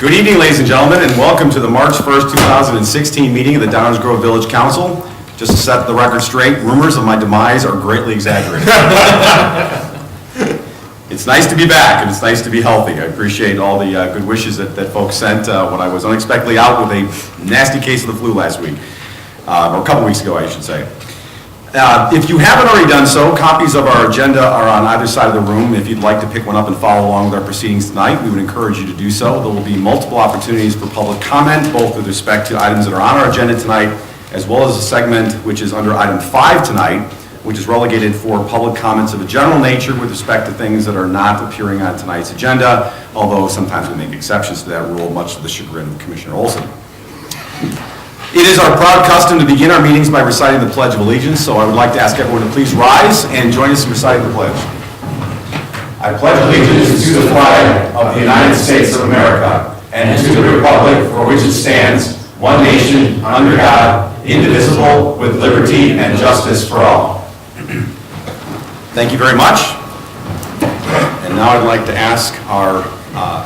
Good evening, ladies and gentlemen, and welcome to the March 1st, 2016 meeting of the Downers Grove Village Council. Just to set the record straight, rumors of my demise are greatly exaggerated. It's nice to be back, and it's nice to be healthy. I appreciate all the good wishes that folks sent when I was unexpectedly out with a nasty case of the flu last week, or a couple weeks ago, I should say. If you haven't already done so, copies of our agenda are on either side of the room. If you'd like to pick one up and follow along with our proceedings tonight, we would encourage you to do so. There will be multiple opportunities for public comment, both with respect to items that are on our agenda tonight, as well as a segment which is under item 5 tonight, which is relegated for public comments of a general nature with respect to things that are not appearing on tonight's agenda, although sometimes we make exceptions to that rule, much to the chagrin of Commissioner Olson. It is our proud custom to begin our meetings by reciting the Pledge of Allegiance, so I would like to ask everyone to please rise and join us in reciting the pledge. I pledge allegiance to the flag of the United States of America and to the republic for which it stands, one nation, under God, indivisible, with liberty and justice for all. Thank you very much. And now I'd like to ask our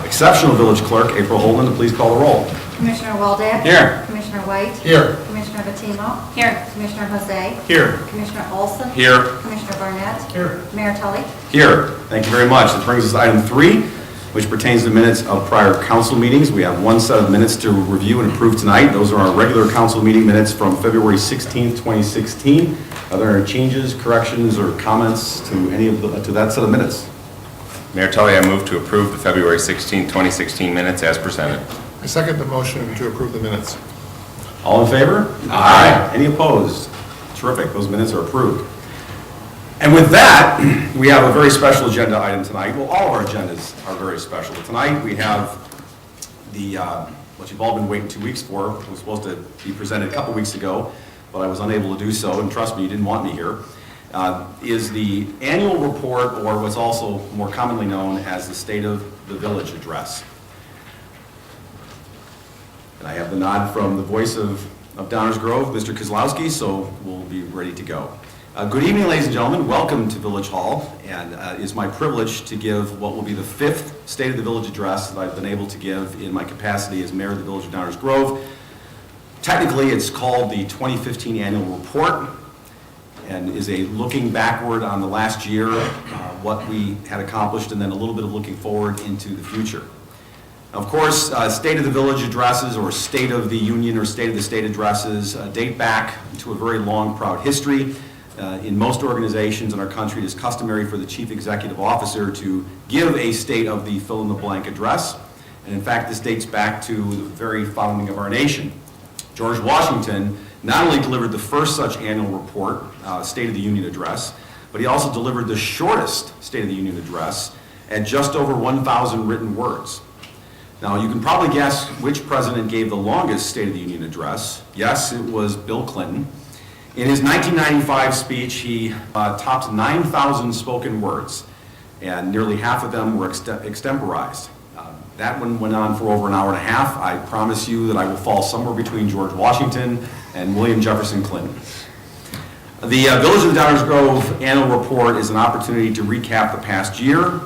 exceptional village clerk, April Holden, to please call the roll. Commissioner Waldeck. Here. Commissioner White. Here. Commissioner Battimo. Here. Commissioner Jose. Here. Commissioner Olson. Here. Commissioner Barnett. Here. Mayor Tully. Here. Thank you very much. This brings us to item 3, which pertains to minutes of prior council meetings. We have one set of minutes to review and approve tonight. Those are our regular council meeting minutes from February 16th, 2016. Are there any changes, corrections, or comments to any of to that set of minutes? Mayor Tully, I move to approve the February 16, 2016 minutes as presented. I second the motion to approve the minutes. All in favor? Aye. Any opposed? Terrific. Those minutes are approved. And with that, we have a very special agenda item tonight. Well, all of our agendas are very special. Tonight we have the, what you've all been waiting 2 weeks for. It was supposed to be presented a couple weeks ago, but I was unable to do so, and trust me, you didn't want me here, is the annual report, or what's also more commonly known as the State of the Village Address. And I have the nod from the voice of Downers Grove, Mr. Kozlowski, so we'll be ready to go. Good evening, ladies and gentlemen. Welcome to Village Hall, and it is my privilege to give what will be the 5th State of the Village Address that I've been able to give in my capacity as Mayor of the Village of Downers Grove. Technically, it's called the 2015 Annual Report, and is a looking backward on the last year, what we had accomplished, and then a little bit of looking forward into the future. Of course, State of the Village addresses, or State of the Union, or State of the State addresses date back to a very long, proud history. In most organizations in our country, it is customary for the Chief Executive Officer to give a State of the fill-in-the-blank address. And in fact, this dates back to the very founding of our nation. George Washington not only delivered the first such annual report, State of the Union address, but he also delivered the shortest State of the Union address at just over 1,000 written words. Now, you can probably guess which president gave the longest State of the Union address. Yes, it was Bill Clinton. In his 1995 speech, he topped 9,000 spoken words, and nearly half of them were extemporized. That one went on for over an hour and a half. I promise you that I will fall somewhere between George Washington and William Jefferson Clinton. The Village of the Downers Grove Annual Report is an opportunity to recap the past year,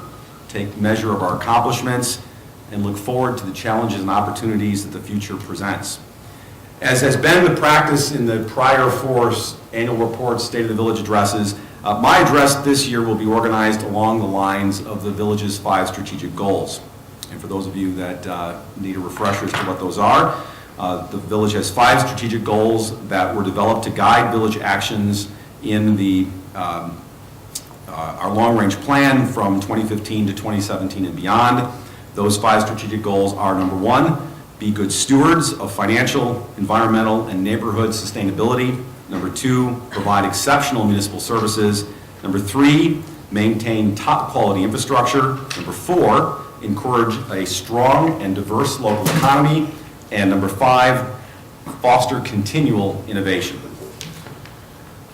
take measure of our accomplishments, and look forward to the challenges and opportunities that the future presents. As has been the practice in the prior 4 annual reports, State of the Village addresses, my address this year will be organized along the lines of the village's 5 strategic goals. And for those of you that need a refresher as to what those are, the village has 5 strategic goals that were developed to guide village actions in the our long-range plan from 2015 to 2017 and beyond. Those 5 strategic goals are: number 1, be good stewards of financial, environmental, and neighborhood sustainability. Number 2, provide exceptional municipal services. Number 3, maintain top quality infrastructure. Number 4, encourage a strong and diverse local economy. And number 5, foster continual innovation.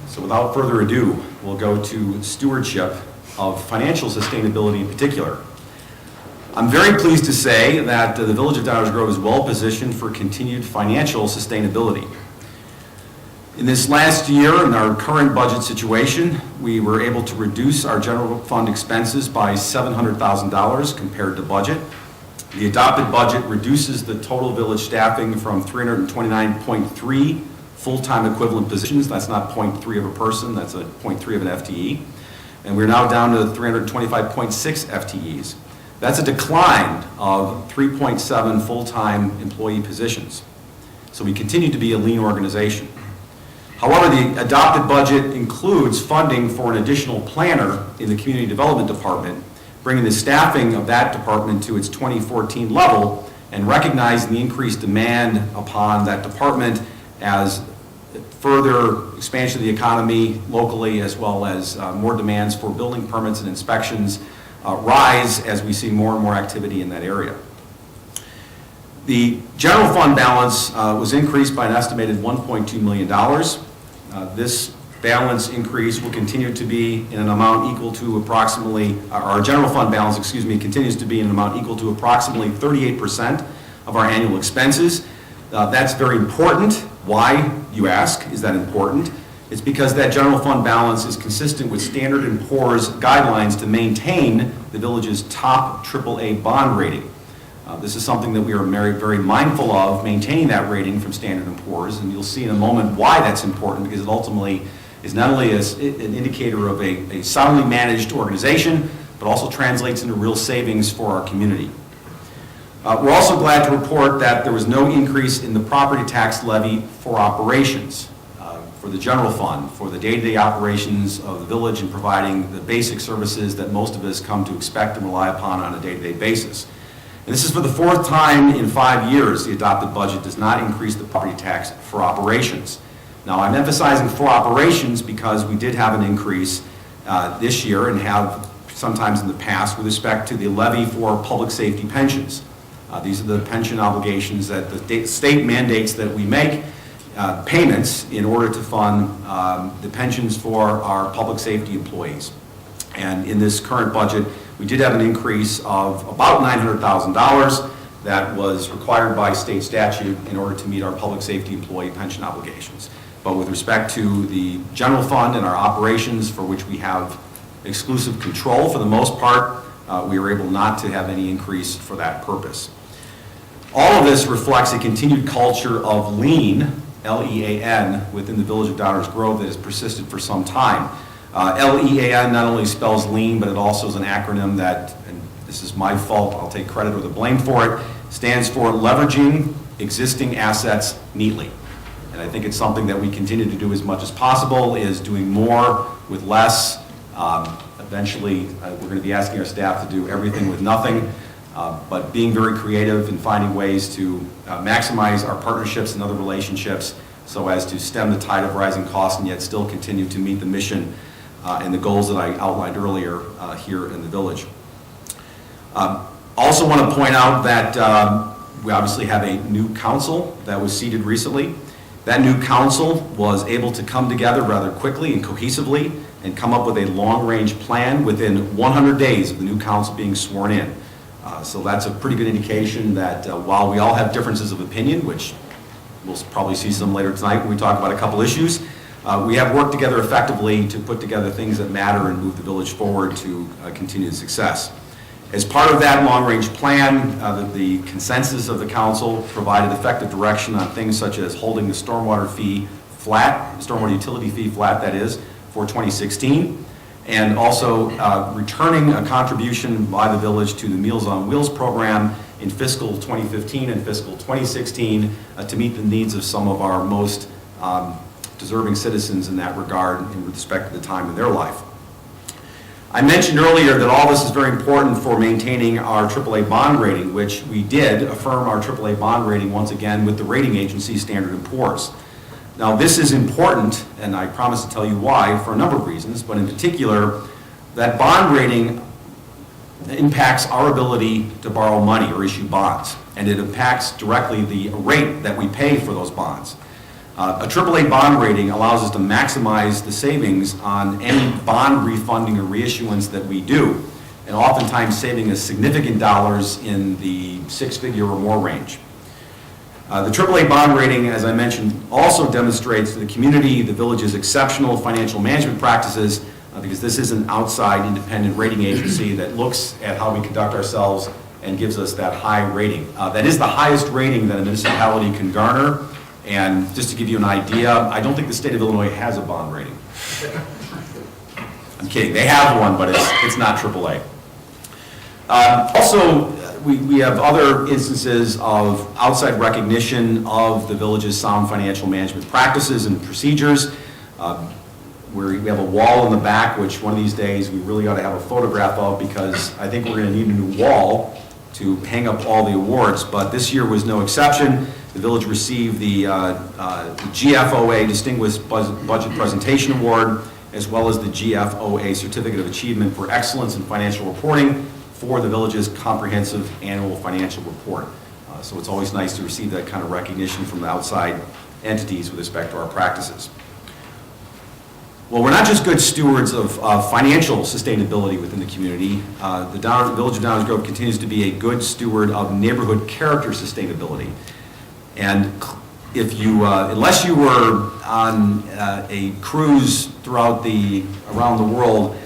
So without further ado, we'll go to stewardship of financial sustainability in particular. I'm very pleased to say that the Village of Downers Grove is well positioned for continued financial sustainability. In this last year, in our current budget situation, we were able to reduce our general fund expenses by $700,000 compared to budget. The adopted budget reduces the total village staffing from 329.3 full-time equivalent positions. That's not 0.3 of a person, that's a 0.3 of an FTE. And we're now down to 325.6 FTEs. That's a decline of 3.7 full-time employee positions. So we continue to be a lean organization. However, the adopted budget includes funding for an additional planner in the Community Development Department, bringing the staffing of that department to its 2014 level and recognizing the increased demand upon that department as further expansion of the economy locally, as well as more demands for building permits and inspections rise as we see more and more activity in that area. The general fund balance was increased by an estimated $1.2 million. This balance increase will continue to be in an amount equal to approximately, our general fund balance, continues to be in an amount equal to approximately 38% of our annual expenses. That's very important. Why, you ask, is that important? It's because that general fund balance is consistent with Standard & Poor's guidelines to maintain the village's top AAA bond rating. This is something that we are very mindful of, maintaining that rating from Standard & Poor's, and you'll see in a moment why that's important, because it ultimately is not only an indicator of a soundly managed organization, but also translates into real savings for our community. We're also glad to report that there was no increase in the property tax levy for operations, for the general fund, for the day-to-day operations of the village and providing the basic services that most of us come to expect and rely upon on a day-to-day basis. And this is for the fourth time in 5 years the adopted budget does not increase the property tax for operations. Now, I'm emphasizing for operations because we did have an increase this year and have sometimes in the past with respect to the levy for public safety pensions. These are the pension obligations that the state mandates that we make payments in order to fund the pensions for our public safety employees. And in this current budget, we did have an increase of about $900,000 that was required by state statute in order to meet our public safety employee pension obligations. But with respect to the general fund and our operations, for which we have exclusive control for the most part, we were able not to have any increase for that purpose. All of this reflects a continued culture of lean, L-E-A-N, within the village of Downers Grove that has persisted for some time. L-E-A-N not only spells lean, but it also is an acronym that, and this is my fault, I'll take credit or the blame for it, stands for leveraging existing assets neatly. And I think it's something that we continue to do as much as possible, is doing more with less. Eventually, we're going to be asking our staff to do everything with nothing, but being very creative and finding ways to maximize our partnerships and other relationships so as to stem the tide of rising costs and yet still continue to meet the mission and the goals that I outlined earlier here in the village. Also want to point out that we obviously have a new council that was seated recently. That new council was able to come together rather quickly and cohesively and come up with a long-range plan within 100 days of the new council being sworn in. So that's a pretty good indication that while we all have differences of opinion, which we'll probably see some later tonight when we talk about a couple issues, we have worked together effectively to put together things that matter and move the village forward to continued success. As part of that long-range plan, the consensus of the council provided effective direction on things such as holding the stormwater fee flat, stormwater utility fee flat, that is, for 2016, and also returning a contribution by the village to the Meals on Wheels program in fiscal 2015 and fiscal 2016 to meet the needs of some of our most deserving citizens in that regard in respect to the time in their life. I mentioned earlier that all this is very important for maintaining our AAA bond rating, which we did affirm our AAA bond rating once again with the rating agency Standard & Poor's. Now this is important, and I promise to tell you why, for a number of reasons, but in particular, that bond rating impacts our ability to borrow money or issue bonds, and it impacts directly the rate that we pay for those bonds. A AAA bond rating allows us to maximize the savings on any bond refunding or reissuance that we do, and oftentimes saving us significant dollars in the six-figure or more range. The AAA bond rating, as I mentioned, also demonstrates to the community the village's exceptional financial management practices, because this is an outside independent rating agency that looks at how we conduct ourselves and gives us that high rating. That is the highest rating that a municipality can garner. And just to give you an idea, I don't think the state of Illinois has a bond rating. I'm kidding, they have one, but it's not AAA. Also, we have other instances of outside recognition of the village's sound financial management practices and procedures. We have a wall in the back, which one of these days we really ought to have a photograph of, because I think we're going to need a new wall to hang up all the awards, but this year was no exception. The village received the GFOA Distinguished Budget Presentation Award, as well as the GFOA Certificate of Achievement for Excellence in Financial Reporting for the village's comprehensive annual financial report. So it's always nice to receive that kind of recognition from the outside entities with respect to our practices. Well, we're not just good stewards of financial sustainability within the community. The Village of Downers Grove continues to be a good steward of neighborhood character sustainability. And if you, unless you were on a cruise around the world,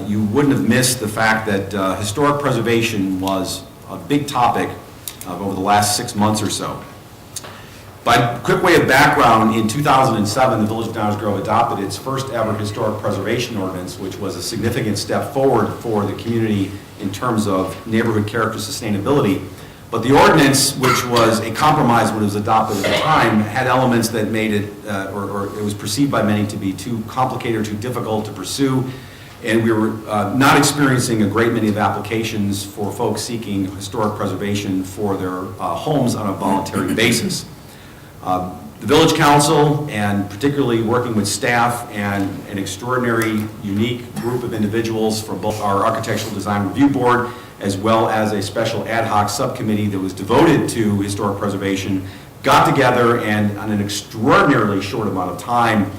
you wouldn't have missed the fact that historic preservation was a big topic over the last 6 months or so. By quick way of background, in 2007, the Village of Downers Grove adopted its first ever historic preservation ordinance, which was a significant step forward for the community in terms of neighborhood character sustainability. But the ordinance, which was a compromise when it was adopted at the time, had elements that made it, or it was perceived by many to be too complicated or too difficult to pursue. And we were not experiencing a great many of applications for folks seeking historic preservation for their homes on a voluntary basis. The Village Council, and particularly working with staff and an extraordinary, unique group of individuals from both our Architectural Design Review Board, as well as a special ad hoc subcommittee that was devoted to historic preservation, got together and, on an extraordinarily short amount of time,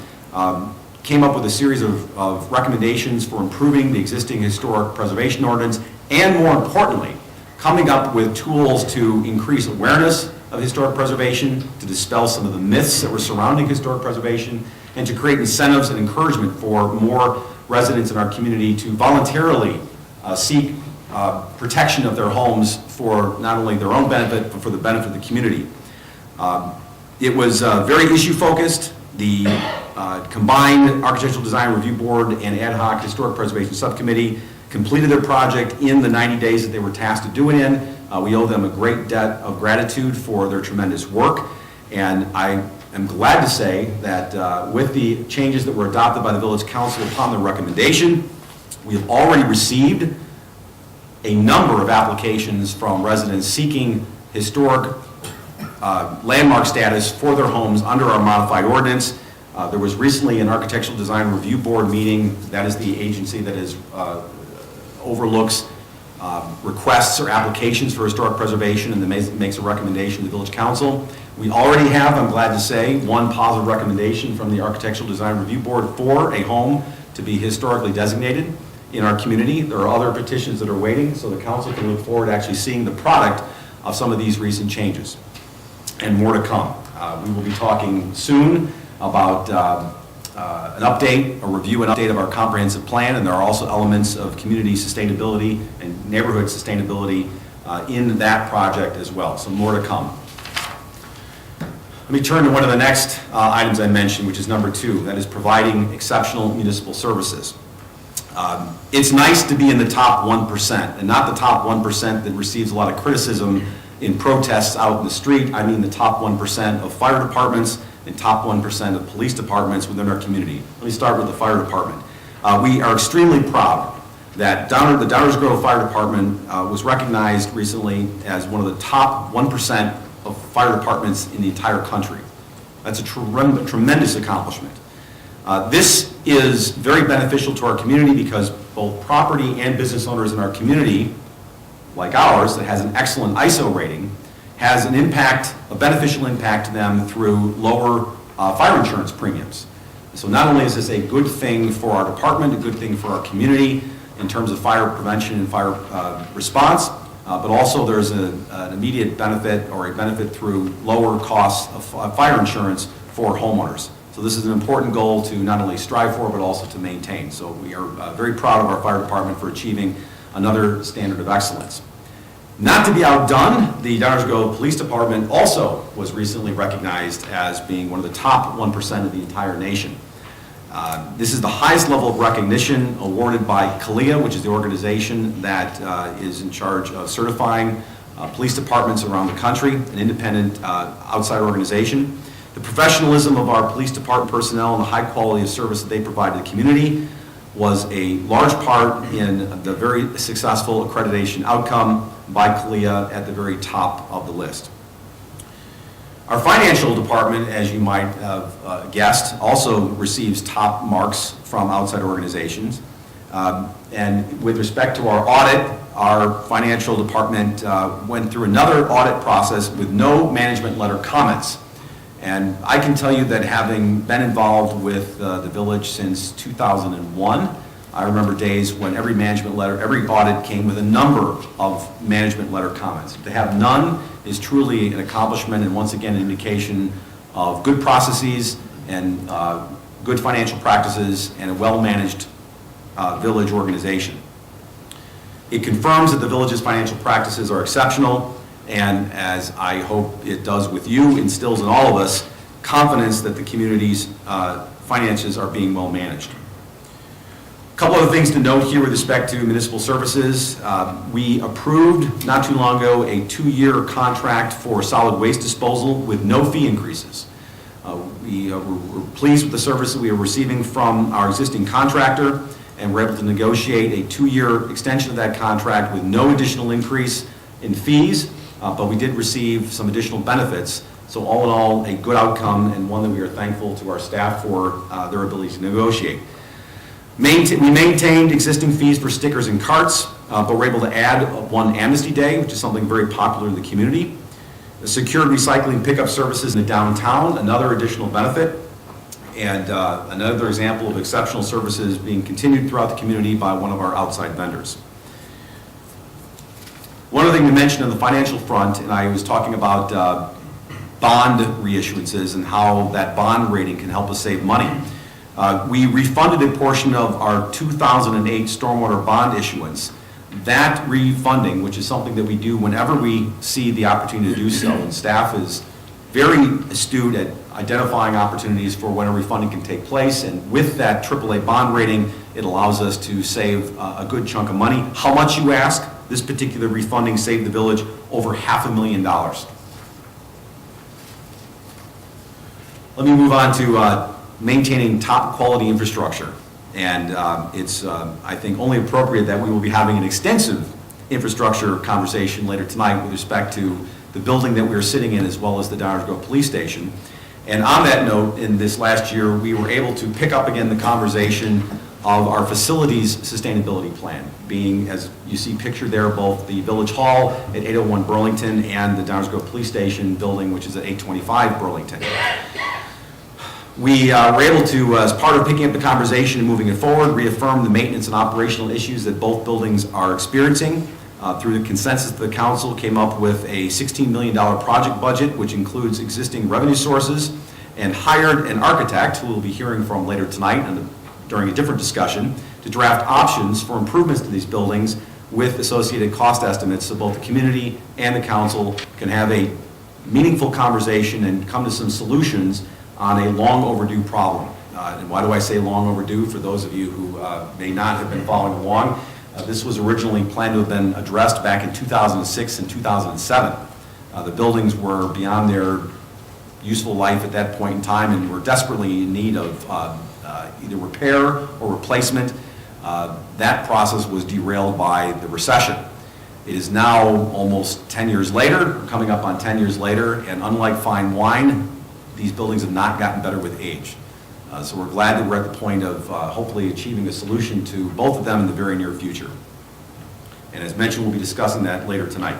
came up with a series of recommendations for improving the existing historic preservation ordinance, and more importantly, coming up with tools to increase awareness of historic preservation, to dispel some of the myths that were surrounding historic preservation, and to create incentives and encouragement for more residents in our community to voluntarily seek protection of their homes for not only their own benefit, but for the benefit of the community. It was very issue-focused. The combined Architectural Design Review Board and Ad Hoc Historic Preservation Subcommittee completed their project in the 90 days that they were tasked to do it in. We owe them a great debt of gratitude for their tremendous work, and I am glad to say that with the changes that were adopted by the Village Council upon their recommendation, we have already received a number of applications from residents seeking historic landmark status for their homes under our modified ordinance. There was recently an Architectural Design Review Board meeting. That is the agency that overlooks requests or applications for historic preservation and then makes a recommendation to the Village Council. We already have, I'm glad to say, one positive recommendation from the Architectural Design Review Board for a home to be historically designated in our community. There are other petitions that are waiting, so the Council can look forward to actually seeing the product of some of these recent changes, and more to come. We will be talking soon about an update, a review and update of our comprehensive plan, and there are also elements of community sustainability and neighborhood sustainability in that project as well, so more to come. Let me turn to one of the next items I mentioned, which is number 2, that is providing exceptional municipal services. It's nice to be in the top 1%, and not the top 1% that receives a lot of criticism in protests out in the street. I mean the top 1% of fire departments and top 1% of police departments within our community. Let me start with the fire department. We are extremely proud that the Downers Grove Fire Department was recognized recently as one of the top 1% of fire departments in the entire country. That's a tremendous accomplishment. This is very beneficial to our community because both property and business owners in our community, like ours, that has an excellent ISO rating, has an impact, a beneficial impact to them through lower fire insurance premiums. So not only is this a good thing for our department, a good thing for our community in terms of fire prevention and fire response, but also there's an immediate benefit, or a benefit through lower costs of fire insurance for homeowners. So this is an important goal to not only strive for, but also to maintain. So we are very proud of our fire department for achieving another standard of excellence. Not to be outdone, the Downers Grove Police Department also was recently recognized as being one of the top 1% of the entire nation. This is the highest level of recognition awarded by CALEA, which is the organization that is in charge of certifying police departments around the country, an independent outside organization. The professionalism of our police department personnel and the high quality of service that they provide to the community was a large part in the very successful accreditation outcome by CALEA at the very top of the list. Our financial department, as you might have guessed, also receives top marks from outside organizations. And with respect to our audit, our financial department went through another audit process with no management letter comments. And I can tell you that having been involved with the village since 2001, I remember days when every management letter, every audit came with a number of management letter comments. To have none is truly an accomplishment and once again an indication of good processes and good financial practices and a well-managed village organization. It confirms that the village's financial practices are exceptional, and as I hope it does with you, instills in all of us confidence that the community's finances are being well managed. A couple other things to note here with respect to municipal services. We approved not too long ago a 2-year contract for solid waste disposal with no fee increases. We're pleased with the service that we are receiving from our existing contractor, and we're able to negotiate a 2-year extension of that contract with no additional increase in fees, but we did receive some additional benefits. So all in all, a good outcome and one that we are thankful to our staff for their ability to negotiate. We maintained existing fees for stickers and carts, but we're able to add one Amnesty Day, which is something very popular in the community. The secured recycling pickup services in the downtown, another additional benefit, and another example of exceptional services being continued throughout the community by one of our outside vendors. One other thing we mentioned on the financial front, and I was talking about bond reissuances and how that bond rating can help us save money. We refunded a portion of our 2008 stormwater bond issuance. That refunding, which is something that we do whenever we see the opportunity to do so, and staff is very astute at identifying opportunities for when a refunding can take place, and with that AAA bond rating, it allows us to save a good chunk of money. How much, you ask? This particular refunding saved the village over $500,000. Let me move on to maintaining top quality infrastructure. And it's, I think, only appropriate that we will be having an extensive infrastructure conversation later tonight with respect to the building that we are sitting in as well as the Downers Grove Police Station. And on that note, in this last year, we were able to pick up again the conversation of our facilities sustainability plan, being, as you see pictured there, both the Village Hall at 801 Burlington and the Downers Grove Police Station building, which is at 825 Burlington. We were able to, as part of picking up the conversation and moving it forward, reaffirm the maintenance and operational issues that both buildings are experiencing. Through the consensus of the council, came up with a $16 million project budget, which includes existing revenue sources, and hired an architect, who we'll be hearing from later tonight and during a different discussion, to draft options for improvements to these buildings with associated cost estimates, so both the community and the council can have a meaningful conversation and come to some solutions on a long overdue problem. And why do I say long overdue? For those of you who may not have been following along, this was originally planned to have been addressed back in 2006 and 2007. The buildings were beyond their useful life at that point in time and were desperately in need of either repair or replacement. That process was derailed by the recession. It is now almost 10 years later, coming up on 10 years later, and unlike fine wine, these buildings have not gotten better with age. So we're glad that we're at the point of hopefully achieving a solution to both of them in the very near future. And as mentioned, we'll be discussing that later tonight.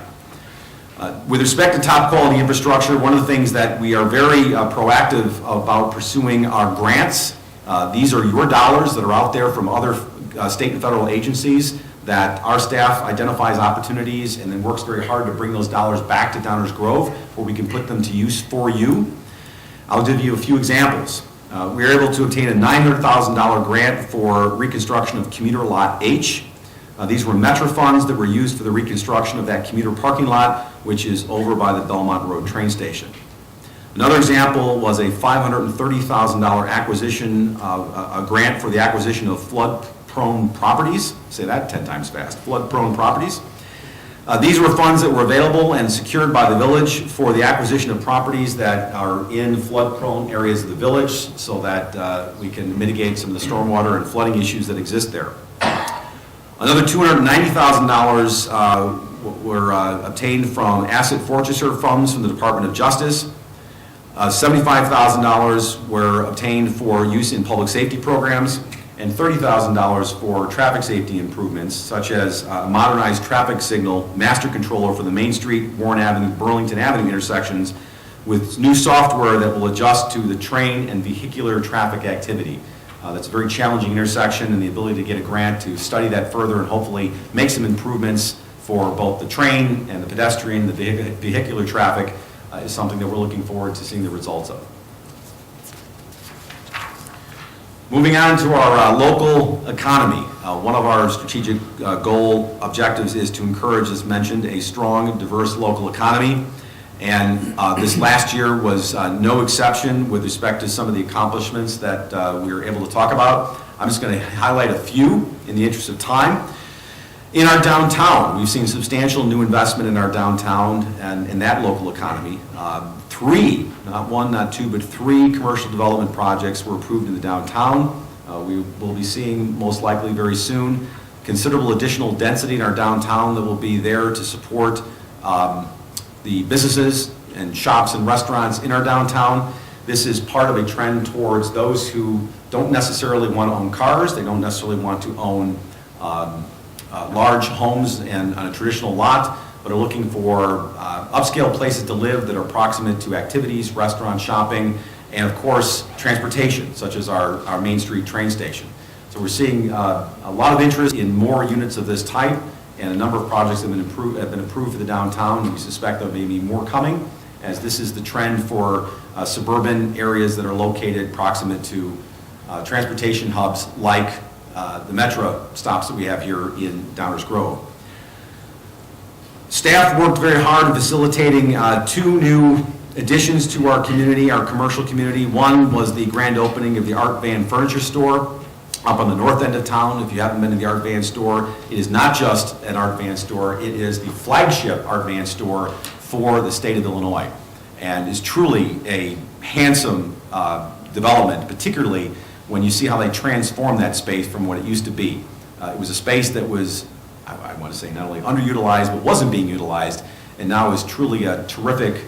With respect to top quality infrastructure, one of the things that we are very proactive about pursuing are grants. These are your dollars that are out there from other state and federal agencies that our staff identifies opportunities and then works very hard to bring those dollars back to Downers Grove where we can put them to use for you. I'll give you a few examples. We were able to obtain a $900,000 grant for reconstruction of Commuter Lot H. These were Metra funds that were used for the reconstruction of that commuter parking lot, which is over by the Belmont Road train station. Another example was a $530,000 acquisition, a grant for the acquisition of flood-prone properties. Say that 10 times fast, flood-prone properties. These were funds that were available and secured by the village for the acquisition of properties that are in flood-prone areas of the village so that we can mitigate some of the stormwater and flooding issues that exist there. Another $290,000 were obtained from asset forfeiture funds from the Department of Justice. $75,000 were obtained for use in public safety programs, and $30,000 for traffic safety improvements, such as a modernized traffic signal master controller for the Main Street, Warren Avenue, Burlington Avenue intersections with new software that will adjust to the train and vehicular traffic activity. That's a very challenging intersection, and the ability to get a grant to study that further and hopefully make some improvements for both the train and the pedestrian, the vehicular traffic is something that we're looking forward to seeing the results of. Moving on to our local economy. One of our strategic goal objectives is to encourage, as mentioned, a strong, diverse local economy. And this last year was no exception with respect to some of the accomplishments that we were able to talk about. I'm just going to highlight a few in the interest of time. In our downtown, we've seen substantial new investment in our downtown and in that local economy. Three, not one, not two, but three commercial development projects were approved in the downtown. We will be seeing, most likely very soon, considerable additional density in our downtown that will be there to support the businesses and shops and restaurants in our downtown. This is part of a trend towards those who don't necessarily want to own cars, they don't necessarily want to own large homes and on a traditional lot, but are looking for upscale places to live that are proximate to activities, restaurants, shopping, and of course, transportation, such as our Main Street train station. So we're seeing a lot of interest in more units of this type, and a number of projects have been approved for the downtown, and we suspect there may be more coming, as this is the trend for suburban areas that are located proximate to transportation hubs like the Metra stops that we have here in Downers Grove. Staff worked very hard in facilitating two new additions to our community, our commercial community. One was the grand opening of the Art Van Furniture Store up on the north end of town. If you haven't been to the Art Van store, it is not just an Art Van store, it is the flagship Art Van store for the state of Illinois, and is truly a handsome development, particularly when you see how they transformed that space from what it used to be. It was a space that was, I want to say, not only underutilized, but wasn't being utilized, and now is truly a terrific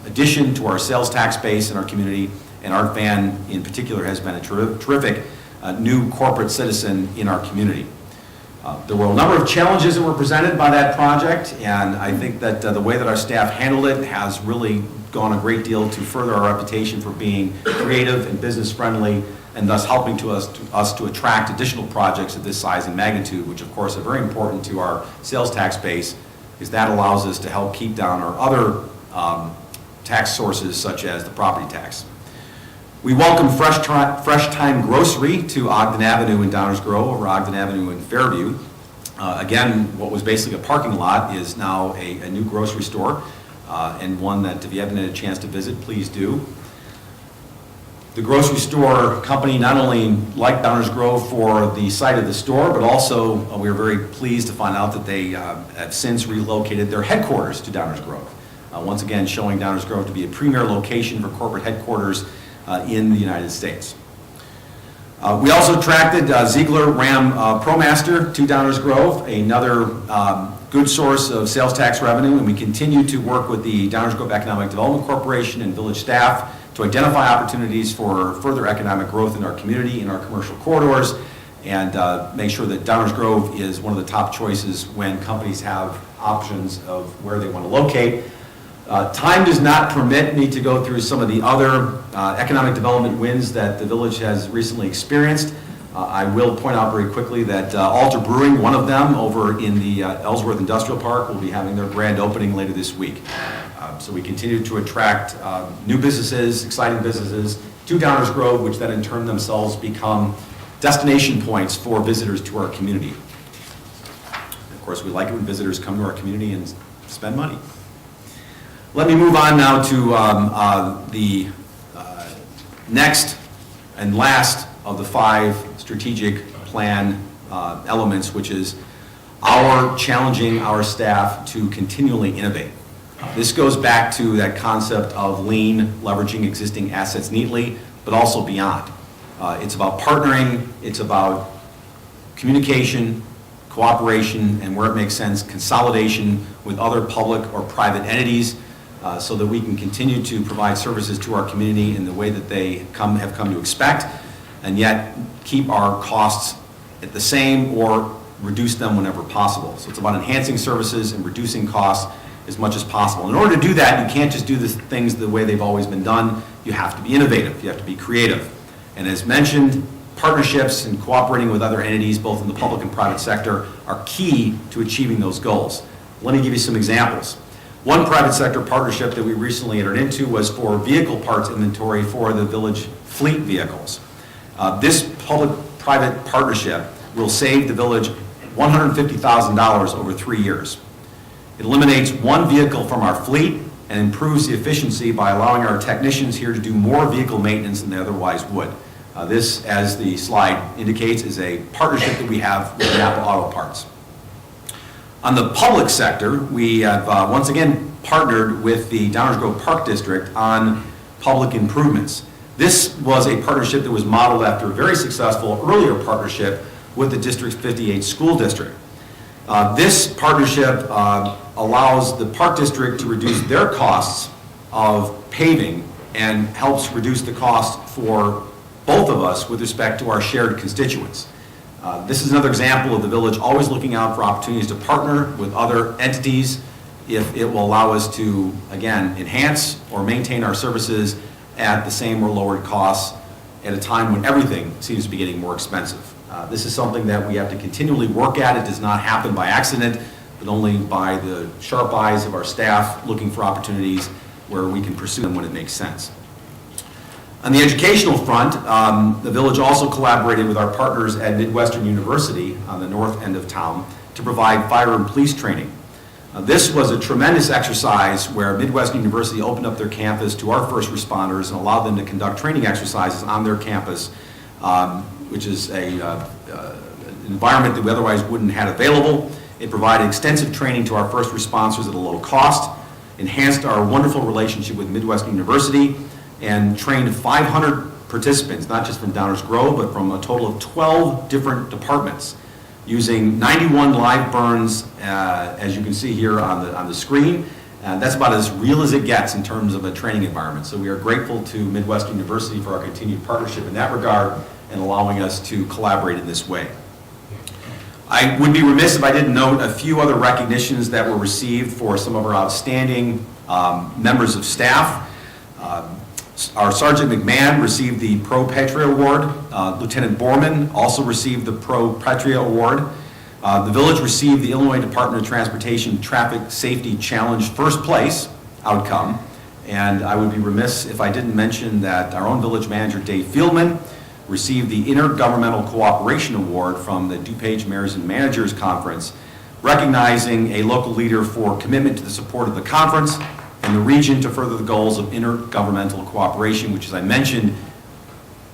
addition to our sales tax base in our community, and Art Van in particular has been a terrific new corporate citizen in our community. There were a number of challenges that were presented by that project, and I think that the way that our staff handled it has really gone a great deal to further our reputation for being creative and business friendly, and thus helping us to attract additional projects of this size and magnitude, which of course are very important to our sales tax base, because that allows us to help keep down our other tax sources such as the property tax. We welcome Fresh Time Grocery to Ogden Avenue in Downers Grove over Ogden Avenue in Fairview. Again, what was basically a parking lot is now a new grocery store, and one that if you haven't had a chance to visit, please do. The grocery store company not only liked Downers Grove for the site of the store, but also we are very pleased to find out that they have since relocated their headquarters to Downers Grove. Once again, showing Downers Grove to be a premier location for corporate headquarters in the United States. We also attracted Ziegler Ram ProMaster to Downers Grove, another good source of sales tax revenue, and we continue to work with the Downers Grove Economic Development Corporation and village staff to identify opportunities for further economic growth in our community, in our commercial corridors, and make sure that Downers Grove is one of the top choices when companies have options of where they want to locate. Time does not permit me to go through some of the other economic development wins that the village has recently experienced. I will point out very quickly that Alta Brewing, one of them over in the Ellsworth Industrial Park, will be having their grand opening later this week. So we continue to attract new businesses, exciting businesses to Downers Grove, which then in turn themselves become destination points for visitors to our community. course, we like it when visitors come to our community and spend money. Let me move on now to the next and last of the 5 strategic plan elements, which is our challenging our staff to continually innovate. This goes back to that concept of lean, leveraging existing assets neatly, but also beyond. It's about partnering, it's about communication, cooperation, and where it makes sense, consolidation with other public or private entities, so that we can continue to provide services to our community in the way that they have come to expect, and yet keep our costs at the same or reduce them whenever possible. So it's about enhancing services and reducing costs as much as possible. In order to do that, you can't just do the things the way they've always been done. You have to be innovative, you have to be creative. And as mentioned, partnerships and cooperating with other entities, both in the public and private sector, are key to achieving those goals. Let me give you some examples. One private sector partnership that we recently entered into was for vehicle parts inventory for the village fleet vehicles. This public-private partnership will save the village $150,000 over 3 years. It eliminates 1 vehicle from our fleet and improves the efficiency by allowing our technicians here to do more vehicle maintenance than they otherwise would. This, as the slide indicates, is a partnership that we have with Napa Auto Parts. On the public sector, we have once again partnered with the Downers Grove Park District on public improvements. This was a partnership that was modeled after a very successful earlier partnership with the District 58 School District. This partnership allows the Park District to reduce their costs of paving and helps reduce the cost for both of us with respect to our shared constituents. This is another example of the village always looking out for opportunities to partner with other entities if it will allow us to, again, enhance or maintain our services at the same or lowered costs at a time when everything seems to be getting more expensive. This is something that we have to continually work at. It does not happen by accident, but only by the sharp eyes of our staff looking for opportunities where we can pursue them when it makes sense. On the educational front, the village also collaborated with our partners at Midwestern University on the north end of town to provide fire and police training. This was a tremendous exercise where Midwestern University opened up their campus to our first responders and allowed them to conduct training exercises on their campus, which is an environment that we otherwise wouldn't have available. It provided extensive training to our first responders at a low cost, enhanced our wonderful relationship with Midwestern University, and trained 500 participants, not just from Downers Grove, but from a total of 12 different departments, using 91 live burns, as you can see here on the screen. That's about as real as it gets in terms of a training environment. So we are grateful to Midwestern University for our continued partnership in that regard and allowing us to collaborate in this way. I would be remiss if I didn't note a few other recognitions that were received for some of our outstanding members of staff. Our Sergeant McMahon received the Pro Patria Award. Lieutenant Borman also received the Pro Patria Award. The village received the Illinois Department of Transportation Traffic Safety Challenge first place outcome. And I would be remiss if I didn't mention that our own village manager, Dave Fieldman, received the Intergovernmental Cooperation Award from the DuPage Mayors and Managers Conference, recognizing a local leader for commitment to the support of the conference and the region to further the goals of intergovernmental cooperation, which, as I mentioned,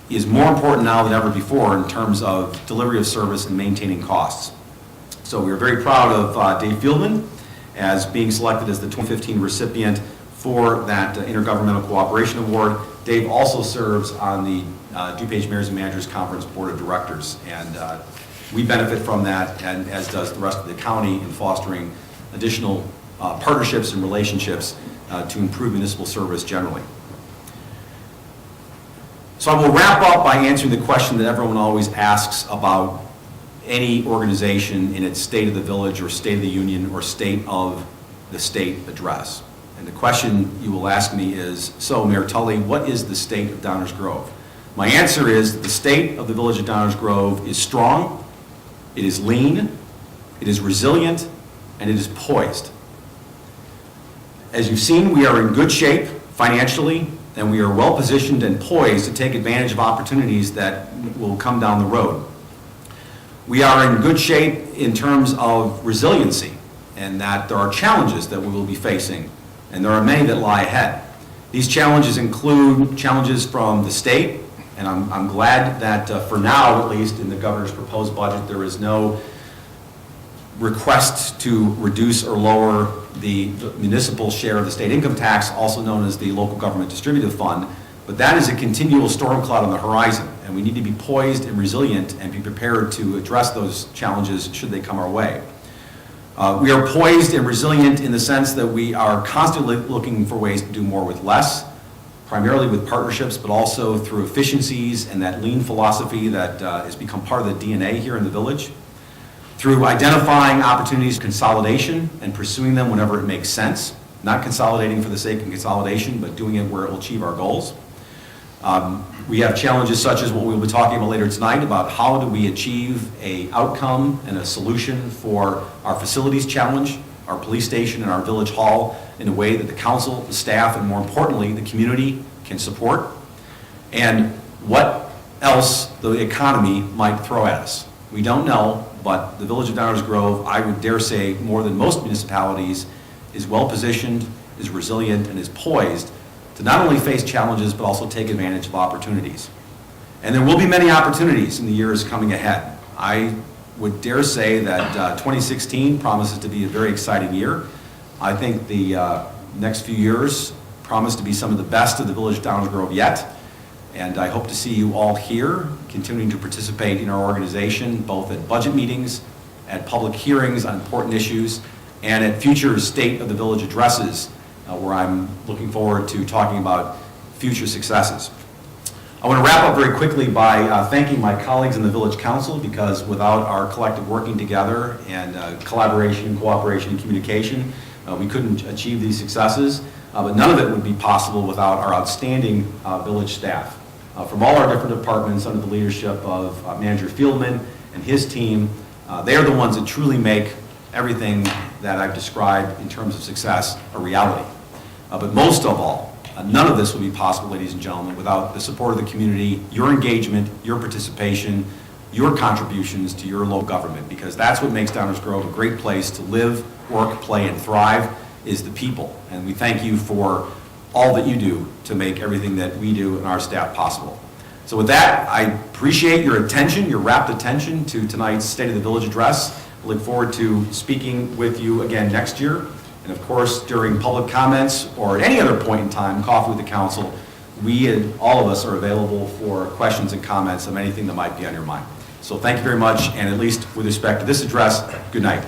is more important now than ever before in terms of delivery of service and maintaining costs. So we are very proud of Dave Fieldman as being selected as the 2015 recipient for that Intergovernmental Cooperation Award. Dave also serves on the DuPage Mayors and Managers Conference Board of Directors, and we benefit from that, and as does the rest of the county, in fostering additional partnerships and relationships to improve municipal service generally. So I will wrap up by answering the question that everyone always asks about any organization in its State of the Village or State of the Union or State of the State address. And the question you will ask me is, so Mayor Tully, what is the state of Downers Grove? My answer is that the state of the Village of Downers Grove is strong, it is lean, it is resilient, and it is poised. As you've seen, we are in good shape financially, and we are well positioned and poised to take advantage of opportunities that will come down the road. We are in good shape in terms of resiliency, and that there are challenges that we will be facing, and there are many that lie ahead. These challenges include challenges from the state, and I'm glad that for now, at least in the governor's proposed budget, there is no request to reduce or lower the municipal share of the state income tax, also known as the local government distributive fund. But that is a continual storm cloud on the horizon, and we need to be poised and resilient and be prepared to address those challenges should they come our way. We are poised and resilient in the sense that we are constantly looking for ways to do more with less, primarily with partnerships, but also through efficiencies and that lean philosophy that has become part of the DNA here in the village, through identifying opportunities for consolidation and pursuing them whenever it makes sense, not consolidating for the sake of consolidation, but doing it where it will achieve our goals. We have challenges such as what we'll be talking about later tonight about how do we achieve an outcome and a solution for our facilities challenge, our police station and our village hall in a way that the council, the staff, and more importantly, the community can support, and what else the economy might throw at us. We don't know, but the village of Downers Grove, I would dare say more than most municipalities, is well positioned, is resilient, and is poised to not only face challenges, but also take advantage of opportunities. And there will be many opportunities in the years coming ahead. I would dare say that 2016 promises to be a very exciting year. I think the next few years promise to be some of the best of the village of Downers Grove yet. And I hope to see you all here, continuing to participate in our organization, both at budget meetings, at public hearings on important issues, and at future State of the Village addresses, where I'm looking forward to talking about future successes. I want to wrap up very quickly by thanking my colleagues in the Village Council, because without our collective working together and collaboration, cooperation, and communication, we couldn't achieve these successes. But none of it would be possible without our outstanding village staff. From all our different departments under the leadership of Manager Fieldman and his team, they are the ones that truly make everything that I've described in terms of success a reality. But most of all, none of this would be possible, ladies and gentlemen, without the support of the community, your engagement, your participation, your contributions to your local government, because that's what makes Downers Grove a great place to live, work, play, and thrive, is the people. And we thank you for all that you do to make everything that we do and our staff possible. So with that, I appreciate your attention, your rapt attention to tonight's State of the Village address. I look forward to speaking with you again next year. And of course, during public comments or at any other point in time, coffee with the council, we and all of us are available for questions and comments of anything that might be on your mind. So thank you very much, and at least with respect to this address, good night.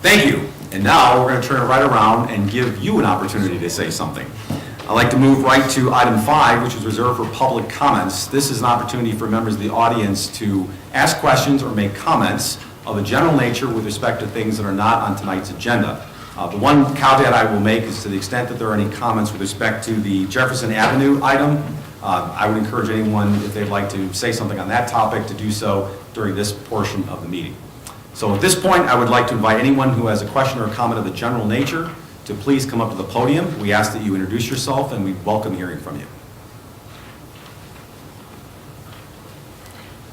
Thank you. And now we're going to turn it right around and give you an opportunity to say something. I'd like to move right to item 5, which is reserved for public comments. This is an opportunity for members of the audience to ask questions or make comments of a general nature with respect to things that are not on tonight's agenda. The one caveat I will make is to the extent that there are any comments with respect to the Jefferson Avenue item, I would encourage anyone, if they'd like to say something on that topic, to do so during this portion of the meeting. So at this point, I would like to invite anyone who has a question or a comment of a general nature to please come up to the podium. We ask that you introduce yourself, and we welcome hearing from you.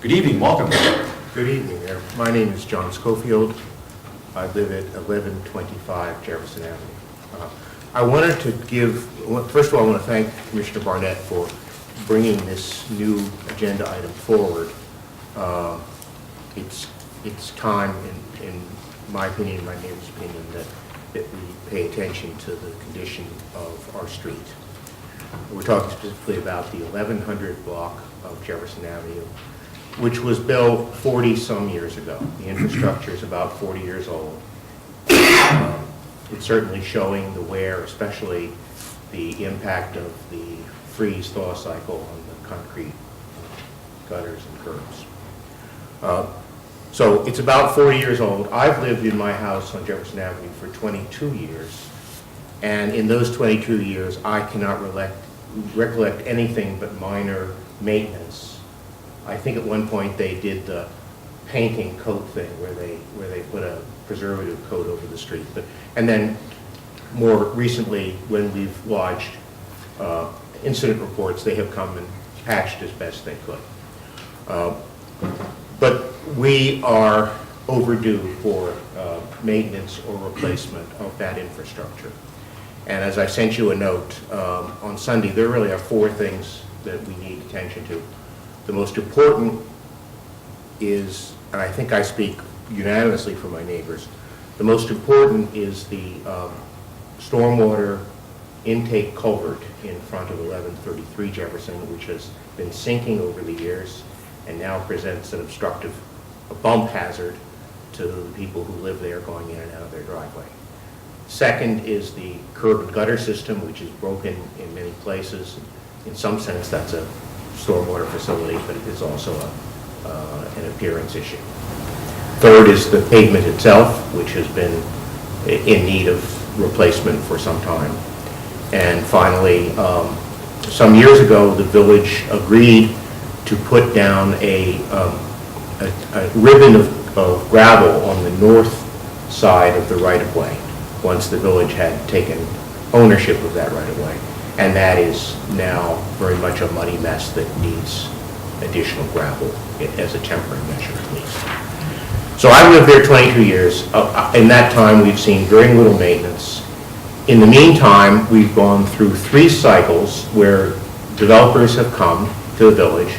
Good evening, welcome. Good evening there. My name is John Schofield. I live at 1125 Jefferson Avenue. I wanted to first of all, I want to thank Commissioner Barnett for bringing this new agenda item forward. It's time, in my opinion, my neighbor's opinion, that we pay attention to the condition of our street. We're talking specifically about the 1100 block of Jefferson Avenue, which was built 40-some years ago. The infrastructure is about 40 years old. It's certainly showing the wear, especially the impact of the freeze-thaw cycle on the concrete gutters and curbs. So it's about 40 years old. I've lived in my house on Jefferson Avenue for 22 years. And in those 22 years, I cannot recollect anything but minor maintenance. I think at one point they did the painting coat thing where they put a preservative coat over the street. And then more recently, when we've lodged incident reports, they have come and patched as best they could. But we are overdue for maintenance or replacement of that infrastructure. And as I sent you a note on Sunday, there really are 4 things that we need attention to. The most important is, and I think I speak unanimously for my neighbors, the most important is the stormwater intake culvert in front of 1133 Jefferson, which has been sinking over the years and now presents a bump hazard to the people who live there going in and out of their driveway. Second is the curb and gutter system, which is broken in many places. In some sense, that's a stormwater facility, but it is also an appearance issue. Third is the pavement itself, which has been in need of replacement for some time. And finally, some years ago, the village agreed to put down a ribbon of gravel on the north side of the right-of-way once the village had taken ownership of that right-of-way. And that is now very much a muddy mess that needs additional gravel as a temporary measure at least. So I've lived there 22 years. In that time, we've seen very little maintenance. In the meantime, we've gone through 3 cycles where developers have come to the village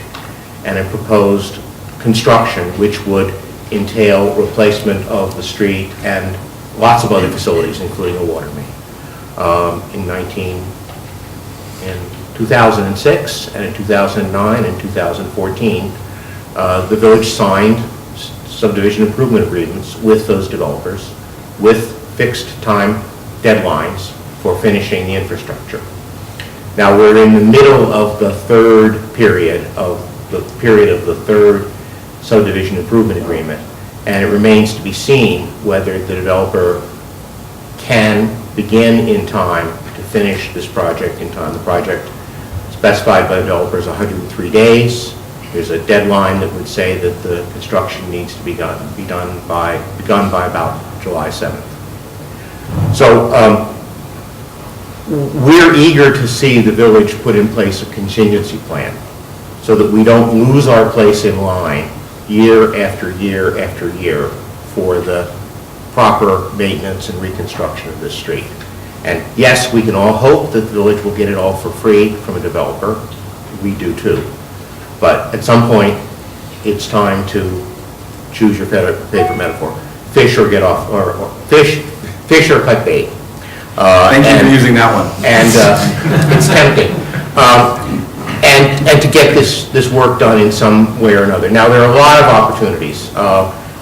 and have proposed construction which would entail replacement of the street and lots of other facilities, including a water main. In 2006 and in 2009 and 2014, the village signed subdivision improvement agreements with those developers with fixed time deadlines for finishing the infrastructure. Now we're in the middle of the third period of the third subdivision improvement agreement, and it remains to be seen whether the developer can begin in time to finish this project in time. The project specified by the developer is 103 days. There's a deadline that would say that the construction needs to be begun by about July 7th. So we're eager to see the village put in place a contingency plan so that we don't lose our place in line year after year after year for the proper maintenance and reconstruction of this street. And yes, we can all hope that the village will get it all for free from a developer. We do too. But at some point, it's time to choose your favorite metaphor. Fish or get off, or fish or cut bait. Thank you for using that one. And it's tempting. And to get this work done in some way or another. Now, there are a lot of opportunities.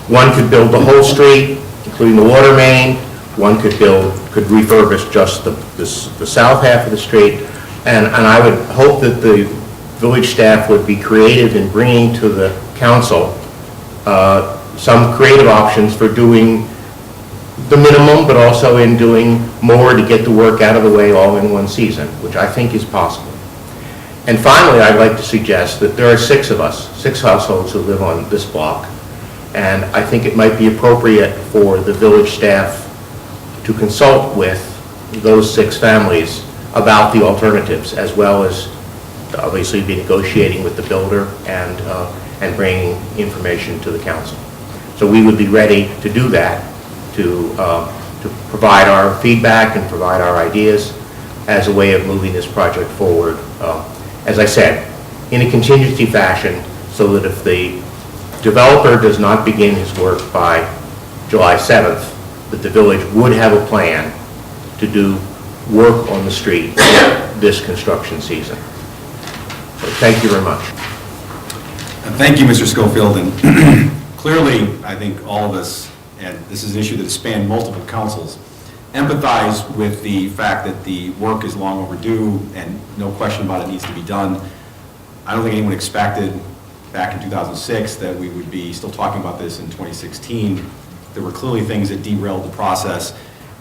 One could build the whole street, including the water main. One could refurbish just the south half of the street. And I would hope that the village staff would be creative in bringing to the council some creative options for doing the minimum, but also in doing more to get the work out of the way all in one season, which I think is possible. And finally, I'd like to suggest that there are 6 of us, 6 households who live on this block, and I think it might be appropriate for the village staff to consult with those 6 families about the alternatives, as well as obviously be negotiating with the builder and bringing information to the council. So we would be ready to do that, to provide our feedback and provide our ideas as a way of moving this project forward. As I said, in a contingency fashion, so that if the developer does not begin his work by July 7th, that the village would have a plan to do work on the street this construction season. So thank you very much. Thank you, Mr. Schofield. And clearly, I think all of us, and this is an issue that has spanned multiple councils, empathize with the fact that the work is long overdue and no question about it needs to be done. I don't think anyone expected back in 2006 that we would be still talking about this in 2016. There were clearly things that derailed the process.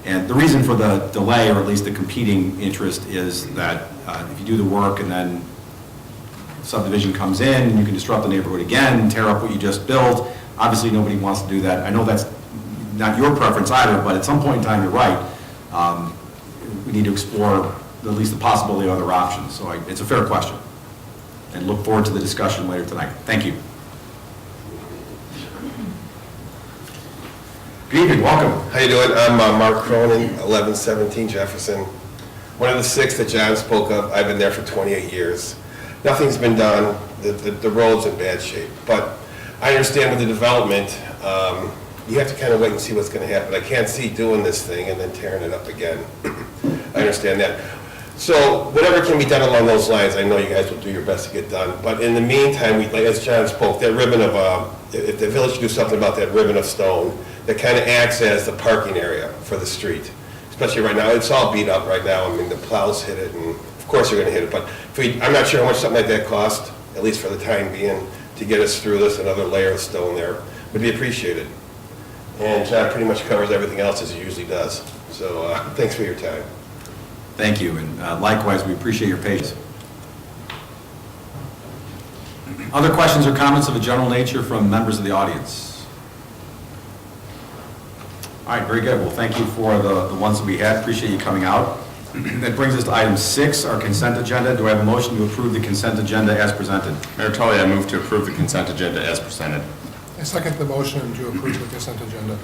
And the reason for the delay, or at least the competing interest, is that if you do the work and then subdivision comes in, you can disrupt the neighborhood again, tear up what you just built. Obviously, nobody wants to do that. I know that's not your preference either, but at some point in time, you're right. We need to explore at least the possibility of other options. So it's a fair question. And look forward to the discussion later tonight. Thank you. Good evening, welcome. How you doing? I'm Mark Cronin, 1117 Jefferson. One of the 6 that John spoke of. I've been there for 28 years. Nothing's been done. The road's in bad shape. But I understand with the development, you have to kind of wait and see what's going to happen. I can't see doing this thing and then tearing it up again. I understand that. So whatever can be done along those lines, I know you guys will do your best to get done. But in the meantime, as John spoke, that ribbon of, if the village could do something about that ribbon of stone that kind of acts as the parking area for the street, especially right now. It's all beat up right now. I mean, the plows hit it, and of course they're going to hit it. But I'm not sure how much something like that cost, at least for the time being, to get us through this. Another layer of stone there would be appreciated. And John pretty much covers everything else as he usually does. So thanks for your time. Thank you, and likewise, we appreciate your patience. Other questions or comments of a general nature from members of the audience? All right, very good. Well, thank you for the ones that we had. Appreciate you coming out. That brings us to item 6, our consent agenda. Do I have a motion to approve the consent agenda as presented? Mayor Tully, I move to approve the consent agenda as presented. I second the motion to approve the consent agenda.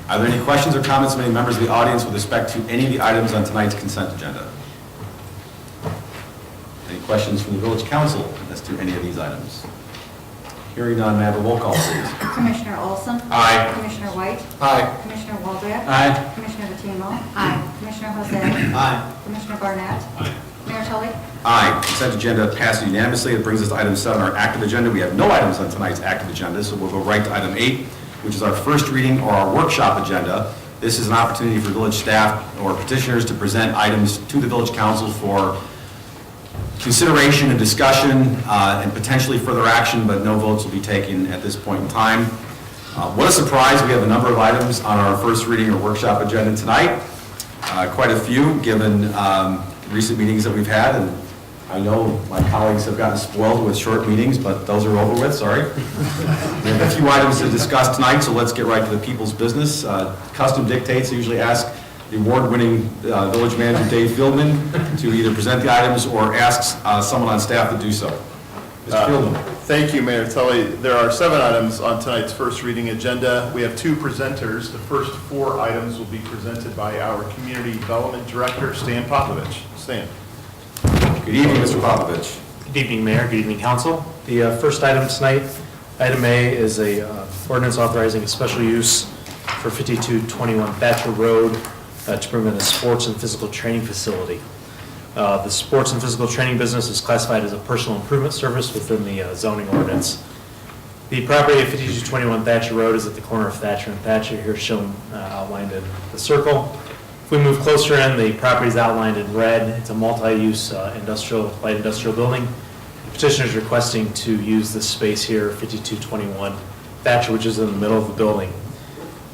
Are there any questions or comments from any members of the audience with respect to any of the items on tonight's consent agenda? Any questions from the village council as to any of these items? Hearing none, may I have a roll call, please? Commissioner Olson? Aye. Commissioner White? Aye. Commissioner Waldeck? Aye. Commissioner Patimo? Aye. Commissioner Jose? Aye. Commissioner Barnett? Aye. Mayor Tully? Aye. Consent agenda passes unanimously. It brings us to item 7, our active agenda. We have no items on tonight's active agenda, so we'll go right to item 8, which is our first reading or our workshop agenda. This is an opportunity for village staff or petitioners to present items to the village council for consideration and discussion and potentially further action, but no votes will be taken at this point in time. What a surprise, we have a number of items on our first reading or workshop agenda tonight. Quite a few, given recent meetings that we've had, and I know my colleagues have gotten spoiled with short meetings, but those are over with, sorry. We have a few items to discuss tonight, so let's get right to the people's business. Custom dictates, I usually ask the award-winning village manager Dave Fieldman to either present the items or asks someone on staff to do so. Mr. Fieldman. Thank you, Mayor Tully. There are 7 items on tonight's first reading agenda. We have 2 presenters. The first 4 items will be presented by our Community Development Director, Stan Popovich. Stan. Good evening, Mr. Popovich. Good evening, Mayor. Good evening, Council. The first item tonight, item A, is a ordinance authorizing a special use for 5221 Thatcher Road to permit a sports and physical training facility. The sports and physical training business is classified as a personal improvement service within the zoning ordinance. The property at 5221 Thatcher Road is at the corner of Thatcher and Thatcher, here shown outlined in the circle. If we move closer in, the property is outlined in red. It's a multi-use light industrial building. The petitioner is requesting to use this space here, 5221 Thatcher, which is in the middle of the building.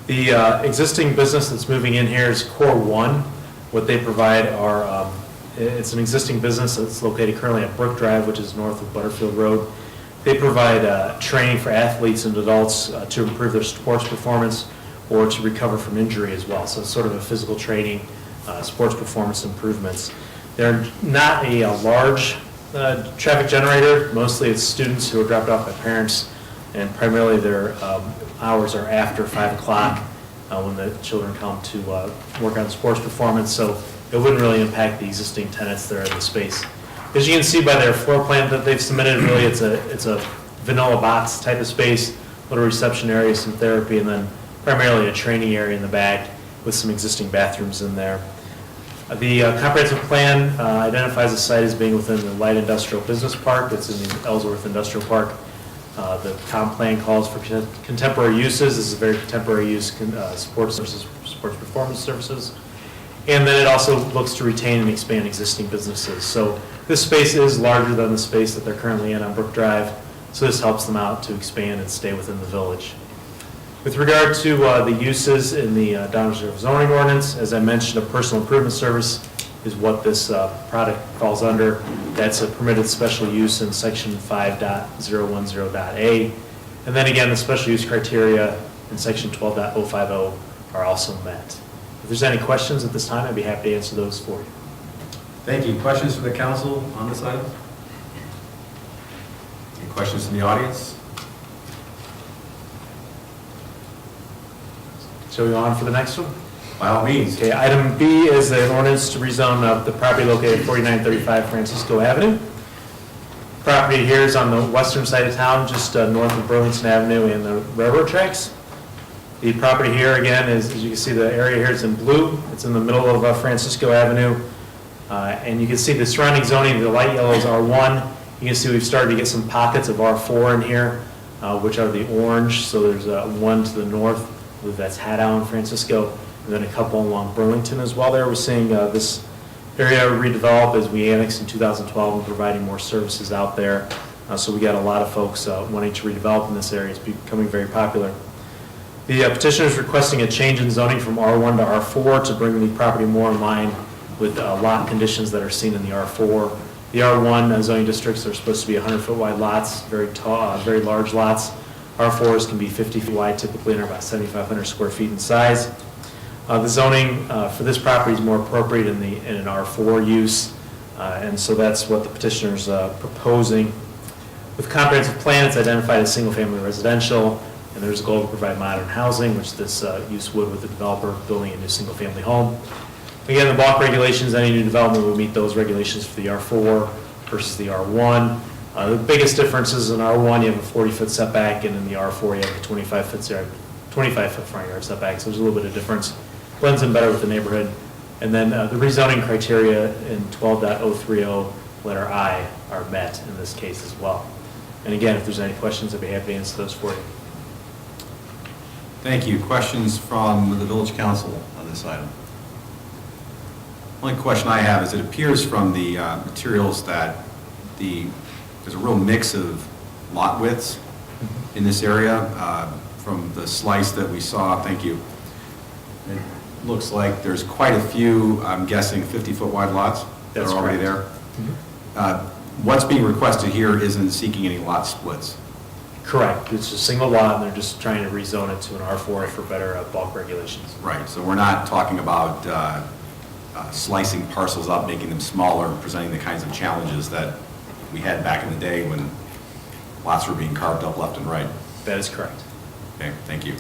The existing business that's moving in here is Core One. What they provide are, it's an existing business that's located currently at Brook Drive, which is north of Butterfield Road. They provide training for athletes and adults to improve their sports performance or to recover from injury as well. So it's sort of a physical training, sports performance improvements. They're not a large traffic generator. Mostly it's students who are dropped off by parents, and primarily their hours are after 5 o'clock when the children come to work on sports performance. So it wouldn't really impact the existing tenants that are in the space. As you can see by their floor plan that they've submitted, really it's a vanilla box type of space, little reception area, some therapy, and then primarily a training area in the back with some existing bathrooms in there. The comprehensive plan identifies the site as being within the light industrial business park. It's in the Ellsworth Industrial Park. The comp plan calls for contemporary uses. This is a very contemporary use, sports services, sports performance services. And then it also looks to retain and expand existing businesses. So this space is larger than the space that they're currently in on Brook Drive. So this helps them out to expand and stay within the village. With regard to the uses in the Downers Grove zoning ordinance, as I mentioned, a personal improvement service is what this product falls under. That's a permitted special use in section 5.010.a. And then again, the special use criteria in section 12.050 are also met. If there's any questions at this time, I'd be happy to answer those for you. Thank you. Questions from the council on this item? Any questions from the audience? Shall we go on for the next one? By all means. Okay, item B is an ordinance to rezone the property located at 4935 Francisco Avenue. Property here is on the western side of town, just north of Burlington Avenue and the railroad tracks. The property here, again, is, as you can see, the area here is in blue. It's in the middle of Francisco Avenue. And you can see the surrounding zoning, the light yellow is R1. You can see we've started to get some pockets of R4 in here, which are the orange. So there's one to the north, I believe that's Hadow in Francisco, and then a couple along Burlington as well there. We're seeing this area redevelop as we annexed in 2012 and providing more services out there. So we got a lot of folks wanting to redevelop in this area. It's becoming very popular. The petitioner is requesting a change in zoning from R1 to R4 to bring the property more in line with lot conditions that are seen in the R4. The R1 zoning districts are supposed to be 100-foot wide lots, very tall, very large lots. R4s can be 50 feet wide typically and are about 7,500 square feet in size. The zoning for this property is more appropriate in an R4 use, and so that's what the petitioner is proposing. With comprehensive plan, it's identified as single-family residential, and there's a goal to provide modern housing, which this use would with the developer building a new single-family home. Again, the bulk regulations, any new development will meet those regulations for the R4 versus the R1. The biggest difference is in R1, you have a 40-foot setback, and in the R4, you have a 25-foot front yard setback, so there's a little bit of difference. Blends in better with the neighborhood. And then the rezoning criteria in 12.030 letter I are met in this case as well. And again, if there's any questions, I'd be happy to answer those for you. Thank you. Questions from the village council on this item? Only question I have is it appears from the materials that there's a real mix of lot widths in this area. From the slice that we saw, thank you. It looks like there's quite a few, I'm guessing, 50-foot wide lots that That's are already correct. there. What's being requested here isn't seeking any lot splits. Correct. It's a single lot, and they're just trying to rezone it to an R4 for better bulk regulations. Right, so we're not talking about slicing parcels up, making them smaller, presenting the kinds of challenges that we had back in the day when lots were being carved up left and right. That is correct. Okay, thank you.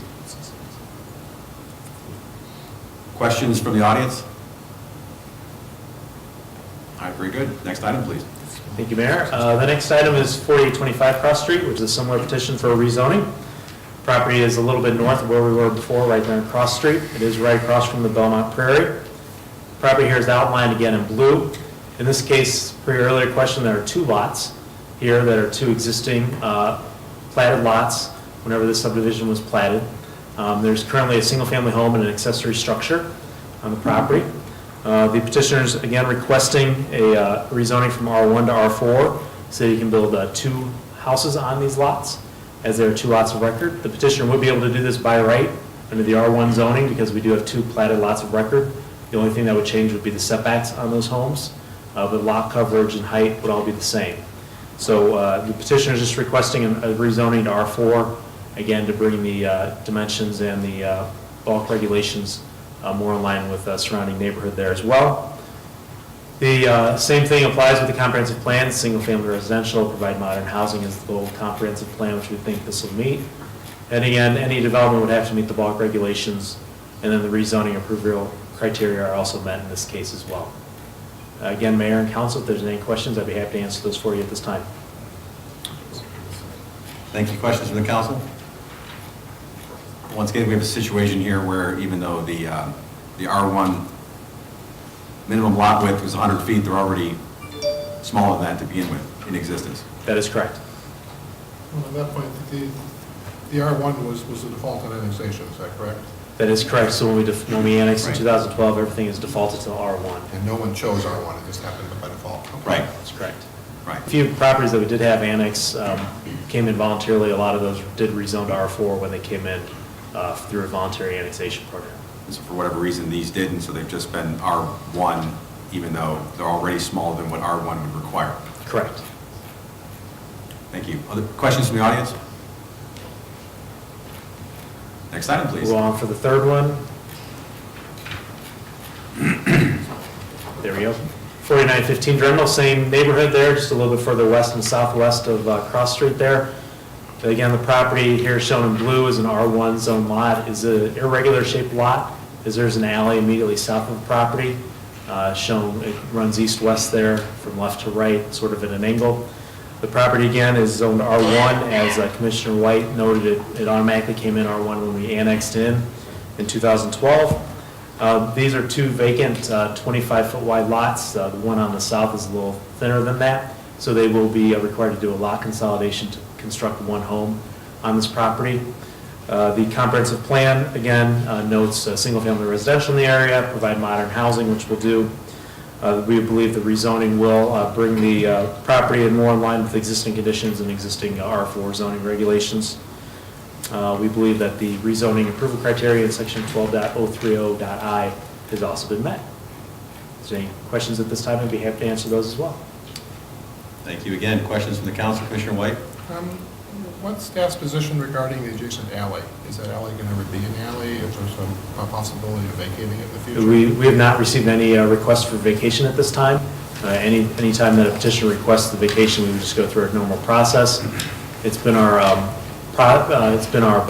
Questions from the audience? All right, very good. Next item, please. Thank you, Mayor. The next item is 4825 Cross Street, which is a similar petition for a rezoning. Property is a little bit north of where we were before, right there on Cross Street. It is right across from the Belmont Prairie. Property here is outlined again in blue. In this case, per your earlier question, there are two lots here that are two existing platted lots whenever this subdivision was platted. There's currently a single-family home and an accessory structure on the property. The petitioner is again requesting a rezoning from R1 to R4 so that he can build two houses on these lots, as there are two lots of record. The petitioner would be able to do this by right under the R1 zoning because we do have two platted lots of record. The only thing that would change would be the setbacks on those homes, but lot coverage and height would all be the same. So the petitioner is just requesting a rezoning to R4, again, to bring the dimensions and the bulk regulations more in line with the surrounding neighborhood there as well. The same thing applies with the comprehensive plan, single-family residential, provide modern housing is the goal comprehensive plan, which we think this will meet. And again, any development would have to meet the bulk regulations, and then the rezoning approval criteria are also met in this case as well. Again, Mayor and Council, if there's any questions, I'd be happy to answer those for you at this time. Thank you. Questions from the council? Once again, we have a situation here where even though the R1 minimum lot width was 100 feet, they're already smaller than that to begin with in existence. That is correct. Well, at that point, the R1 was the default on annexation, is that correct? That is correct. So when we annexed in Right. 2012, everything is defaulted to R1. And no one chose R1, it just happened by default? Okay. Right, That's correct. right. A few properties that we did have annexed came in voluntarily. A lot of those did rezone to R4 when they came in through a voluntary annexation program. So for whatever reason, these didn't, so they've just been R1, even though they're already smaller than what R1 would require. Correct. Thank you. Other questions from the audience? Next item, please. We'll go on for the third one. There we go. 4915 Drendel, same neighborhood there, just a little bit further west and southwest of Cross Street there. Again, the property here shown in blue is an R1 zone lot, is an irregular shaped lot, as there's an alley immediately south of the property. Shown, it runs east-west there from left to right, sort of at an angle. The property again is zoned R1, as Commissioner White noted, it automatically came in R1 when we annexed in 2012. These are two vacant 25-foot wide lots. The one on the south is a little thinner than that, so they will be required to do a lot consolidation to construct one home on this property. The comprehensive plan, again, notes single-family residential in the area, provide modern housing, which we'll do. We believe the rezoning will bring the property in more in line with existing conditions and existing R4 zoning regulations. We believe that the rezoning approval criteria in section 12.030.I has also been met. Is there any questions at this time? I'd be happy to answer those as well. Thank you again. Questions from the council, Commissioner White? What's staff's position regarding the adjacent alley? Is that alley going to ever be an alley? Is there some possibility of vacating it in the future? We have not received any requests for vacation at this time. Any time that a petitioner requests the vacation, we would just go through our normal process. It's been our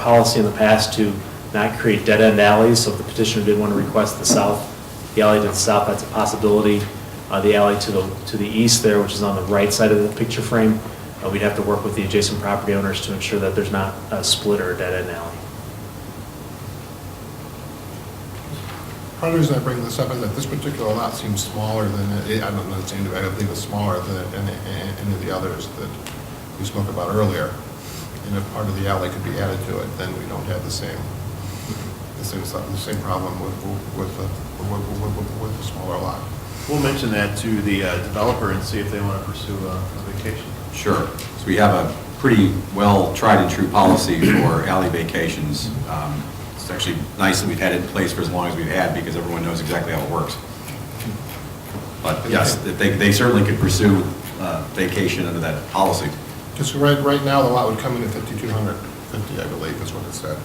policy in the past to not create dead-end alleys, so if the petitioner did want to request the alley to the south, that's a possibility. The alley to the east there, which is on the right side of the picture frame, we'd have to work with the adjacent property owners to ensure that there's not a split or a dead-end alley. Part of the reason I bring this up is that this particular lot seems smaller than, I don't know, I believe it's smaller than any of the others that we spoke about earlier. And if part of the alley could be added to it, then we don't have the same problem with the smaller lot. We'll mention that to the developer and see if they want to pursue a vacation. Sure. So we have a pretty well tried and true policy for alley vacations. It's actually nice that we've had it in place for as long as we've had because everyone knows exactly how it works. But yes, they certainly could pursue vacation under that policy. Because right now, the lot would come in at 5,250, I believe, is what it said.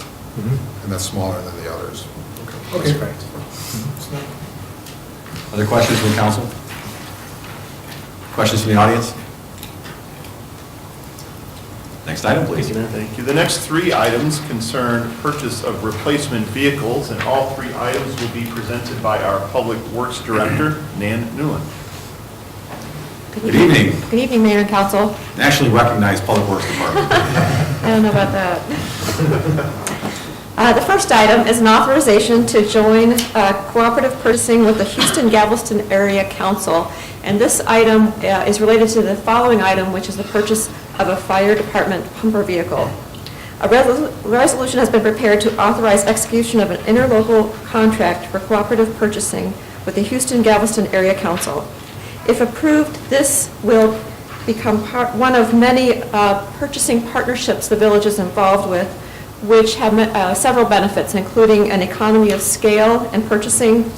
And that's smaller than the others. Okay. That's correct. Other questions from the council? Questions from the audience? Next item, please. Thank you. The next three items concern purchase of replacement vehicles, and all three items will be presented by our Public Works Director, Nan Newland. Good evening. Good evening, Mayor and Council. Nationally recognized Public Works Department. I don't know about that. The first item is an authorization to join cooperative purchasing with the Houston-Galveston Area Council. And this item is related to the following item, which is the purchase of a fire department pumper vehicle. A resolution has been prepared to authorize execution of an interlocal contract for cooperative purchasing with the Houston-Galveston Area Council. If approved, this will become one of many purchasing partnerships the village is involved with, which have several benefits, including an economy of scale in purchasing.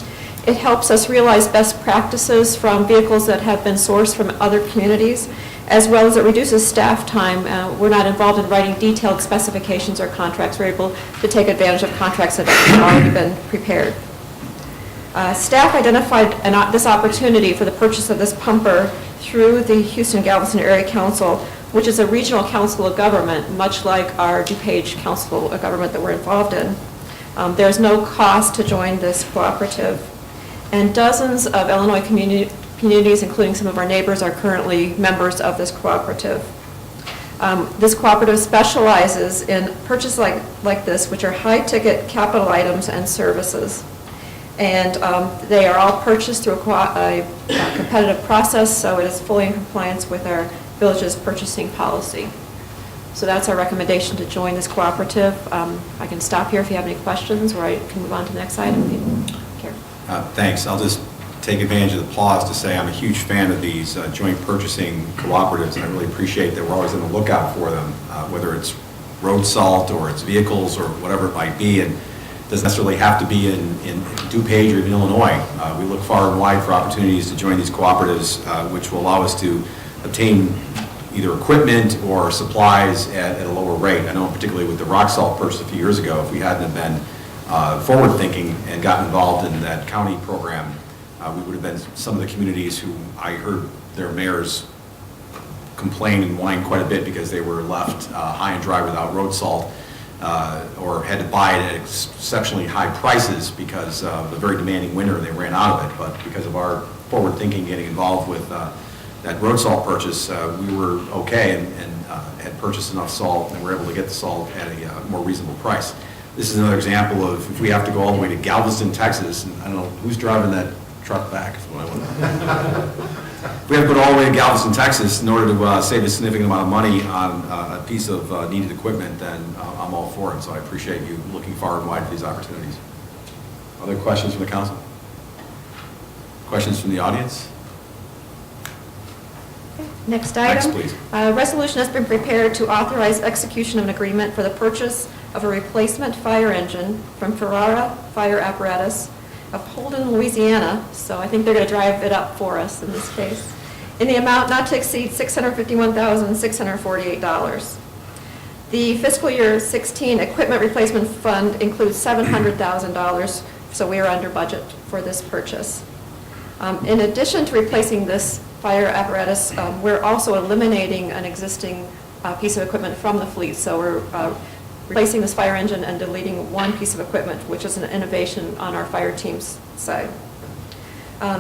It helps us realize best practices from vehicles that have been sourced from other communities, as well as it reduces staff time. We're not involved in writing detailed specifications or contracts. We're able to take advantage of contracts that have already been prepared. Staff identified this opportunity for the purchase of this pumper through the Houston-Galveston Area Council, which is a regional council of government, much like our DuPage Council of Government that we're involved in. There's no cost to join this cooperative. And dozens of Illinois communities, including some of our neighbors, are currently members of this cooperative. This cooperative specializes in purchases like this, which are high-ticket capital items and services. And they are all purchased through a competitive process, so it is fully in compliance with our village's purchasing policy. So that's our recommendation to join this cooperative. I can stop here if you have any questions, or I can move on to the next item if you care. Thanks. I'll just take advantage of the pause to say I'm a huge fan of these joint purchasing cooperatives, and I really appreciate that we're always on the lookout for them, whether it's road salt or it's vehicles or whatever it might be. And it doesn't necessarily have to be in DuPage or even Illinois. We look far and wide for opportunities to join these cooperatives, which will allow us to obtain either equipment or supplies at a lower rate. I know particularly with the rock salt purchase a few years ago, if we hadn't have been forward-thinking and gotten involved in that county program, we would have been some of the communities who I heard their mayors complain and whine quite a bit because they were left high and dry without road salt, or had to buy it at exceptionally high prices because of a very demanding winter, they ran out of it. But because of our forward thinking, getting involved with that road salt purchase, we were okay and had purchased enough salt and were able to get the salt at a more reasonable price. This is another example of if we have to go all the way to Galveston, Texas, and I don't know who's driving that truck back, is what I wonder. If we have to go all the way to Galveston, Texas in order to save a significant amount of money on a piece of needed equipment, then I'm all for it. So I appreciate you looking far and wide for these opportunities. Other questions from the council? Questions from the audience? Next item. Next, please. A resolution has been prepared to authorize execution of an agreement for the purchase of a replacement fire engine from Ferrara Fire Apparatus of Holden, Louisiana, so I think they're going to drive it up for us in this case, in the amount not to exceed $651,648. The fiscal year 16 equipment replacement fund includes $700,000, so we are under budget for this purchase. In addition to replacing this fire apparatus, we're also eliminating an existing piece of equipment from the fleet, so we're replacing this fire engine and deleting one piece of equipment, which is an innovation on our fire team's side.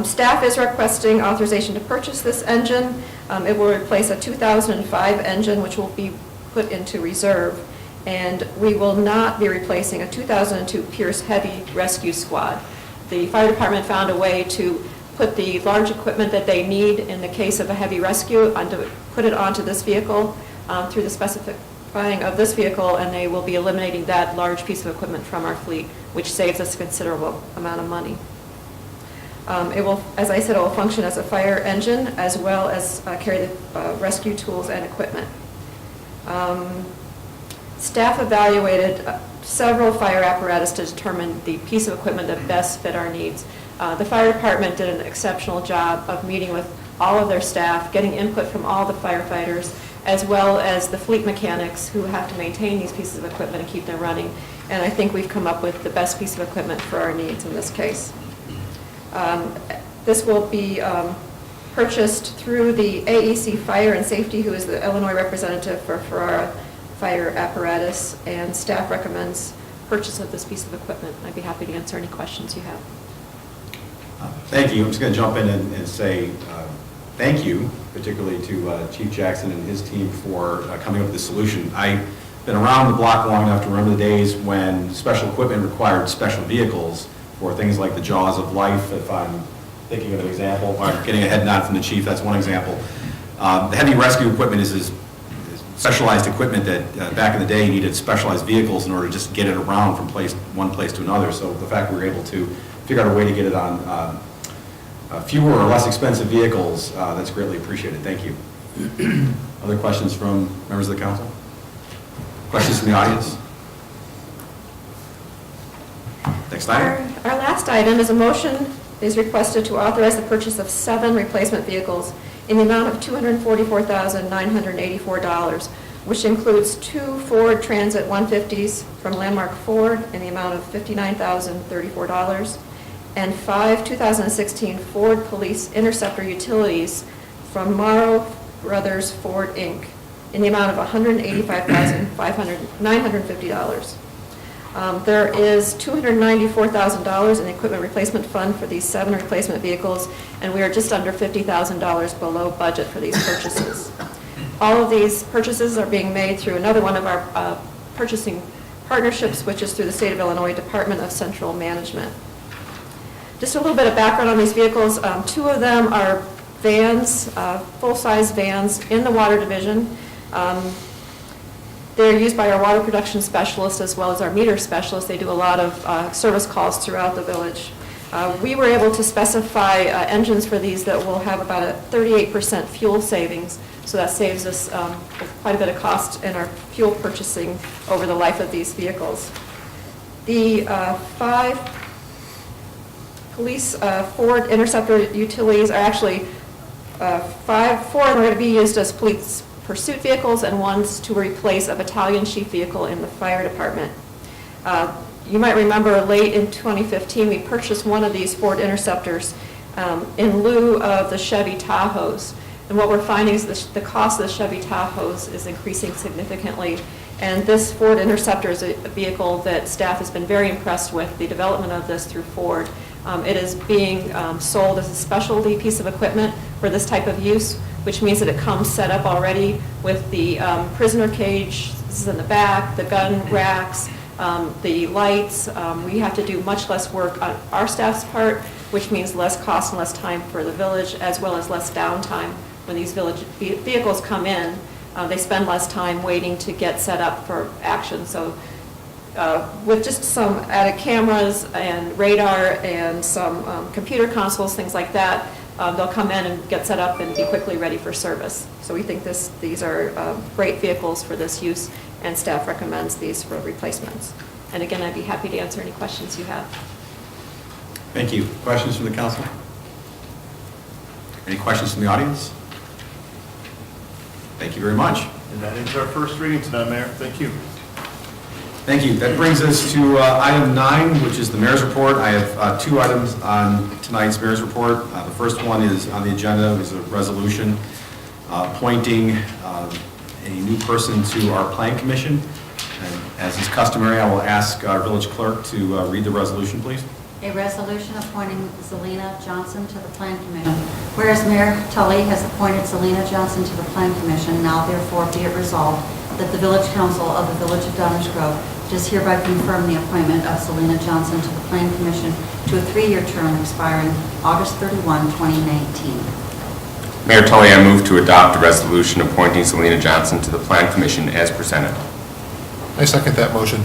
Staff is requesting authorization to purchase this engine. It will replace a 2005 engine, which will be put into reserve, and we will not be replacing a 2002 Pierce Heavy Rescue Squad. The fire department found a way to put the large equipment that they need in the case of a heavy rescue, put it onto this vehicle through the specifying of this vehicle, and they will be eliminating that large piece of equipment from our fleet, which saves us a considerable amount of money. It will, as I said, it will function as a fire engine as well as carry the rescue tools and equipment. Staff evaluated several fire apparatus to determine the piece of equipment that best fit our needs. The fire department did an exceptional job of meeting with all of their staff, getting input from all the firefighters, as well as the fleet mechanics who have to maintain these pieces of equipment and keep them running. And I think we've come up with the best piece of equipment for our needs in this case. This will be purchased through the AEC Fire and Safety, who is the Illinois representative for Ferrara Fire Apparatus, and staff recommends purchase of this piece of equipment. I'd be happy to answer any questions you have. Thank you. I'm just going to jump in and say thank you, particularly to Chief Jackson and his team for coming up with this solution. I've been around the block long enough to remember the days when special equipment required special vehicles for things like the Jaws of Life, if I'm thinking of an example. I'm getting a head nod from the chief, that's one example. The heavy rescue equipment is specialized equipment that back in the day needed specialized vehicles in order to just get it around from one place to another. So the fact we were able to figure out a way to get it on fewer or less expensive vehicles, that's greatly appreciated. Thank you. Other questions from members of the council? Questions from the audience? Next item. Our last item is a motion is requested to authorize the purchase of 7 replacement vehicles in the amount of $244,984, which includes 2 Ford Transit 150s from Landmark Ford in the amount of $59,034, and 5 2016 Ford Police Interceptor Utilities from Morrow Brothers Ford, Inc. in the amount of $185,950. There is $294,000 in the equipment replacement fund for these 7 replacement vehicles, and we are just under $50,000 below budget for these purchases. All of these purchases are being made through another one of our purchasing partnerships, which is through the State of Illinois Department of Central Management. Just a little bit of background on these vehicles. 2 of them are vans, full-size vans in the water division. They're used by our water production specialists as well as our meter specialists. They do a lot of service calls throughout the village. We were able to specify engines for these that will have about a 38% fuel savings, so that saves us quite a bit of cost in our fuel purchasing over the life of these vehicles. The 5 police Ford Interceptor Utilities are actually 4 are going to be used as police pursuit vehicles and 1's to replace a battalion chief vehicle in the fire department. You might remember late in 2015 we purchased one of these Ford Interceptors in lieu of the Chevy Tahoes. And what we're finding is the cost of the Chevy Tahoes is increasing significantly. And this Ford Interceptor is a vehicle that staff has been very impressed with, the development of this through Ford. It is being sold as a specialty piece of equipment for this type of use, which means that it comes set up already with the prisoner cage, this is in the back, the gun racks, the lights. We have to do much less work on our staff's part, which means less cost and less time for the village, as well as less downtime. When these village vehicles come in, they spend less time waiting to get set up for action. So with just some added cameras and radar and some computer consoles, things like that, they'll come in and get set up and be quickly ready for service. So we think these are great vehicles for this use, and staff recommends these for replacements. And again, I'd be happy to answer any questions you have. Thank you. Questions from the council? Any questions from the audience? Thank you very much. And that ends our first reading tonight, Mayor. Thank you. Thank you. That brings us to item 9, which is the mayor's report. I have 2 items on tonight's mayor's report. The first one is on the agenda, is a resolution appointing a new person to our plan commission. And as is customary, I will ask our village clerk to read the resolution, please. A resolution appointing Zelina Johnson to the Plan Commission. Whereas Mayor Tully has appointed Zelina Johnson to the Plan Commission, now therefore be it resolved that the Village Council of the Village of Downers Grove does hereby confirm the appointment of Zelina Johnson to the Plan Commission to a 3-year term expiring August 31, 2019. Mayor Tully, I move to adopt a resolution appointing Zelina Johnson to the Plan Commission as presented. I second that motion.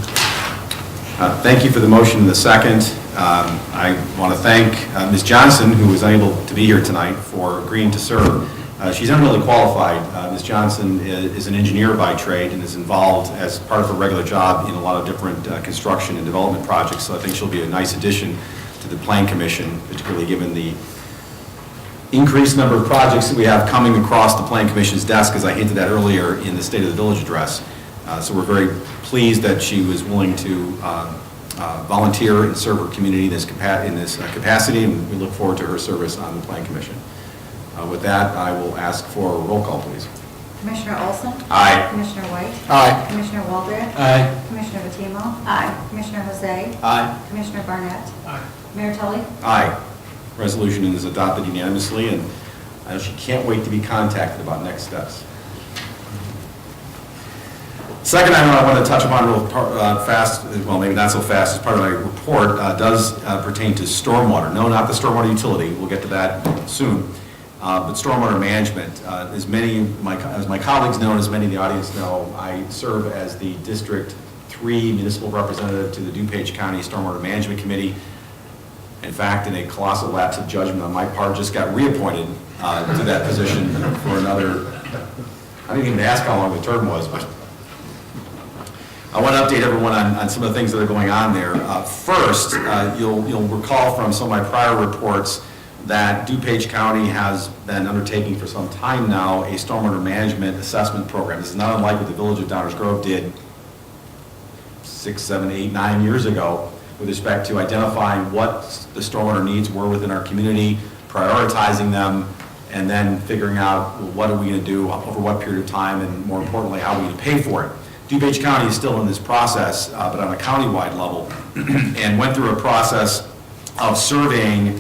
Thank you for the motion and the second. I want to thank Ms. Johnson, who was unable to be here tonight, for agreeing to serve. She's unreally qualified. Ms. Johnson is an engineer by trade and is involved as part of her regular job in a lot of different construction and development projects, so I think she'll be a nice addition to the Plan Commission, particularly given the increased number of projects that we have coming across the Plan Commission's desk, as I hinted at earlier in the State of the Village address. So we're very pleased that she was willing to volunteer and serve her community in this capacity, and we look forward to her service on the Plan Commission. With that, I will ask for a roll call, please. Commissioner Olson? Aye. Commissioner White? Aye. Commissioner Waldron? Aye. Commissioner Vattimo? Aye. Commissioner Jose? Aye. Commissioner Barnett? Aye. Mayor Tully? Aye. Resolution is adopted unanimously, and I know she can't wait to be contacted about next steps. Second item I want to touch upon real fast, well, maybe not so fast, as part of my report, does pertain to stormwater. No, not the stormwater utility. We'll get to that soon. But stormwater management. As my colleagues know, and as many in the audience know, I serve as the District 3 municipal representative to the DuPage County Stormwater Management Committee. In fact, in a colossal lapse of judgment on my part, just got reappointed to that position for another, I didn't even ask how long the term was, but I want to update everyone on some of the things that are going on there. First, you'll recall from some of my prior reports that DuPage County has been undertaking for some time now a stormwater management assessment program. This is not unlike what the Village of Downers Grove did 6, 7, 8, 9 years ago with respect to identifying what the stormwater needs were within our community, prioritizing them, and then figuring out, well, what are we going to do over what period of time, and more importantly, how are we going to pay for it. DuPage County is still in this process, but on a county-wide level, and went through a process of surveying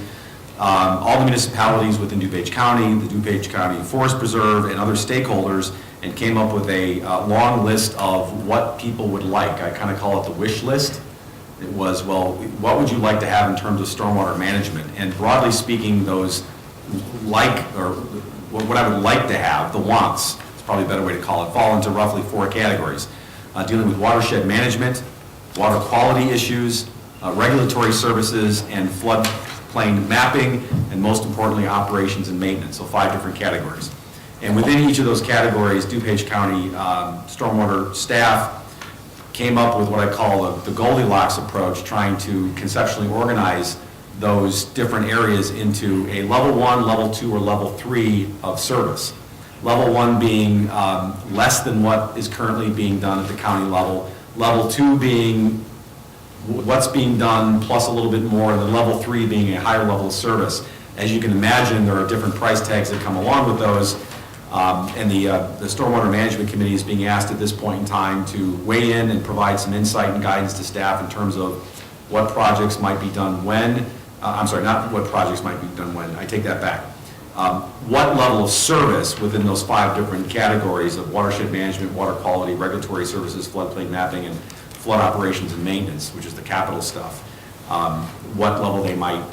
all the municipalities within DuPage County, the DuPage County Forest Preserve, and other stakeholders, and came up with a long list of what people would like. I kind of call it the wish list. It was, well, what would you like to have in terms of stormwater management? And broadly speaking, those or what I would like to have, the wants, it's probably a better way to call it, fall into roughly 4 categories. Dealing with watershed management, water quality issues, regulatory services, and floodplain mapping, and most importantly, operations and maintenance, so 5 different categories. And within each of those categories, DuPage County stormwater staff came up with what I call the Goldilocks approach, trying to conceptually organize those different areas into a level 1, level 2, or level 3 of service. Level 1 being less than what is currently being done at the county level. Level 2 being what's being done plus a little bit more, and then level 3 being a higher level of service. As you can imagine, there are different price tags that come along with those. And the Stormwater Management Committee is being asked at this point in time to weigh in and provide some insight and guidance to staff in terms of what projects might be done when. I'm sorry, not what projects might be done when. I take that back. What level of service within those 5 different categories of watershed management, water quality, regulatory services, floodplain mapping, and flood operations and maintenance, which is the capital stuff, what level they might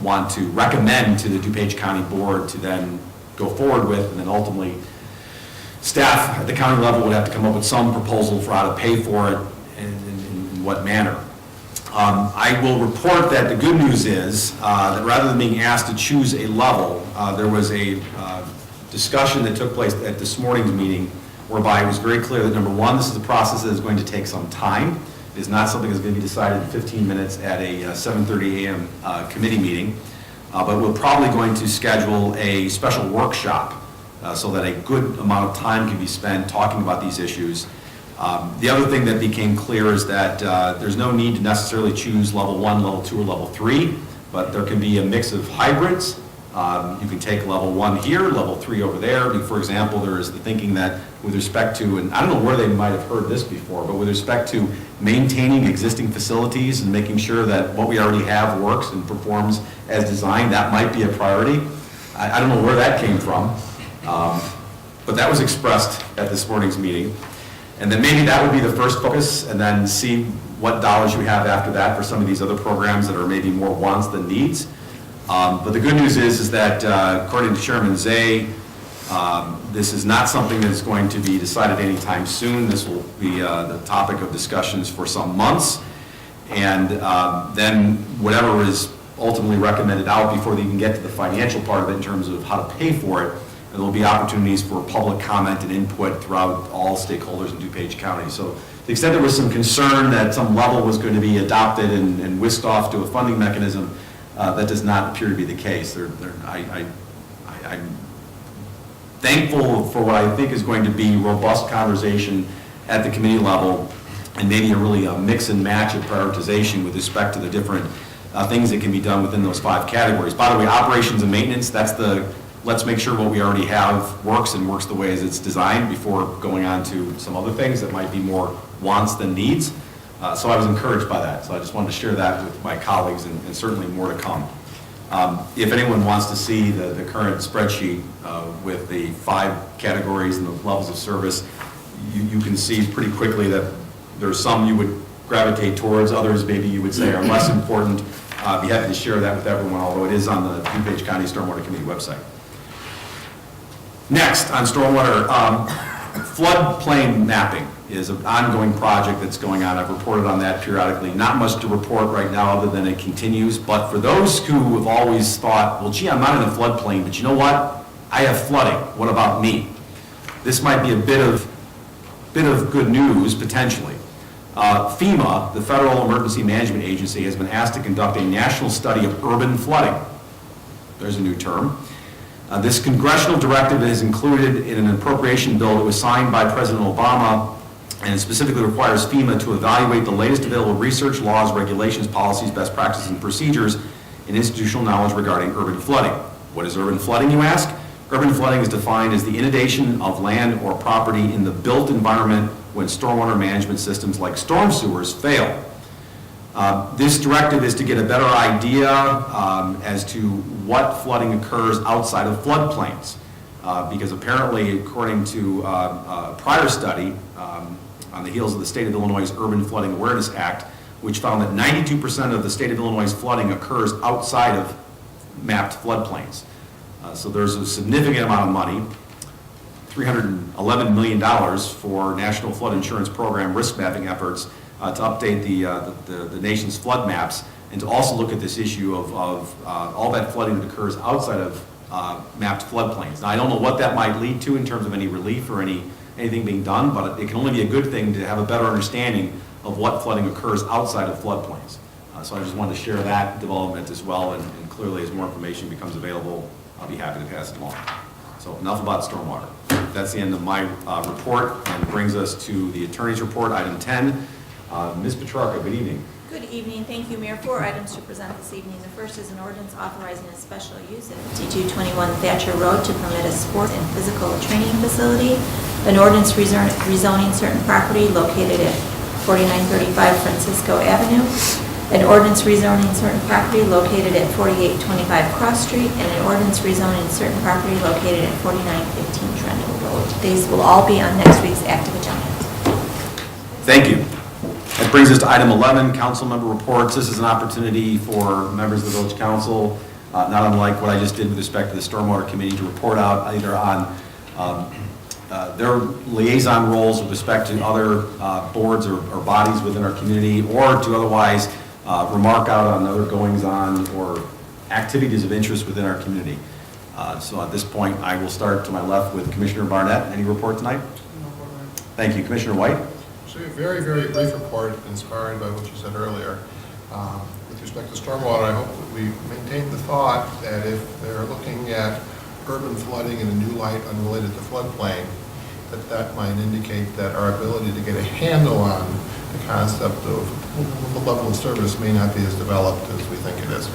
want to recommend to the DuPage County Board to then go forward with, and then ultimately staff at the county level would have to come up with some proposal for how to pay for it and in what manner. I will report that the good news is that rather than being asked to choose a level, there was a discussion that took place at this morning's meeting whereby it was very clear that, number one, this is a process that is going to take some time. It is not something that's going to be decided in 15 minutes at a 7:30 a.m. Committee meeting, but we're probably going to schedule a special workshop so that a good amount of time can be spent talking about these issues. The other thing that became clear is that there's no need to necessarily choose level 1, level 2, or level 3, but there can be a mix of hybrids. You can take level 1 here, level 3 over there. I mean, for example, there is the thinking that with respect to, and I don't know where they might have heard this before, but with respect to maintaining existing facilities and making sure that what we already have works and performs as designed, that might be a priority. I don't know where that came from, but that was expressed at this morning's meeting. And then maybe that would be the first focus, and then see what dollars you have after that for some of these other programs that are maybe more wants than needs. But the good news is that according to Chairman Zay, this is not something that is going to be decided anytime soon. This will be the topic of discussions for some months. And then whatever is ultimately recommended out before they even get to the financial part of it in terms of how to pay for it, there will be opportunities for public comment and input throughout all stakeholders in DuPage County. So to the extent there was some concern that some level was going to be adopted and whisked off to a funding mechanism, that does not appear to be the case. I'm thankful for what I think is going to be robust conversation at the committee level, and maybe a mix and match of prioritization with respect to the different things that can be done within those 5 categories. By the way, operations and maintenance, that's the let's make sure what we already have works and works the way as it's designed before going on to some other things that might be more wants than needs. So I was encouraged by that. So I just wanted to share that with my colleagues, and certainly more to come. If anyone wants to see the current spreadsheet with the 5 categories and the levels of service, you can see pretty quickly that there's some you would gravitate towards, others maybe you would say are less important. I'd be happy to share that with everyone, although it is on the DuPage County Stormwater Committee website. Next, on stormwater, floodplain mapping is an ongoing project that's going on. I've reported on that periodically. Not much to report right now other than it continues. But for those who have always thought, well, gee, I'm not in a floodplain, but you know what? I have flooding. What about me? This might be a bit of good news, potentially. FEMA, the Federal Emergency Management Agency, has been asked to conduct a national study of urban flooding. There's a new term. This congressional directive is included in an appropriation bill that was signed by President Obama, and it specifically requires FEMA to evaluate the latest available research, laws, regulations, policies, best practices, and procedures and institutional knowledge regarding urban flooding. What is urban flooding, you ask? Urban flooding is defined as the inundation of land or property in the built environment when stormwater management systems like storm sewers fail. This directive is to get a better idea as to what flooding occurs outside of floodplains. Because apparently, according to a prior study on the heels of the State of Illinois' Urban Flooding Awareness Act, which found that 92% of the State of Illinois' flooding occurs outside of mapped floodplains. So there's a significant amount of money, $311 million for National Flood Insurance Program risk mapping efforts to update the nation's flood maps, and to also look at this issue of all that flooding that occurs outside of mapped floodplains. Now, I don't know what that might lead to in terms of any relief or anything being done, but it can only be a good thing to have a better understanding of what flooding occurs outside of floodplains. So I just wanted to share that development as well, and clearly as more information becomes available, I'll be happy to pass it along. So enough about stormwater. That's the end of my report, and brings us to the attorney's report, item 10. Ms. Petrarca, good evening. Good evening. Thank you, Mayor. 4 items to present this evening. The first is an ordinance authorizing a special use at 5221 Thatcher Road to permit a sports and physical training facility. An ordinance rezoning certain property located at 4935 Francisco Avenue. An ordinance rezoning certain property located at 4825 Cross Street. And an ordinance rezoning certain property located at 4915 Trendle Road. These will all be on next week's active agenda. Thank you. That brings us to item 11, council member reports. This is an opportunity for members of the village council, not unlike what I just did with respect to the stormwater committee, to report out either on their liaison roles with respect to other boards or bodies within our community, or to otherwise remark out on other goings-on or activities of interest within our community. So at this point, I will start to my left with Commissioner Barnett. Any report tonight? Thank you. Commissioner White? So a very, very brief report inspired by what you said earlier. With respect to stormwater, I hope that we maintain the thought that if they're looking at urban flooding in a new light unrelated to floodplain, that might indicate that our ability to get a handle on the concept of the level of service may not be as developed as we think it is.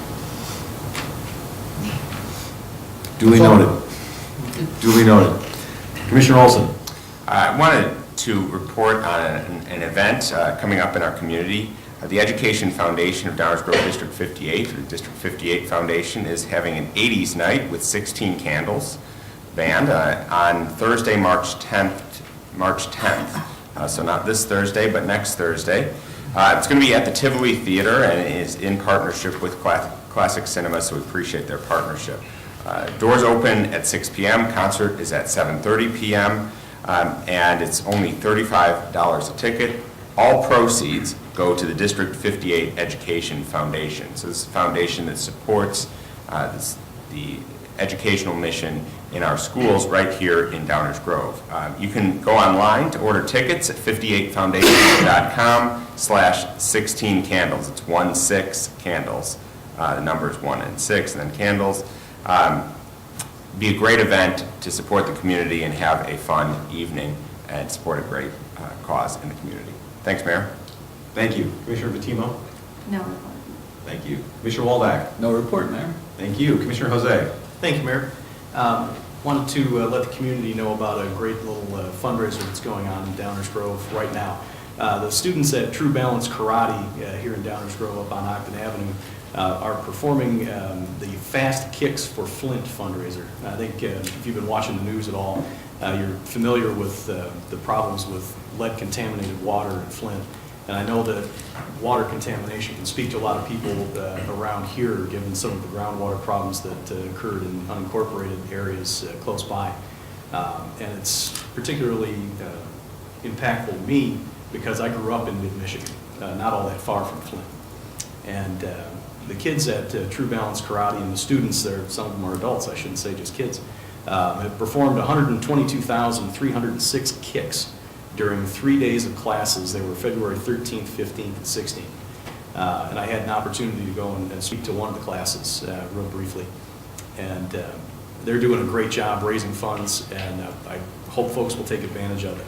Duly noted. Duly noted. Commissioner Olson? I wanted to report on an event coming up in our community. The Education Foundation of Downers Grove District 58, or the District 58 Foundation, is having an 80s night with 16 Candles band on Thursday, March 10th. So not this Thursday, but next Thursday. It's going to be at the Tivoli Theater, and it is in partnership with Classic Cinema, so we appreciate their partnership. Doors open at 6 p.m., concert is at 7:30 p.m., and it's only $35 a ticket. All proceeds go to the District 58 Education Foundation. So this is a foundation that supports the educational mission in our schools right here in Downers Grove. You can go online to order tickets at 58foundation.com/16candles. It's 16 candles. The numbers 1 and 6, and then candles. Be a great event to support the community and have a fun evening and support a great cause in the community. Thanks, Mayor. Thank you. Commissioner Vitimo? No report. Thank you. Commissioner Waldeck? No report, Mayor. Thank you. Commissioner Jose? Thank you, Mayor. Wanted to let the community know about a great little fundraiser that's going on in Downers Grove right now. The students at True Balance Karate here in Downers Grove up on Ogden Avenue are performing the Fast Kicks for Flint fundraiser. I think if you've been watching the news at all, you're familiar with the problems with lead-contaminated water in Flint. And I know that water contamination can speak to a lot of people around here, given some of the groundwater problems that occurred in unincorporated areas close by. And it's particularly impactful to me because I grew up in mid-Michigan, not all that far from Flint. And the kids at True Balance Karate and the students there, some of them are adults, I shouldn't say just kids, have performed 122,306 kicks during 3 days of classes. They were February 13th, 15th, and 16th. And I had an opportunity to go and speak to one of the classes real briefly. And they're doing a great job raising funds, and I hope folks will take advantage of it.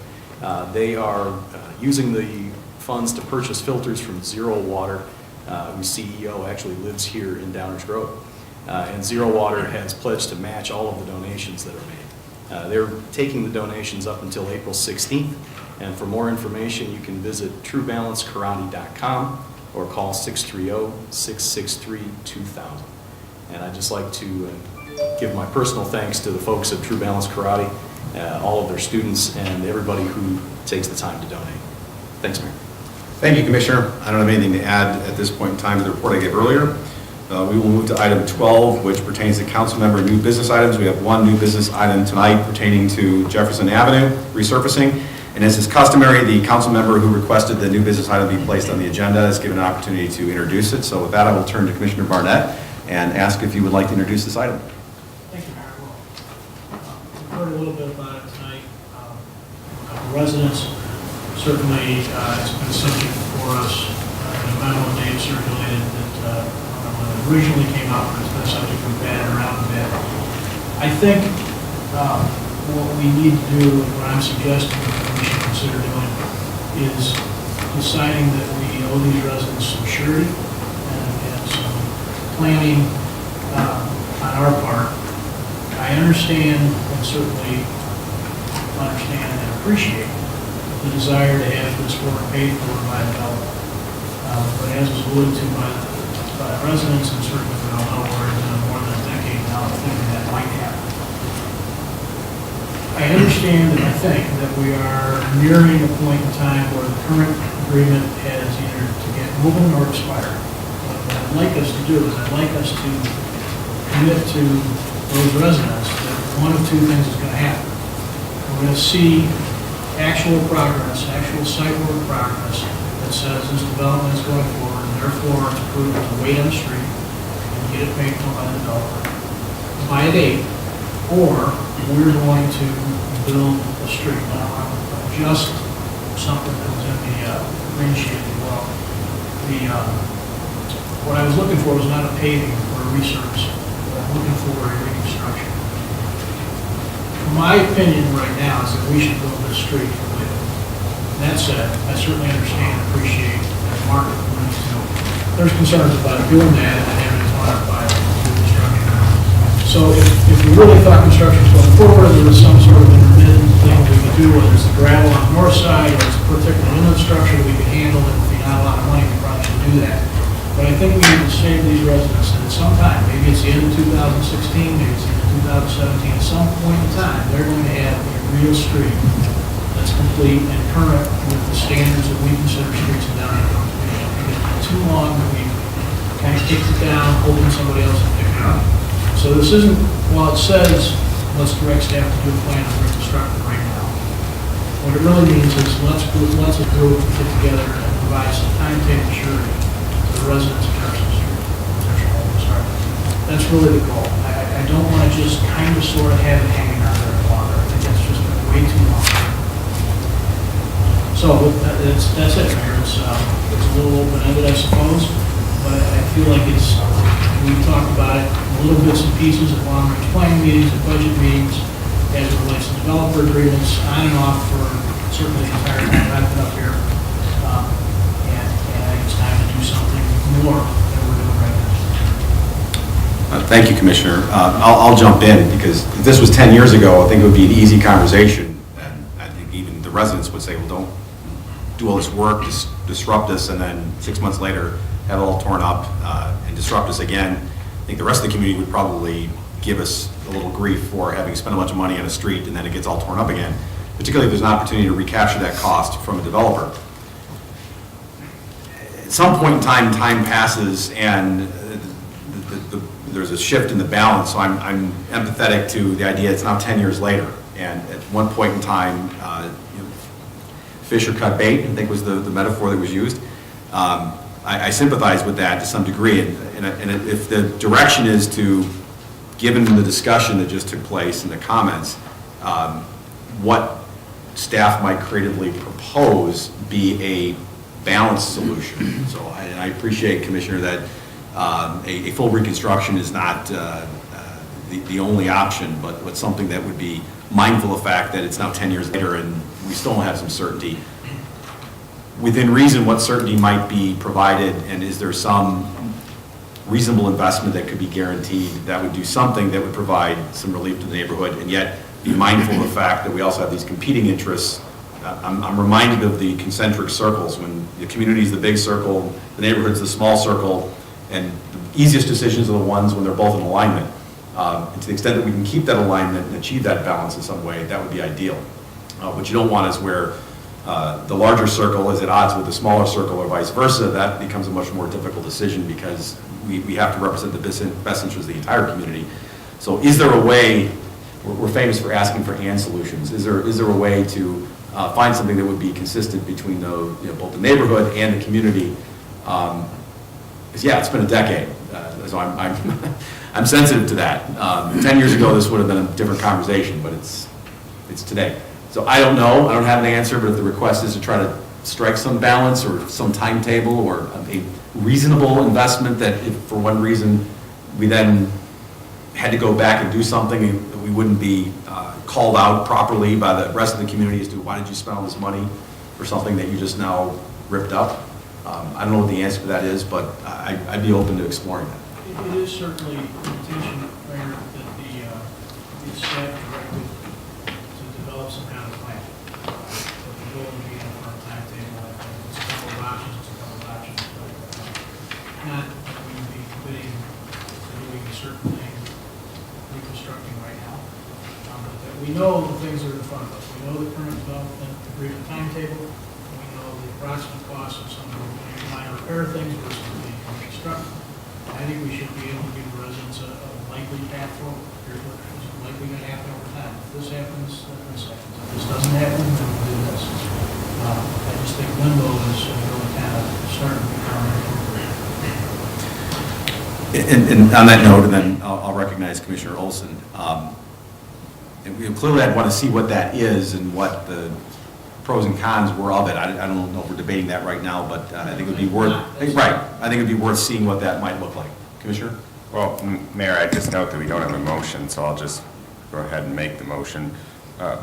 They are using the funds to purchase filters from Zero Water, whose CEO actually lives here in Downers Grove. And Zero Water has pledged to match all of the donations that are made. They're taking the donations up until April 16th, and for more information, you can visit truebalancekarate.com or call 630-663-2000. And I'd just like to give my personal thanks to the folks at True Balance Karate, all of their students, and everybody who takes the time to donate. Thanks, Mayor. Thank you, Commissioner. I don't have anything to add at this point in time to the report I gave earlier. We will move to item 12, which pertains to council member new business items. We have one new business item tonight pertaining to Jefferson Avenue resurfacing. And as is customary, the council member who requested the new business item be placed on the agenda is given an opportunity to introduce it. So with that, I will turn to Commissioner Barnett and ask if you would like to introduce this item. Thank you, Mayor. We've heard a little bit about it tonight. A couple residents, certainly it's been a subject for us. The memo Dave circulated that when it originally came out, but it's been a subject we've batted around a bit. I think what we need to do, what I'm suggesting we should consider doing, is deciding that we owe these residents some surety and some planning on our part. I understand and certainly understand and appreciate the desire to have this work paid for by the developer. But as was alluded to by residents, and certainly we all know we're in more than a decade now of thinking that might happen. I understand and I think that we are nearing a point in time where the current agreement has either to get moving or expired. What I'd like us to do is I'd like us to commit to those residents that one of two things is going to happen. We're going to see actual progress, actual site work progress that says this development is going forward, and therefore it's approved to wait on the street and get it paid for by the developer by a date, or we're going to build a street. Now, just something that was in the green sheet as well. What I was looking for was not a paving or a resurface. I'm looking for a reconstruction. My opinion right now is that we should build this street completely. That said, I certainly understand and appreciate that market needs to know. There's concerns about doing that and having it modified to construction. So if we really thought construction was going forward, there was some sort of intermittent thing we could do, whether it's the gravel on the north side or it's a particular inlet structure that we could handle, and if we not a lot of money, we probably should do that. But I think we need to save these residents, and at some time, maybe it's the end of 2016, maybe it's the end of 2017, at some point in time, they're going to have a real street that's complete and current with the standards that we consider streets in downtown. It's been too long that we've kind of kicked it down, hoping somebody else will pick it up. So this isn't, while it says, let's direct staff to do a plan to reconstruct it right now. What it really means is let's a group get together and provide some timetable surety to the residents of Jefferson Street. That's really the goal. I don't want to just kind of sort of have it hanging out there any longer. I think that's just been way too long. So that's it, Mayor. It's a little open-ended, I suppose, but I feel like we talked about it in little bits and pieces at long-range planning meetings, at budget meetings, as it relates to developer agreements, on and off for certainly the entire time I've been up here. And I think it's time to do something more than we're doing right now. Thank you, Commissioner. I'll jump in, because if this was 10 years ago, I think it would be an easy conversation. And I think even the residents would say, well, don't do all this work, disrupt us, and then 6 months later, have it all torn up and disrupt us again. I think the rest of the community would probably give us a little grief for having spent a bunch of money on a street and then it gets all torn up again, particularly if there's an opportunity to recapture that cost from a developer. At some point in time, time passes and there's a shift in the balance, so I'm empathetic to the idea it's now 10 years later, and at one point in time, fish or cut bait, I think was the metaphor that was used. I sympathize with that to some degree, and if the direction is to, given the discussion that just took place in the comments, what staff might creatively propose be a balanced solution. So I appreciate, Commissioner, that a full reconstruction is not the only option, but something that would be mindful of the fact that it's now 10 years later and we still don't have some certainty. Within reason, what certainty might be provided, and is there some reasonable investment that could be guaranteed that would do something that would provide some relief to the neighborhood, and yet be mindful of the fact that we also have these competing interests. I'm reminded of the concentric circles, when the community is the big circle, the neighborhood's the small circle, and the easiest decisions are the ones when they're both in alignment. And to the extent that we can keep that alignment and achieve that balance in some way, that would be ideal. What you don't want is where the larger circle is at odds with the smaller circle or vice versa. That becomes a much more difficult decision because we have to represent the best interest of the entire community. So is there a way, we're famous for asking for and solutions, is there a way to find something that would be consistent between both the neighborhood and the community? Because yeah, it's been a decade, so I'm sensitive to that. 10 years ago, this would have been a different conversation, but it's today. So I don't know, I don't have an answer, but if the request is to try to strike some balance or some timetable or a reasonable investment that if for one reason we then had to go back and do something, we wouldn't be called out properly by the rest of the community as to why did you spend all this money for something that you just now ripped up. I don't know what the answer to that is, but I'd be open to exploring that. It is certainly the intention, Mayor, that the staff directed to develop some kind of plan. But the goal would be in for a timetable, I think it's a couple of options, not that we would be committing to doing a certain thing, reconstructing right now. But that we know the things that are in front of us. We know the current development agreement timetable, and we know the approximate cost of some of the minor repair things versus the construction. I think we should be able to give the residents a likely path forward. Here's what is likely going to happen over time. If this happens, then this happens. If this doesn't happen, then we'll do this. I just think limbo is really kind of starting to become inappropriate. And on that note, and then I'll recognize Commissioner Olson. And clearly, I'd want to see what that is and what the pros and cons were of it. I don't know if we're debating that right now, but I think it would be worth, right, I think it would be worth seeing what that might look like. Commissioner? Well, Mayor, I just note that we don't have a motion, so I'll just go ahead and make the motion.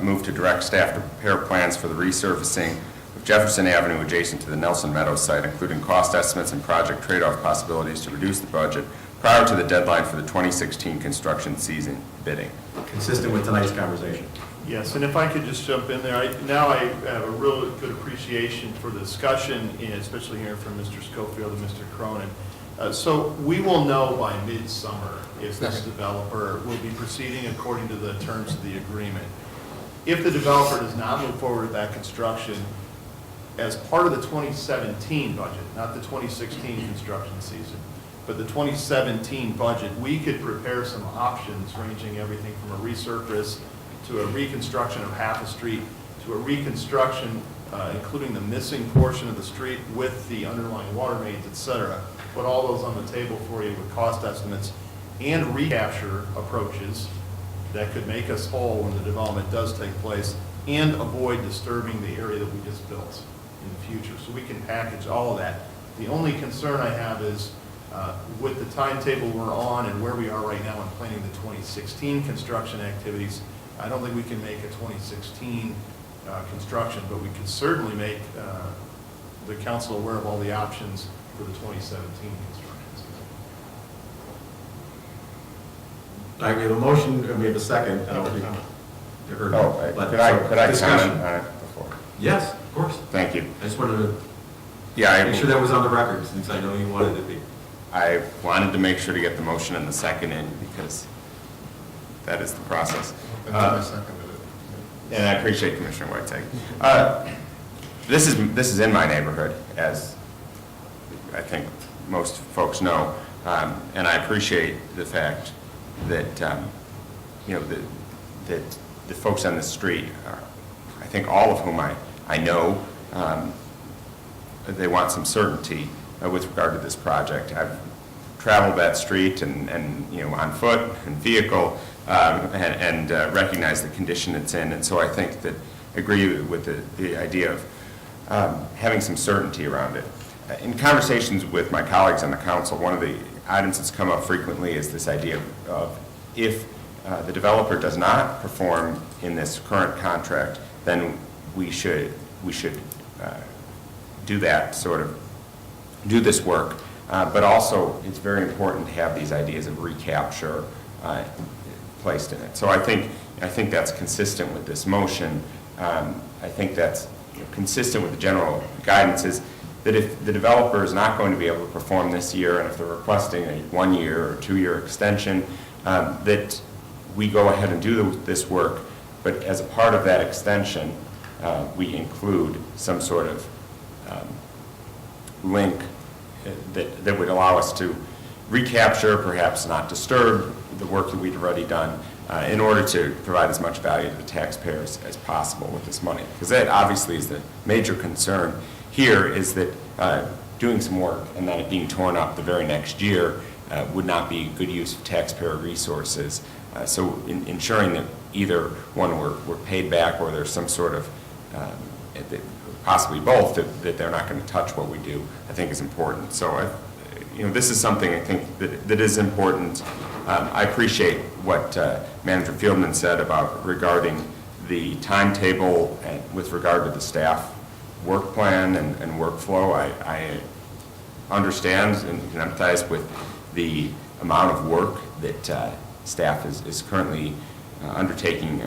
Move to direct staff to prepare plans for the resurfacing of Jefferson Avenue adjacent to the Nelson Meadows site, including cost estimates and project trade-off possibilities to reduce the budget prior to the deadline for the 2016 construction season bidding. Consistent with tonight's conversation. Yes, and if I could just jump in there, now I have a real good appreciation for the discussion, and especially hearing from Mr. Schofield and Mr. Cronin. So we will know by midsummer if this developer will be proceeding according to the terms of the agreement. If the developer does not move forward with that construction, as part of the 2017 budget, not the 2016 construction season, but the 2017 budget, we could prepare some options ranging everything from a resurface to a reconstruction of half a street, to a reconstruction, including the missing portion of the street with the underlying water mains, et cetera. Put all those on the table for you with cost estimates and recapture approaches that could make us whole when the development does take place and avoid disturbing the area that we just built in the future. So we can package all of that. The only concern I have is with the timetable we're on and where we are right now in planning the 2016 construction activities, I don't think we can make a 2016 construction, but we could certainly make the council aware of all the options for the 2017 constructions. All right, we have a motion, and we have a second. I don't think you heard. Could I Discussion. comment on it before? Yes, of course. Thank you. I just wanted to Yeah, make sure that was on the record, since I know you wanted it to be. I wanted to make sure to get the motion and the second in because that is the process. And then I seconded it. And I appreciate Commissioner Whiteside. This is in my neighborhood, as I think most folks know, and I appreciate the fact that that the folks on the street, I think all of whom I know, they want some certainty with regard to this project. I've traveled that street and on foot and vehicle and recognize the condition it's in, and so I think that agree with the idea of having some certainty around it. In conversations with my colleagues on the council, one of the items that's come up frequently is this idea of if the developer does not perform in this current contract, then we should do that sort of, do this work. But also, it's very important to have these ideas of recapture placed in it. So I think that's consistent with this motion. I think that's consistent with the general guidance is that if the developer is not going to be able to perform this year, and if they're requesting a 1-year or 2-year extension, that we go ahead and do this work, but as a part of that extension, we include some sort of link that would allow us to recapture, perhaps not disturb, the work that we'd already done in order to provide as much value to the taxpayers as possible with this money. Because that obviously is the major concern here, is that doing some work and then it being torn up the very next year would not be good use of taxpayer resources. So ensuring that either one we're paid back or there's some sort of, possibly both, that they're not going to touch what we do, I think is important. So this is something I think that is important. I appreciate what Manager Fieldman said about regarding the timetable and with regard to the staff work plan and workflow. I understand and can empathize with the amount of work that staff is currently undertaking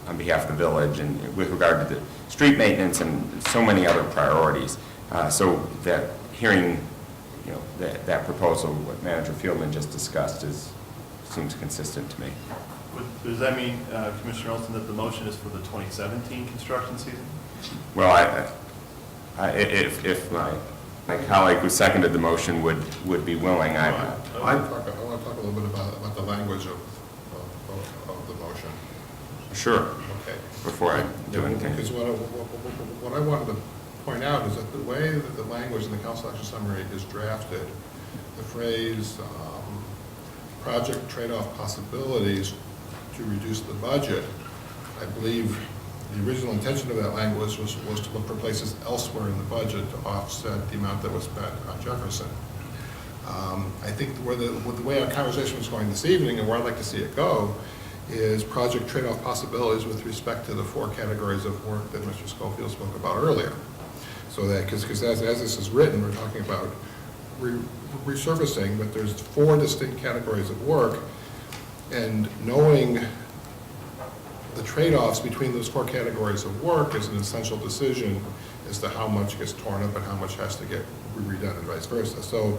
on behalf of the village and with regard to the street maintenance and so many other priorities. So that hearing, you know, that proposal, what Manager Fieldman just discussed, seems consistent to me. Does that mean, Commissioner Olson, that the motion is for the 2017 construction season? Well, if my colleague who seconded the motion would be willing, I want to talk a little bit about the language of the motion. Sure, Okay. before I do anything. Because what I wanted to point out is that the way that the language in the council action summary is drafted, the phrase, project trade-off possibilities to reduce the budget, I believe the original intention of that language was to look for places elsewhere in the budget to offset the amount that was spent on Jefferson. I think with the way our conversation was going this evening and where I'd like to see it go is project trade-off possibilities with respect to the 4 categories of work that Mr. Schofield spoke about earlier. So that, because as this is written, we're talking about resurfacing, but there's 4 distinct categories of work, and knowing the trade-offs between those 4 categories of work is an essential decision as to how much gets torn up and how much has to get redone and vice versa. So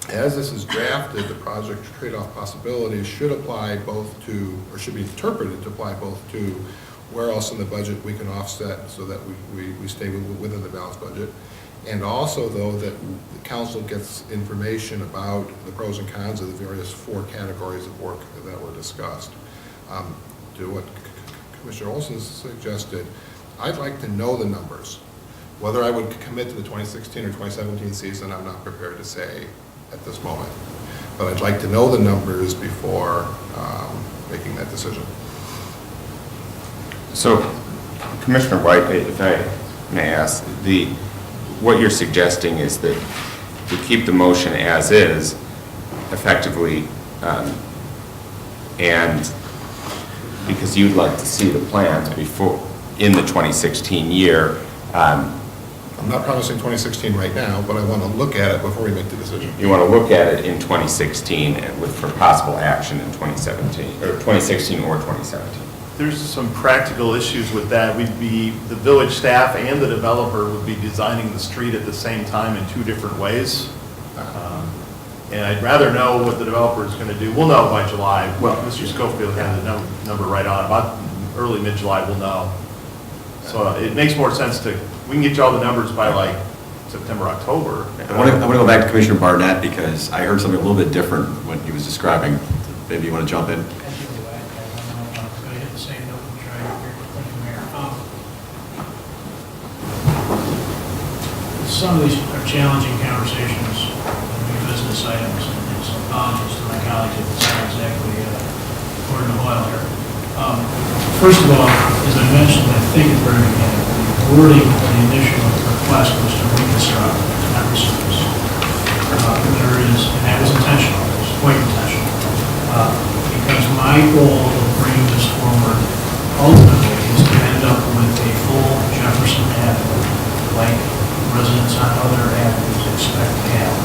as this is drafted, the project trade-off possibilities should apply both to, or should be interpreted to apply both to where else in the budget we can offset so that we stay within the balanced budget. And also, though, that the council gets information about the pros and cons of the various 4 categories of work that were discussed. To what Commissioner Olson suggested, I'd like to know the numbers. Whether I would commit to the 2016 or 2017 season, I'm not prepared to say at this moment. But I'd like to know the numbers before making that decision. So, Commissioner White, if I may ask, what you're suggesting is that we keep the motion as is, effectively, and because you'd like to see the plans before, in the 2016 year. I'm not promising 2016 right now, but I want to look at it before we make the decision. You want to look at it in 2016 and for possible action in 2017, or 2016 or 2017. There's some practical issues with that. The village staff and the developer would be designing the street at the same time in 2 different ways. And I'd rather know what the developer is going to do. We'll know by July. Well, Mr. Schofield had the number right on. About early, mid-July, we'll know. So it makes more sense we can get you all the numbers by like September, October. I want to go back to Commissioner Barnett because I heard something a little bit different when he was describing. Maybe you want to jump in? I do. I'm going to hit the same note and try to hear what you, Mayor. Some of these are challenging conversations, new business items, and some apologies to my colleagues if it's not exactly according to oil here. First of all, as I mentioned, I think at the very beginning, the wording of the initial request was to reconstruct, not resurface. There is, and that was intentional, it was quite intentional. Because my goal of bringing this forward ultimately is to end up with a full Jefferson Avenue, like residents on other avenues expect to have.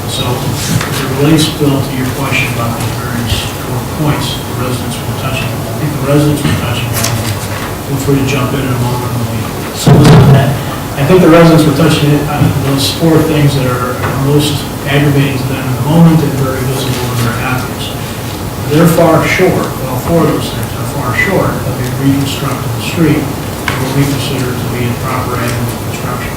So as it relates, Bill, to your question about the various 4 points the residents were touching on, I think the residents were touching on, feel free to jump in a moment when we solicit that. I think the residents were touching on those 4 things that are most aggravating to them at the moment and very visible in their obvious. They're far short, well, 4 of those things are far short of a reconstructed street, what we consider to be a proper avenue construction.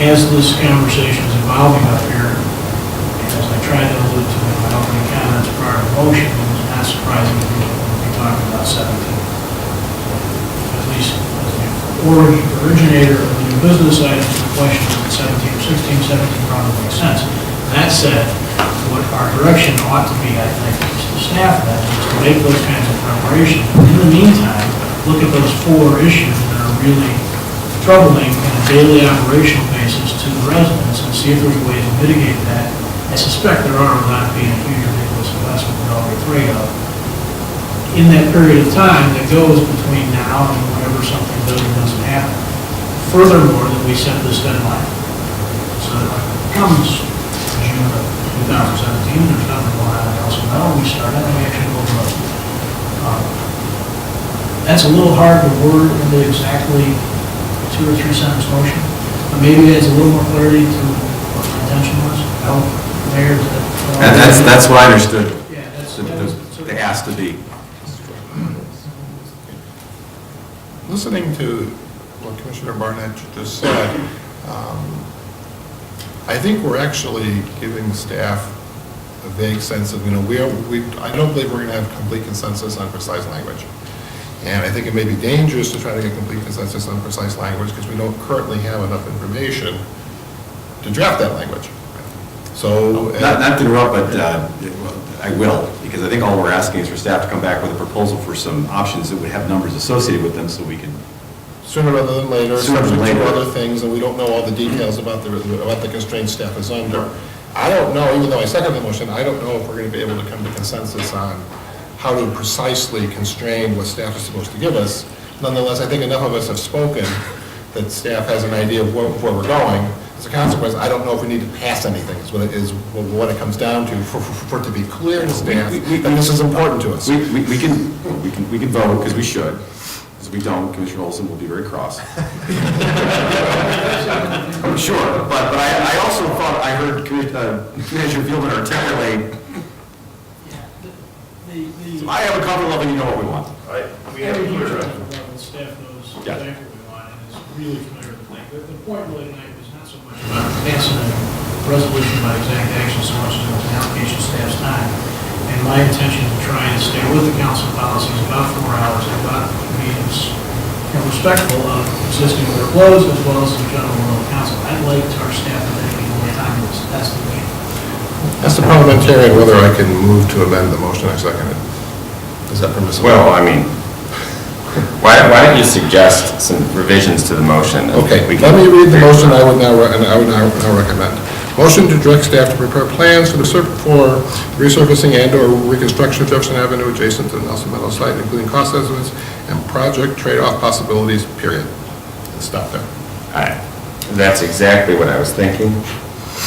As this conversation is evolving up here, and as I tried to allude to in my opening comments prior to motion, it was not surprising to me that we'll be talking about 17. At least as the originator of the new business items, the question is 17 or 16, 17 probably makes sense. That said, what our direction ought to be, I think, is to staff that, is to make those kinds of preparations. In the meantime, look at those 4 issues that are really troubling on a daily operational basis to the residents and see if there's a way to mitigate that. I suspect there are without being a huge ridiculous investment that I'll be afraid of. in that period of time that goes between now and whenever something does or doesn't happen. Furthermore, that we set this deadline. So that when it comes June of 2017, there's nothing going on else. No, we start out, we actually go road. That's a little hard to word into exactly 2 or 3 sentence motion, but maybe it adds a little more clarity to what my intention was. I hope, Mayor, that. That's what I understood. Yeah, that's. The ask to be. Listening to what Commissioner Barnett just said, I think we're actually giving staff a vague sense of, I don't believe we're going to have complete consensus on precise language. And I think it may be dangerous to try to get complete consensus on precise language because we don't currently have enough information to draft that language. So. Not to interrupt, but I will, because I think all we're asking is for staff to come back with a proposal for some options that would have numbers associated with them so we can. Sooner rather than later, Sooner than subject to later. other things, and we don't know all the details about the constraints staff is under. I don't know, even though I second the motion, I don't know if we're going to be able to come to consensus on how to precisely constrain what staff is supposed to give us. Nonetheless, I think enough of us have spoken that staff has an idea of where we're going. As a consequence, I don't know if we need to pass anything, is what it comes down to, for it to be clear to staff that this is important to us. We can vote, because we should. If we don't, Commissioner Olson will be very cross. Sure, but I also thought I heard Commissioner Fieldman articulate, so I have a comfort level, you know what we want. We have a clear Staff knows Yeah. exactly what we want and is really familiar with the language. The point really tonight was not so much about passing a resolution by exact action so much as it was an allocation of staff's time. And my intention to try and stay with the council policy is about 4 hours, and about being respectful of existing workloads as well as the general will of the council. I'd like our staff to dedicate more time to this. That's the way. As the parliamentarian, whether I can move to amend the motion I seconded. Is that permissible? Well, I mean, why don't you suggest some revisions to the motion? Okay, We let can- me read the motion I would now recommend. Motion to direct staff to prepare plans for resurfacing and/or reconstruction of Jefferson Avenue adjacent to the Nelson Meadows site, including cost estimates and project trade-off possibilities, period. And stop there. That's exactly what I was thinking.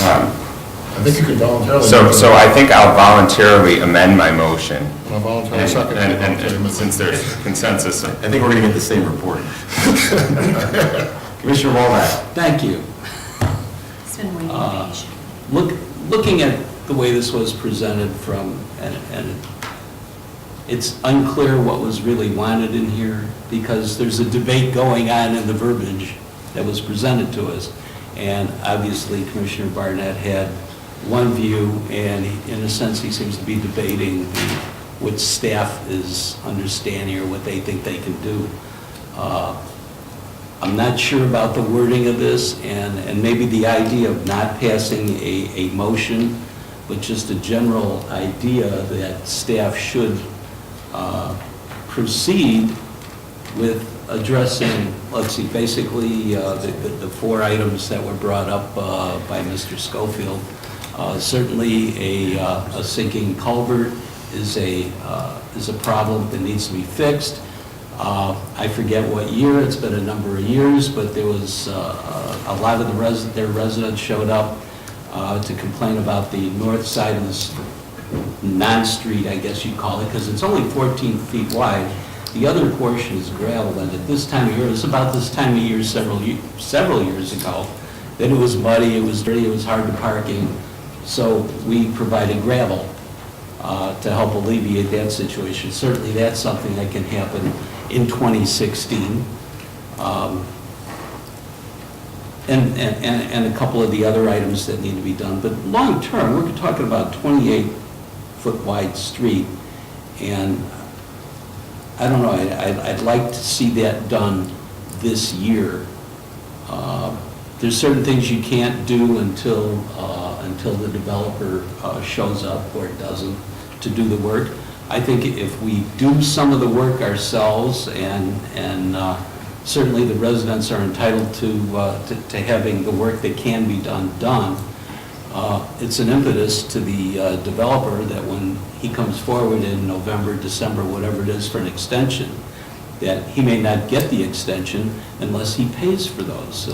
I think you could voluntarily. So I think I'll voluntarily amend my motion. I'll voluntarily second. And since there's consensus, I think we're going to get the same report. Commissioner Wallach. Thank you. It's been waiting patiently. Looking at the way this was presented and it's unclear what was really wanted in here because there's a debate going on in the verbiage that was presented to us. And obviously Commissioner Barnett had one view and in a sense he seems to be debating what staff is understanding or what they think they can do. I'm not sure about the wording of this and maybe the idea of not passing a motion, but just a general idea that staff should proceed with addressing, let's see, basically the 4 items that were brought up by Mr. Schofield. Certainly a sinking culvert is a problem that needs to be fixed. I forget what year, it's been a number of years, but there was a lot of their residents showed up to complain about the north side of this non-street, I guess you'd call it, because it's only 14 feet wide. The other portion is gravel, and at this time of year, it's about this time of year several years ago, then it was muddy, it was dirty, it was hard to parking, so we provided gravel to help alleviate that situation. Certainly that's something that can happen in 2016. And a couple of the other items that need to be done. But long term, we're talking about 28-foot wide street, and I don't know, I'd like to see that done this year. There's certain things you can't do until the developer shows up or doesn't to do the work. I think if we do some of the work ourselves and certainly the residents are entitled to having the work that can be done. it's an impetus to the developer that when he comes forward in November, December, whatever it is for an extension, that he may not get the extension unless he pays for those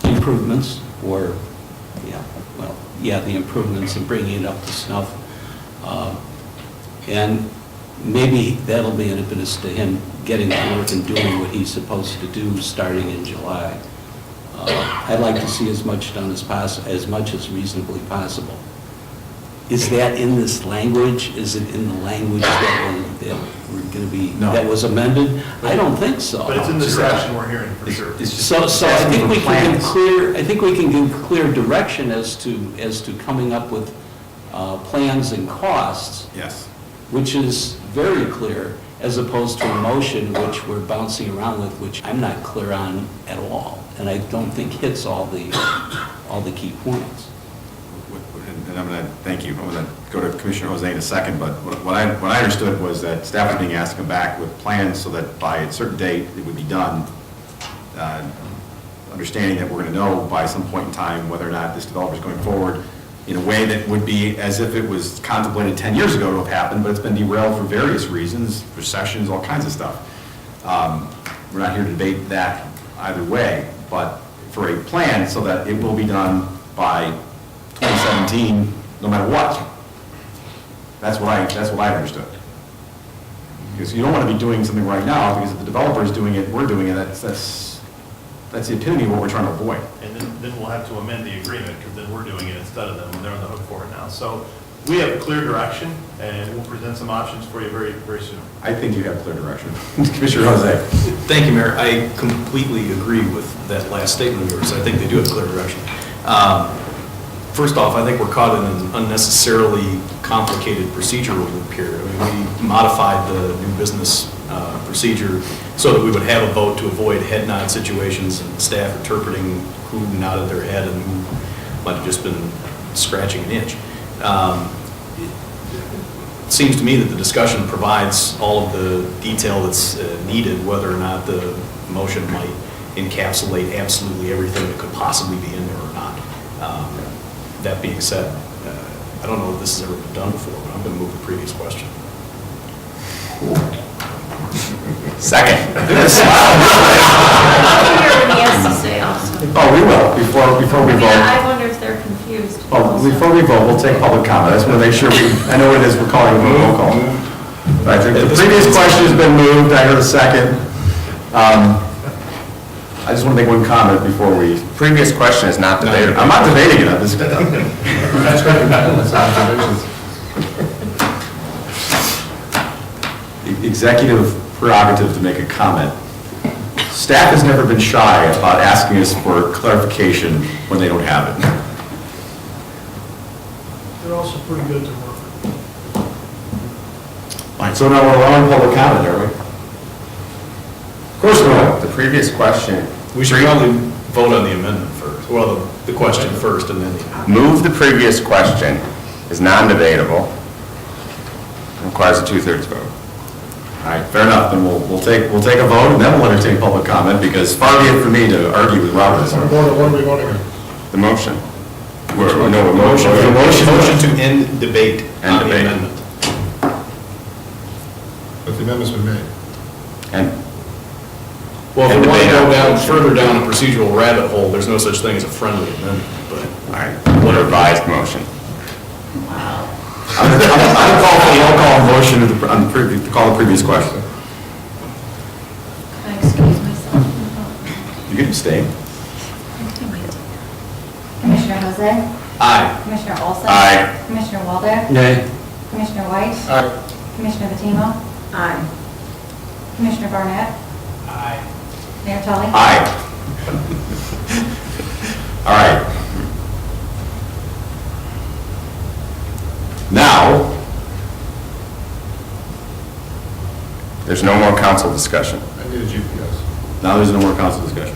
improvements or, the improvements and bringing it up to snuff. And maybe that'll be an impetus to him getting to work and doing what he's supposed to do starting in July. I'd like to see as much done as much as reasonably possible. Is that in this language? Is it in the language that we're going to be, No. that was amended? I don't think so. But it's in the section we're hearing for sure. It's just So I asking think for we can give plans. clear, I think we can give clear direction as to coming up with plans and costs, Yes. which is very clear, as opposed to a motion which we're bouncing around with, which I'm not clear on at all, and I don't think hits all the key points. And I'm going to, thank you, I'm going to go to Commissioner Jose in a second, but what I understood was that staff was being asked to come back with plans so that by a certain date, it would be done, understanding that we're going to know by some point in time whether or not this developer is going forward in a way that would be as if it was contemplated 10 years ago to have happened, but it's been derailed for various reasons, recessions, all kinds of stuff. We're not here to debate that either way, but for a plan so that it will be done by 2017, no matter what. That's what I understood. Because you don't want to be doing something right now, because if the developer is doing it, we're doing it, that's the epitome of what we're trying to avoid. And then we'll have to amend the agreement, because then we're doing it instead of them, and they're on the hook for it now. So we have clear direction, and we'll present some options for you very, very soon. I think you have clear direction. Commissioner Jose. Thank you, Mayor. I completely agree with that last statement of yours. I think they do have clear direction. First off, I think we're caught in an unnecessarily complicated procedural loop here. I mean, we modified the new business procedure so that we would have a vote to avoid head nod situations and staff interpreting who nodded their head and who might have just been scratching an itch. It seems to me that the discussion provides all of the detail that's needed, whether or not the motion might encapsulate absolutely everything that could possibly be in there or not. That being said, I don't know if this has ever been done before, but I'm going to move the previous question. Second. Oh, we will, before we vote. I wonder if they're confused. Oh, before we vote, we'll take public comment. I just want to make sure I know what it is we're calling a roll call. All right, the previous question has been moved, I heard a second. I just want to make one comment before we... Previous question is not debatable. I'm not debating it, I'm just... Executive prerogative to make a comment. Staff has never been shy about asking us for clarification when they don't have it. They're also pretty good to work with. All right, so now we're allowing public comment, are we? Of course we are. The previous question, We should probably vote on the amendment first, well, the question first and then the amendment. move the previous question is non-debatable, requires a 2/3 vote. All right, fair enough, then we'll take a vote, and then we'll entertain public comment, because far be it for me to argue with Robert. What are we voting on? The motion. No, motion. Motion to end debate End on the debate. amendment. But the amendment's been made. And Well, if And we want to debate go on the down motion. further down a procedural rabbit hole, there's no such thing as a friendly amendment, but. all right, what revised motion? I'm going to call for a roll call motion to call the previous question. Can I excuse myself? You can abstain. Commissioner Jose? Aye. Commissioner Olson? Aye. Commissioner Waldeck? Nay. Commissioner White? Aye. Commissioner Bettimo? Aye. Commissioner Barnett? Aye. Mayor Tully? Aye. All right. Now, There's no more council discussion. I need a GPS. now there's no more council discussion.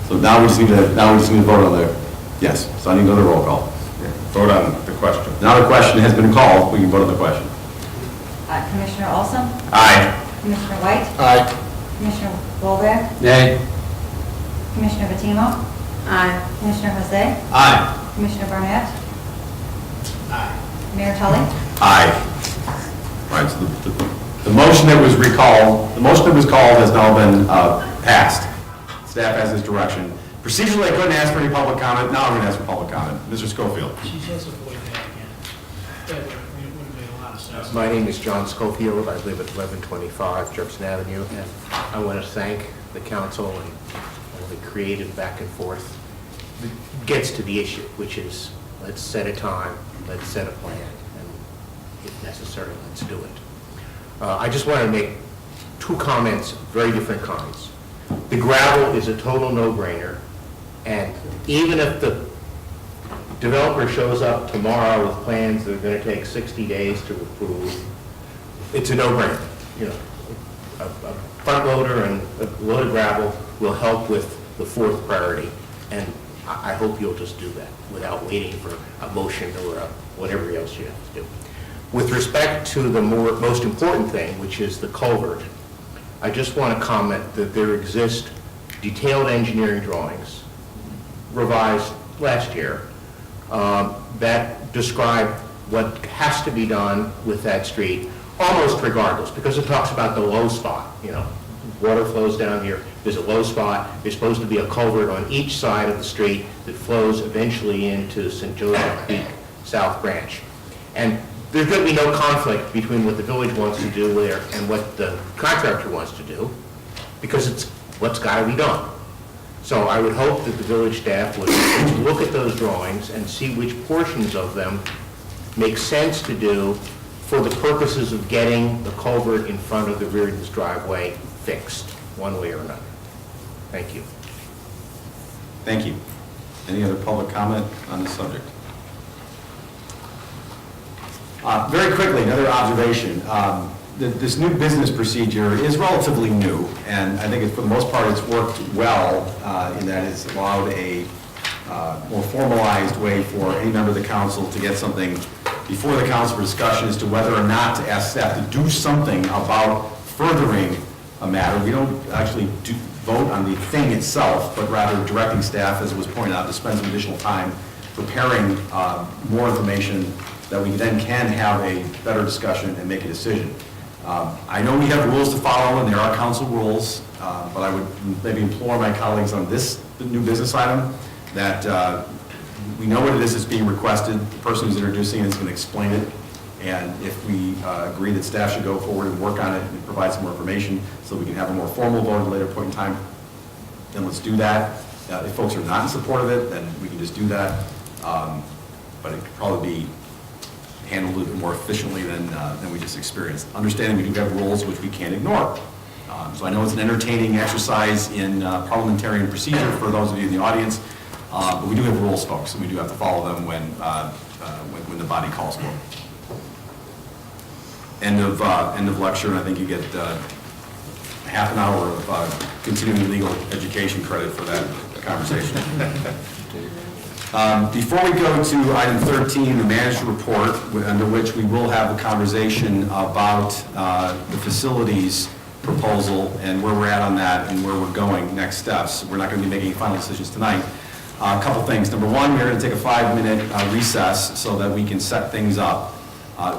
So now we just need to vote on the, yes, so I need another roll call. Vote on the question. Now the question has been called, we can vote on the question. Commissioner Olson? Aye. Commissioner White? Aye. Commissioner Waldeck? Nay. Commissioner Bettimo? Aye. Commissioner Jose? Aye. Commissioner Barnett? Aye. Mayor Tully? Aye. All right, so the motion that was recalled, the motion that was called has now been passed. Staff has this direction. Procedurally, I couldn't ask for any public comment. Now I'm going to ask for public comment. Mr. Schofield. She says avoid that again. That would have made a lot of sense. My name is John Schofield. I live at 1125 Jefferson Avenue, and I want to thank the council and all the creative back and forth that gets to the issue, which is let's set a time, let's set a plan, and if necessary, let's do it. I just want to make two comments, very different kinds. The gravel is a total no-brainer, and even if the developer shows up tomorrow with plans that are going to take 60 days to approve, it's a no-brainer. You know, a front loader and a load of gravel will help with the fourth priority, and I hope you'll just do that without waiting for a motion or whatever else you have to do. With respect to the most important thing, which is the culvert, I just want to comment that there exist detailed engineering drawings revised last year that describe what has to be done with that street, almost regardless, because it talks about the low spot. You know, water flows down here, there's a low spot, there's supposed to be a culvert on each side of the street that flows eventually into St. Joseph Creek South Branch. And there's going to be no conflict between what the village wants to do there and what the contractor wants to do, because it's what's got to be done. So I would hope that the village staff would look at those drawings and see which portions of them make sense to do for the purposes of getting the culvert in front of the Reardon's driveway fixed, one way or another. Thank you. Thank you. Any other public comment on this subject? Very quickly, another observation. This new business procedure is relatively new, and I think for the most part it's worked well in that it's allowed a more formalized way for any member of the council to get something before the council for discussion as to whether or not to ask staff to do something about furthering a matter. We don't actually vote on the thing itself, but rather directing staff, as was pointed out, to spend some additional time preparing more information that we then can have a better discussion and make a decision. I know we have rules to follow, and there are council rules, but I would maybe implore my colleagues on this new business item that we know what it is that's being requested. The person who's introducing it is going to explain it, and if we agree that staff should go forward and work on it and provide some more information so we can have a more formal vote at a later point in time, then let's do that. If folks are not in support of it, then we can just do that, but it could probably be handled a little bit more efficiently than we just experienced. Understanding we do have rules which we can't ignore. So I know it's an entertaining exercise in parliamentarian procedure for those of you in the audience, but we do have rules, folks, and we do have to follow them when the body calls for them. End of lecture, and I think you get half an hour of continuing legal education credit for that conversation. Before we go to item 13, the manager report, under which we will have a conversation about the facilities proposal and where we're at on that and where we're going, next steps. We're not going to be making final decisions tonight. A couple things. Number one, we're going to take a 5-minute recess so that we can set things up.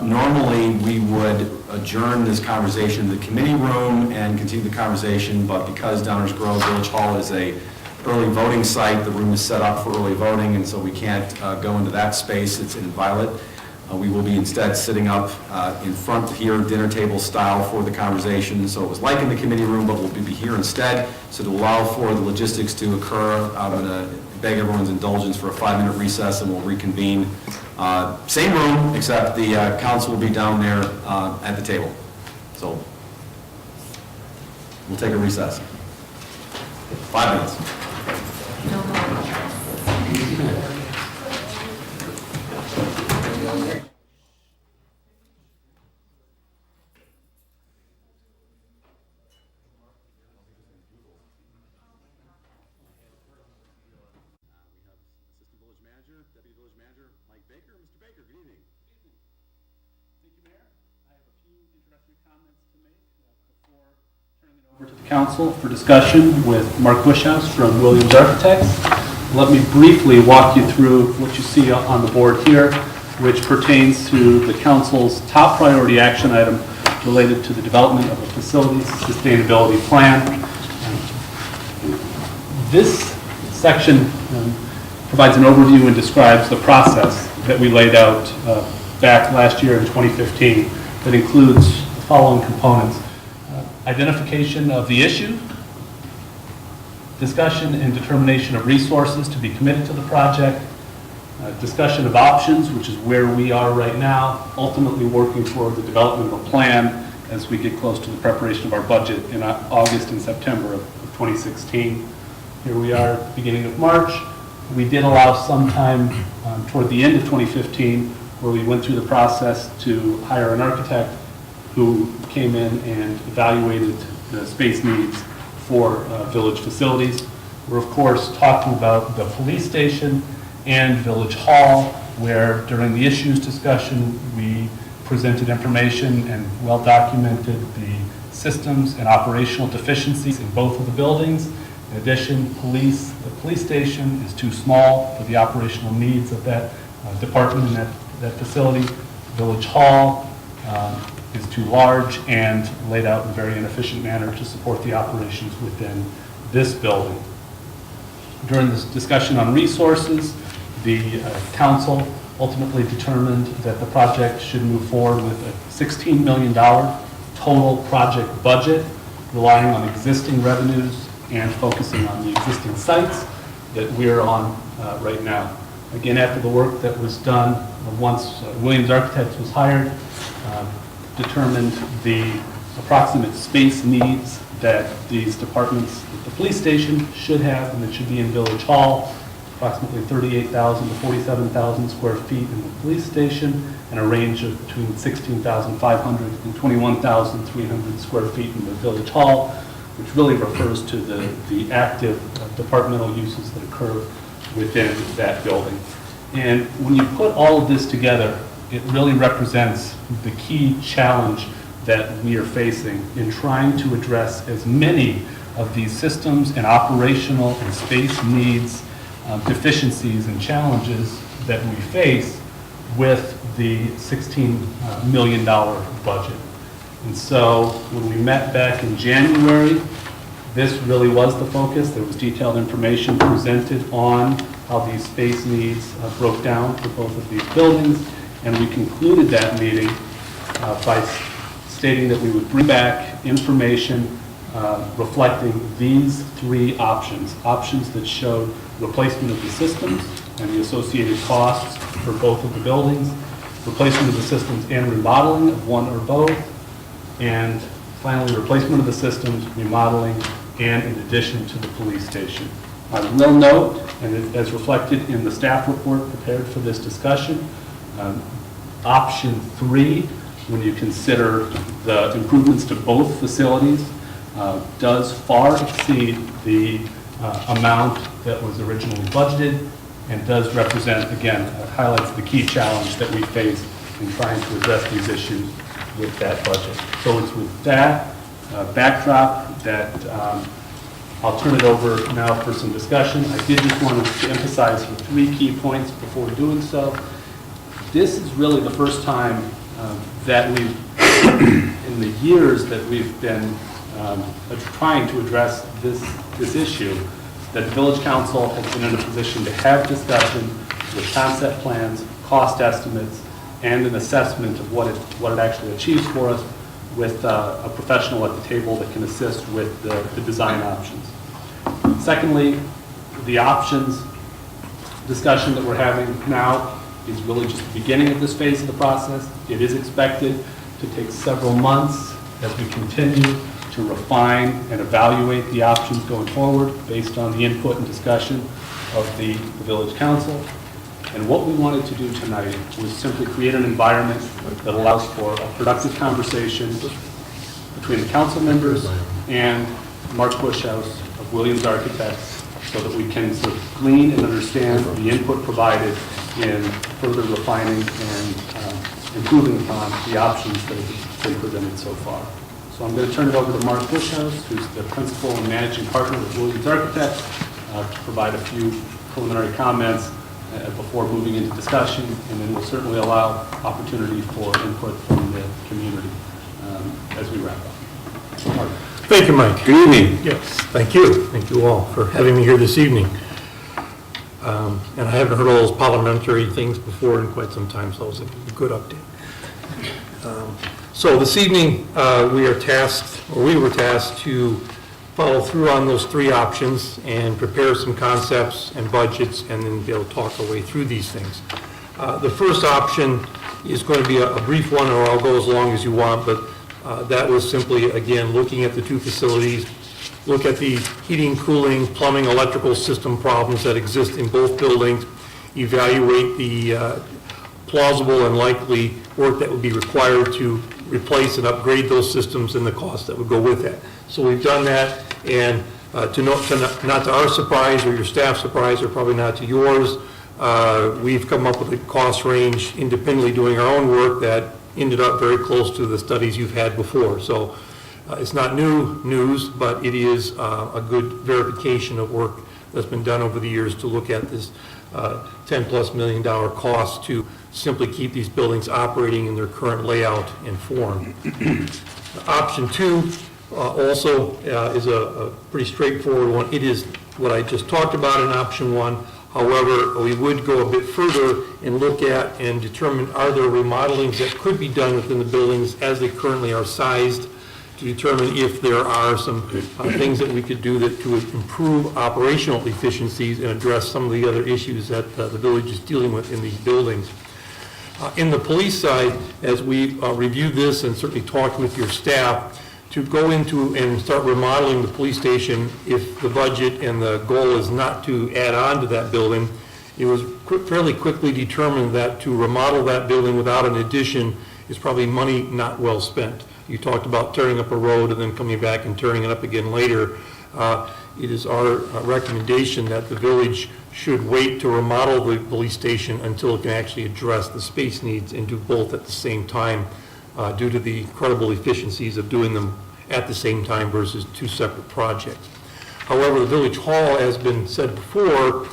Normally, we would adjourn this conversation to the committee room and continue the conversation, but because Downers Grove Village Hall is a early voting site, the room is set up for early voting, and so we can't go into that space. It's inviolate. We will be instead sitting up in front here, dinner table style, for the conversation. So it was like in the committee room, but we'll be here instead. So to allow for the logistics to occur, I'm going to beg everyone's indulgence for a 5-minute recess, and we'll reconvene. Same room, except the council will be down there at the table. So we'll take a recess. 5 minutes. Deputy Village Manager Mike Baker. Mr. Baker, good evening. Thank you, Mayor. I have a few introductory comments to make before turning it over to the council for discussion with Mark Bushhouse from Williams Architects. let me briefly walk you through what you see on the board here, which pertains to the council's top priority action item related to the development of a facilities sustainability plan. This section provides an overview and describes the process that we laid out back last year in 2015 that includes the following components. Identification of the issue, discussion and determination of resources to be committed to the project, discussion of options, which is where we are right now, ultimately working toward the development of a plan as we get close to the preparation of our budget in August and September of 2016. Here we are, beginning of March. We did allow some time toward the end of 2015 where we went through the process to hire an architect who came in and evaluated the space needs for village facilities. We're of course talking about the police station and Village Hall, where during the issues discussion we presented information and well documented the systems and operational deficiencies in both of the buildings. In addition, the police station is too small for the operational needs of that department and that facility. Village Hall is too large and laid out in a very inefficient manner to support the operations within this building. During this discussion on resources, the council ultimately determined that the project should move forward with a $16 million total project budget, relying on existing revenues and focusing on the existing sites that we're on right now. Again, after the work that was done, once Williams Architects was hired, determined the approximate space needs that these departments, that the police station should have, and that should be in Village Hall, approximately 38,000 to 47,000 square feet in the police station, and a range of between 16,500 and 21,300 square feet in the Village Hall, which really refers to the active departmental uses that occur within that building. And when you put all of this together, it really represents the key challenge that we are facing in trying to address as many of these systems and operational and space needs, deficiencies and challenges that we face with the $16 million budget. And so when we met back in January, this really was the focus. There was detailed information presented on how these space needs broke down for both of these buildings. And we concluded that meeting by stating that we would bring back information reflecting these three options that showed replacement of the systems and the associated costs for both of the buildings, replacement of the systems and remodeling of one or both, and finally replacement of the systems, remodeling, and in addition to the police station. I will note, and as reflected in the staff report prepared for this discussion, option 3, when you consider the improvements to both facilities, does far exceed the amount that was originally budgeted and does represent, again, highlights the key challenge that we face in trying to address these issues with that budget. So it's with that backdrop that I'll turn it over now for some discussion. I did just want to emphasize 3 key points before doing so. This is really the first time that we've, in the years that we've been trying to address this issue, that the Village Council has been in a position to have discussion with concept plans, cost estimates, and an assessment of what it actually achieves for us with a professional at the table that can assist with the design options. Secondly, the options discussion that we're having now is really just the beginning of this phase of the process. It is expected to take several months as we continue to refine and evaluate the options going forward based on the input and discussion of the Village Council. And what we wanted to do tonight was simply create an environment that allows for a productive conversation between the council members and Mark Bushhouse of Williams Architects so that we can sort of glean and understand the input provided in further refining and improving upon the options that have been presented so far. So I'm going to turn it over to Mark Bushhouse, who's the principal and managing partner of Williams Architects, to provide a few preliminary comments before moving into discussion, and then we'll certainly allow opportunity for input from the community as we wrap up. Mark. Thank you, Mike. Good evening. Yes, thank you. Thank you all for having me here this evening. And I haven't heard all those parliamentary things before in quite some time, so it was a good update. So this evening, we were tasked to follow through on those three options and prepare some concepts and budgets, and then be able to talk our way through these things. The first option is going to be a brief one, or I'll go as long as you want, but that was simply, again, looking at the two facilities, look at the heating, cooling, plumbing, electrical system problems that exist in both buildings, evaluate the plausible and likely work that would be required to replace and upgrade those systems and the cost that would go with that. So we've done that, and not to our surprise or your staff's surprise, or probably not to yours, we've come up with a cost range independently doing our own work that ended up very close to the studies you've had before. So it's not new news, but it is a good verification of work that's been done over the years to look at this $10+ million cost to simply keep these buildings operating in their current layout and form. Option two also is a pretty straightforward one. It is what I just talked about in option one. However, we would go a bit further and look at and determine, are there remodelings that could be done within the buildings as they currently are sized, to determine if there are some things that we could do that to improve operational efficiencies and address some of the other issues that the village is dealing with in these buildings. In the police side, as we review this and certainly talk with your staff, to go into and start remodeling the police station, if the budget and the goal is not to add on to that building, it was fairly quickly determined that to remodel that building without an addition is probably money not well spent. You talked about tearing up a road and then coming back and tearing it up again later. It is our recommendation that the village should wait to remodel the police station until it can actually address the space needs and do both at the same time, due to the incredible efficiencies of doing them at the same time versus two separate projects. However, the village hall, as been said before,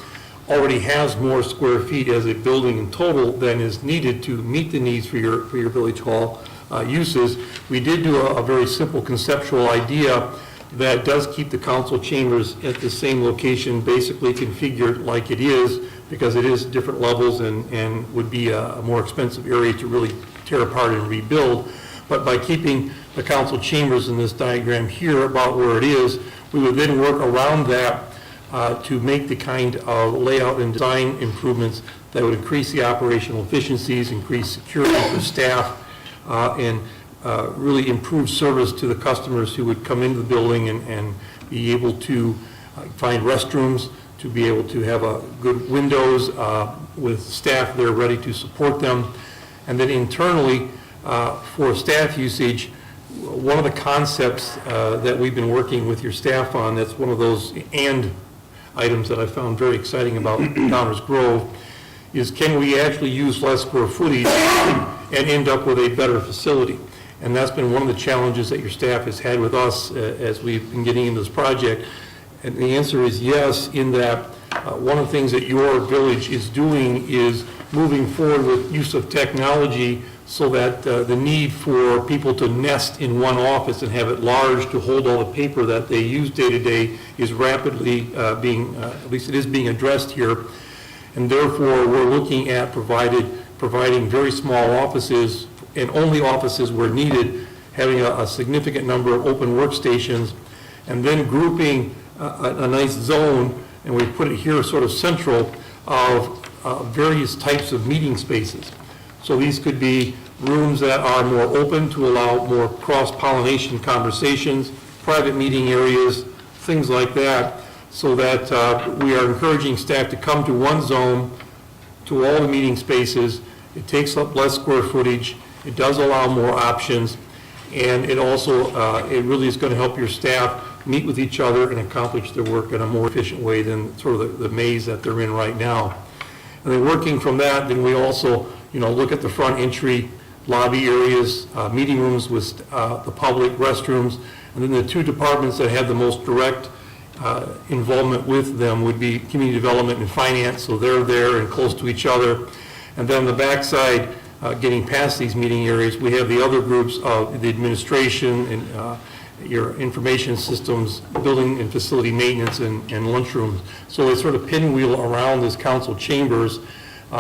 already has more square feet as a building in total than is needed to meet the needs for your village hall uses. We did do a very simple conceptual idea that does keep the council chambers at the same location, basically configured like it is, because it is different levels and would be a more expensive area to really tear apart and rebuild. But by keeping the council chambers in this diagram here about where it is, we would then work around that to make the kind of layout and design improvements that would increase the operational efficiencies, increase security for staff, and really improve service to the customers who would come into the building and be able to find restrooms, to be able to have good windows with staff there ready to support them. And then internally, for staff usage, one of the concepts that we've been working with your staff on, that's one of those and items that I found very exciting about Downers Grove, is can we actually use less square footage and end up with a better facility? And that's been one of the challenges that your staff has had with us as we've been getting into this project. And the answer is yes, in that one of the things that your village is doing is moving forward with use of technology so that the need for people to nest in one office and have it large to hold all the paper that they use day to day is rapidly at least it is being addressed here. And therefore, we're looking at providing very small offices and only offices where needed, having a significant number of open workstations, and then grouping a nice zone, and we put it here sort of central, of various types of meeting spaces. So these could be rooms that are more open to allow more cross-pollination conversations, private meeting areas, things like that, so that we are encouraging staff to come to one zone, to all the meeting spaces. It takes up less square footage. It does allow more options, and it also, it really is going to help your staff meet with each other and accomplish their work in a more efficient way than sort of the maze that they're in right now. And then working from that, then we also, look at the front entry lobby areas, meeting rooms with the public, restrooms, and then the two departments that have the most direct involvement with them would be community development and finance, so they're there and close to each other. And then on the backside, getting past these meeting areas, we have the other groups of the administration and your information systems, building and facility maintenance, and lunchrooms. So it's sort of pinwheel around this council chambers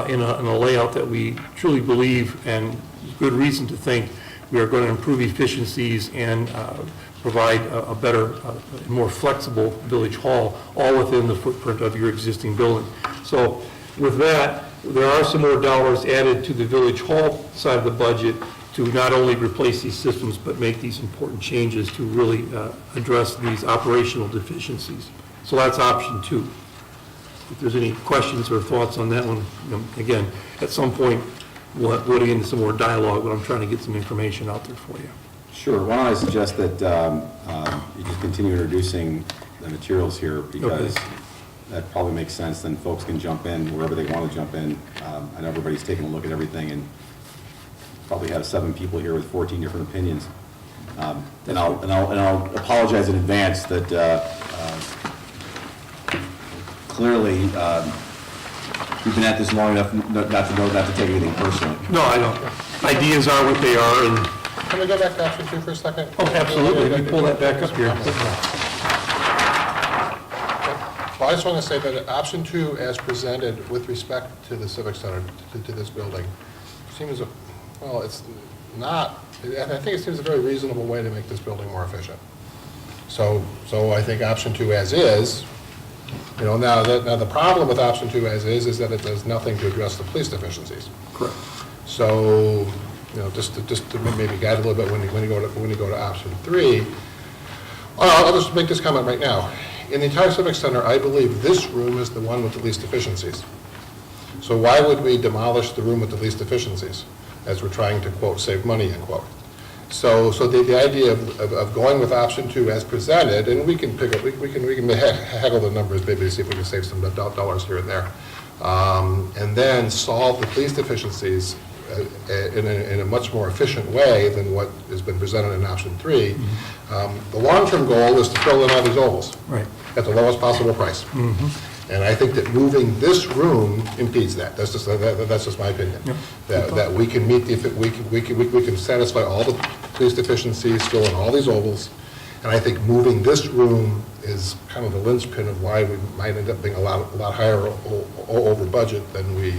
in a layout that we truly believe, and good reason to think, we are going to improve efficiencies and provide a better, more flexible village hall, all within the footprint of your existing building. So with that, there are some more dollars added to the village hall side of the budget to not only replace these systems, but make these important changes to really address these operational deficiencies. So that's option 2. If there's any questions or thoughts on that one, again, at some point, we'll get into some more dialogue, but I'm trying to get some information out there for you. Sure. Why don't I suggest that you just continue introducing the materials here, because that probably makes sense. Then folks can jump in wherever they want to jump in. I know everybody's taking a look at everything, and probably have 7 people here with 14 different opinions. And I'll apologize in advance that clearly we've been at this long enough not to take anything personally. No, I don't. Ideas are what they are, and Can we go back to option 2 for a second? oh, absolutely. Let me pull that back up here. Well, I just want to say that option 2, as presented with respect to the Civic Center, to this building, seems, well, it's not, and I think it seems a very reasonable way to make this building more efficient. So I think option 2 as is, now the problem with option 2 as is that it does nothing to address the police deficiencies. Correct. So, just to maybe guide a little bit when you go to option 3, I'll just make this comment right now. In the entire Civic Center, I believe this room is the one with the least deficiencies. So why would we demolish the room with the least deficiencies, as we're trying to, quote, save money, end quote? So the idea of going with option 2 as presented, and we can pick up, we can haggle the numbers, maybe to see if we can save some dollars here and there, and then solve the police deficiencies in a much more efficient way than what has been presented in option 3. The long-term goal is to fill in all these ovals at the lowest possible price. And I think that moving this room impedes that. That's just my opinion. That we can meet we can satisfy all the police deficiencies, fill in all these ovals, and I think moving this room is kind of the linchpin of why we might end up being a lot higher over budget than we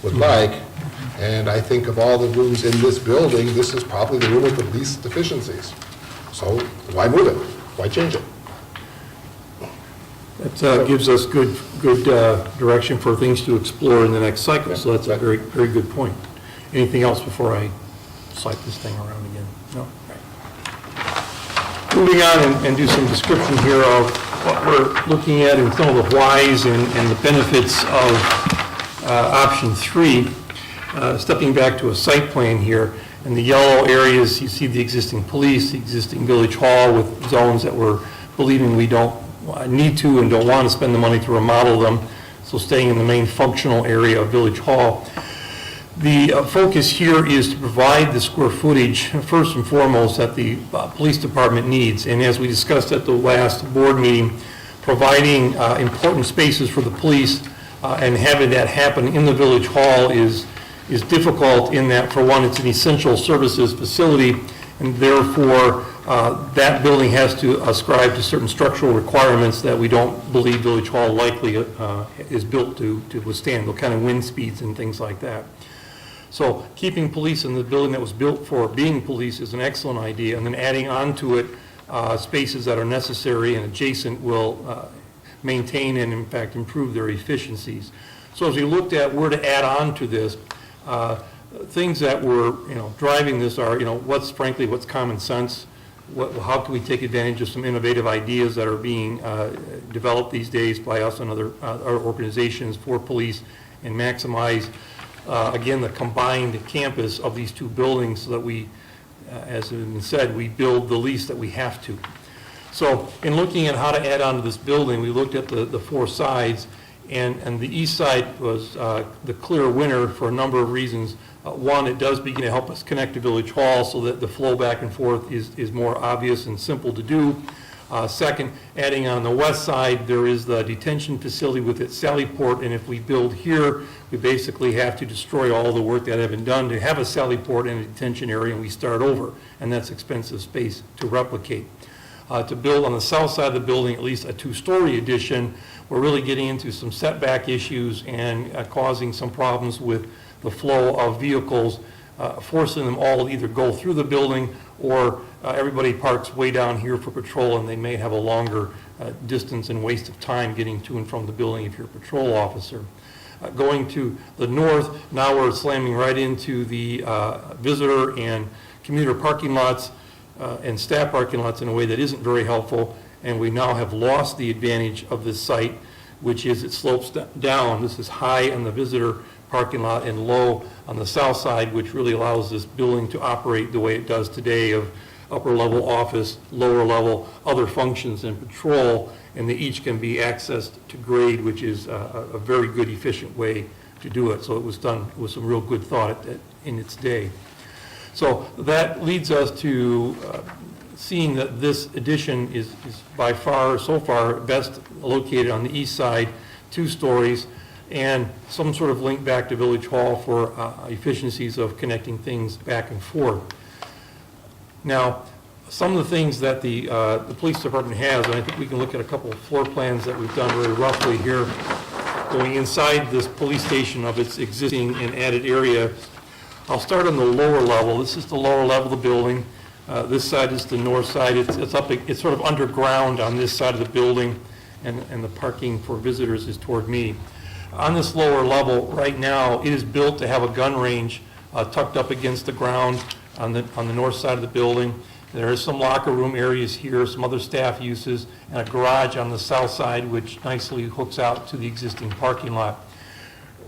would like. And I think of all the rooms in this building, this is probably the room with the least deficiencies. So why move it? Why change it? That gives us good direction for things to explore in the next cycle, so that's a very, very good point. Anything else before I slide this thing around again? No? Moving on and do some description here of what we're looking at and some of the whys and the benefits of option 3. Stepping back to a site plan here, in the yellow areas, you see the existing police, the existing village hall with zones that we're believing we don't need to and don't want to spend the money to remodel them, so staying in the main functional area of Village Hall. The focus here is to provide the square footage, first and foremost, that the police department needs. And as we discussed at the last board meeting, providing important spaces for the police and having that happen in the Village Hall is difficult in that, for one, it's an essential services facility, and therefore that building has to ascribe to certain structural requirements that we don't believe Village Hall likely is built to withstand, the kind of wind speeds and things like that. So keeping police in the building that was built for being police is an excellent idea, and then adding onto it spaces that are necessary and adjacent will maintain and in fact improve their efficiencies. So as we looked at where to add on to this, things that were driving this are what's common sense, how can we take advantage of some innovative ideas that are being developed these days by us and other organizations for police, and maximize again the combined campus of these two buildings so that we, as has been said, we build the least that we have to. So in looking at how to add on to this building, we looked at the 4 sides, and the east side was the clear winner for a number of reasons. One, it does begin to help us connect to Village Hall so that the flow back and forth is more obvious and simple to do. Second, adding on the west side, there is the detention facility with its sally port, and if we build here, we basically have to destroy all the work that had been done to have a sally port and a detention area, and we start over, and that's expensive space to replicate. To build on the south side of the building, at least a two-story addition, we're really getting into some setback issues and causing some problems with the flow of vehicles, forcing them all to either go through the building or everybody parks way down here for patrol, and they may have a longer distance and waste of time getting to and from the building if you're a patrol officer. Going to the north, now we're slamming right into the visitor and commuter parking lots and staff parking lots in a way that isn't very helpful, and we now have lost the advantage of this site, which is it slopes down. This is high on the visitor parking lot and low on the south side, which really allows this building to operate the way it does today of upper level office, lower level other functions and patrol, and they each can be accessed to grade, which is a very good, efficient way to do it. So it was done with some real good thought in its day. So that leads us to seeing that this addition is by far, so far, best located on the east side, 2 stories, and some sort of link back to Village Hall for efficiencies of connecting things back and forth. Now, some of the things that the police department has, and I think we can look at a couple of floor plans that we've done very roughly here, going inside this police station of its existing and added area. I'll start on the lower level. This is the lower level of the building. This side is the north side. It's sort of underground on this side of the building, and the parking for visitors is toward me. On this lower level, right now, it is built to have a gun range tucked up against the ground on the north side of the building. There is some locker room areas here, some other staff uses, and a garage on the south side, which nicely hooks out to the existing parking lot.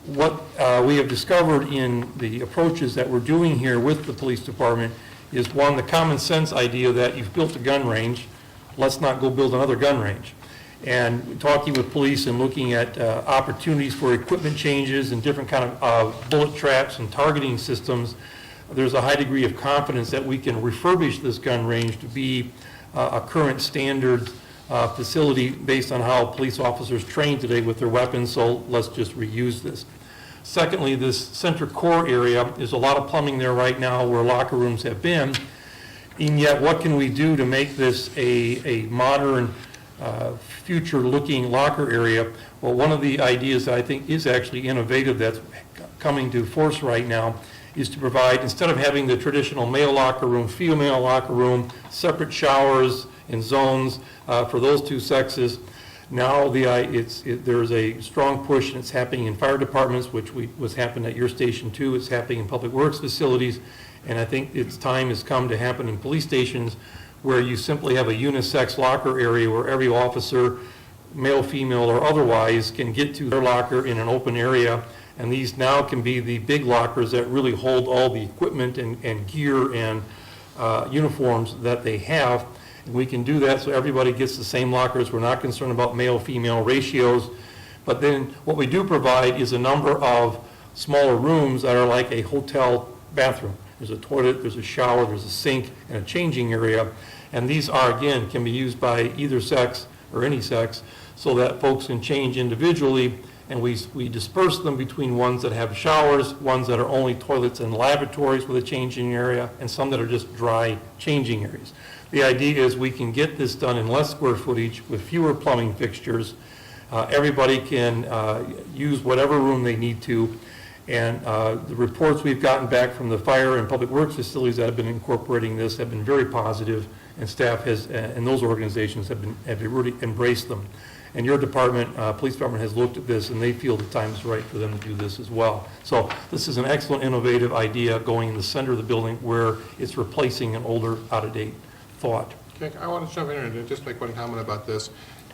What we have discovered in the approaches that we're doing here with the police department is, one, the common sense idea that you've built a gun range, let's not go build another gun range. And talking with police and looking at opportunities for equipment changes and different kind of bullet traps and targeting systems, there's a high degree of confidence that we can refurbish this gun range to be a current standard facility based on how police officers train today with their weapons, so let's just reuse this. Secondly, this center core area, there's a lot of plumbing there right now where locker rooms have been, and yet what can we do to make this a modern, future-looking locker area? Well, one of the ideas that I think is actually innovative that's coming to force right now is to provide, instead of having the traditional male locker room, female locker room, separate showers and zones for those two sexes. Now there's a strong push, and it's happening in fire departments, which was happening at your station too. It's happening in public works facilities, and I think its time has come to happen in police stations, where you simply have a unisex locker area where every officer, male, female, or otherwise, can get to their locker in an open area. And these now can be the big lockers that really hold all the equipment and gear and uniforms that they have. And we can do that so everybody gets the same lockers. We're not concerned about male-female ratios. But then what we do provide is a number of smaller rooms that are like a hotel bathroom. There's a toilet, there's a shower, there's a sink, and a changing area. And these are, again, can be used by either sex or any sex so that folks can change individually. And we disperse them between ones that have showers, ones that are only toilets and lavatories with a changing area, and some that are just dry changing areas. The idea is we can get this done in less square footage with fewer plumbing fixtures. Everybody can use whatever room they need to. And the reports we've gotten back from the fire and public works facilities that have been incorporating this have been very positive, and staff and those organizations have really embraced them. And your department, police department, has looked at this, and they feel the time is right for them to do this as well. So this is an excellent, innovative idea going in the center of the building where it's replacing an older, out-of-date thought. Okay, I want to jump in and just make one comment about this.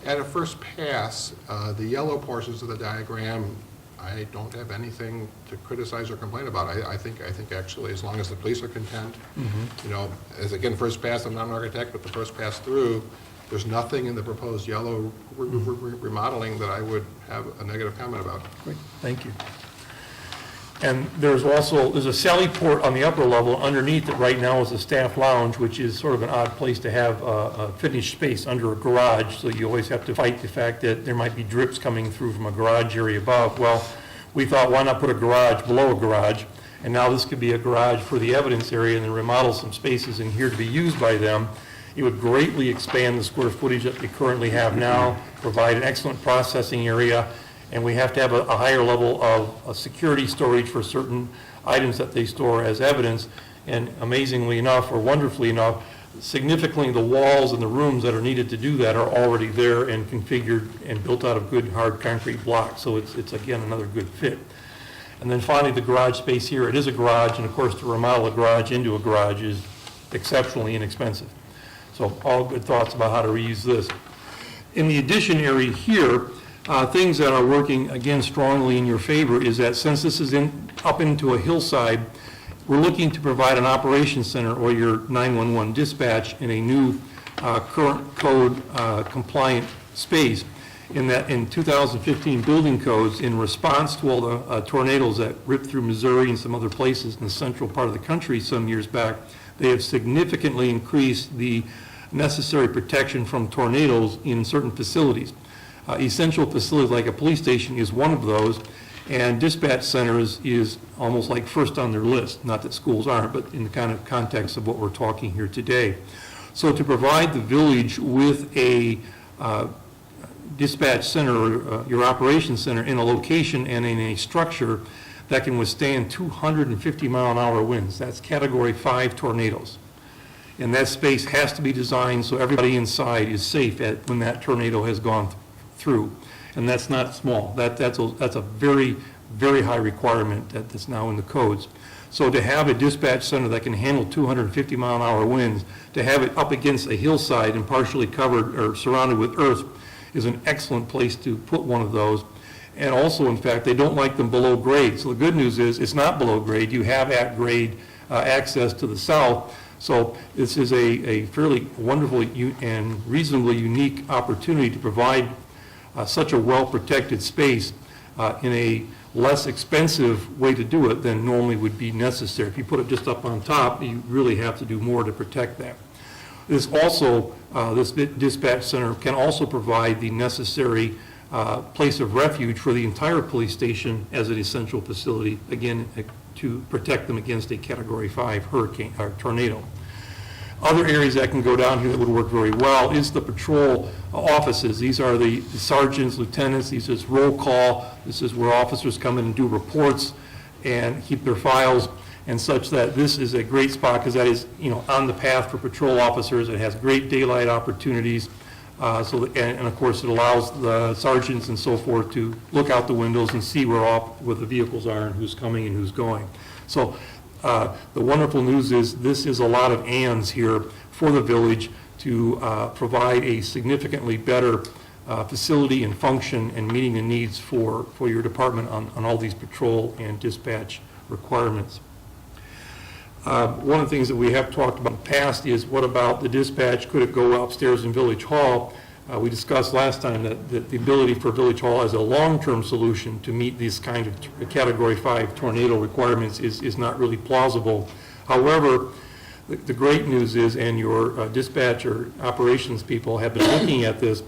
At a first pass, the yellow portions of the diagram, I don't have anything to criticize or complain about. I think actually, as long as the police are content, you know, as again, first pass, I'm not an architect, but the first pass through, there's nothing in the proposed yellow remodeling that I would have a negative comment about. Great, thank you. And there's a sally port on the upper level. Underneath it right now is a staff lounge, which is sort of an odd place to have a finished space under a garage, so you always have to fight the fact that there might be drips coming through from a garage area above. Well, we thought, why not put a garage below a garage? And now this could be a garage for the evidence area, and then remodel some spaces in here to be used by them. It would greatly expand the square footage that we currently have now, provide an excellent processing area, and we have to have a higher level of security storage for certain items that they store as evidence. And amazingly enough, or wonderfully enough, significantly the walls and the rooms that are needed to do that are already there and configured and built out of good hard concrete blocks. So it's again another good fit. And then finally, the garage space here. It is a garage, and of course, to remodel a garage into a garage is exceptionally inexpensive. So all good thoughts about how to reuse this. In the addition area here, things that are working, again, strongly in your favor is that since this is up into a hillside, we're looking to provide an operations center or your 911 dispatch in a new current code compliant space. In that, in 2015 building codes, in response to all the tornadoes that ripped through Missouri and some other places in the central part of the country some years back, they have significantly increased the necessary protection from tornadoes in certain facilities. Essential facilities like a police station is one of those, and dispatch centers is almost like first on their list. Not that schools aren't, but in the kind of context of what we're talking here today. So to provide the village with a dispatch center or your operations center in a location and in a structure that can withstand 250-mile-an-hour winds, that's Category 5 tornadoes. And that space has to be designed so everybody inside is safe when that tornado has gone through. And that's not small. That's a very, very high requirement that's now in the codes. So to have a dispatch center that can handle 250-mile-an-hour winds, to have it up against a hillside and partially covered or surrounded with earth is an excellent place to put one of those. And also, in fact, they don't like them below grade. So the good news is it's not below grade. You have at grade access to the south. So this is a fairly wonderful and reasonably unique opportunity to provide such a well-protected space in a less expensive way to do it than normally would be necessary. If you put it just up on top, you really have to do more to protect that. This also, this dispatch center can also provide the necessary place of refuge for the entire police station as an essential facility, again, to protect them against a Category 5 hurricane or tornado. Other areas that can go down here that would work very well is the patrol offices. These are the sergeants, lieutenants. These is roll call. This is where officers come in and do reports and keep their files and such, that this is a great spot because that is, on the path for patrol officers. It has great daylight opportunities. And of course, it allows the sergeants and so forth to look out the windows and see where the vehicles are and who's coming and who's going. So the wonderful news is this is a lot of ands here for the village to provide a significantly better facility and function and meeting the needs for your department on all these patrol and dispatch requirements. One of the things that we have talked about in the past is what about the dispatch? Could it go upstairs in Village Hall? We discussed last time that the ability for Village Hall as a long-term solution to meet these kind of Category 5 tornado requirements is not really plausible. However, the great news is, and your dispatch or operations people have been looking at this,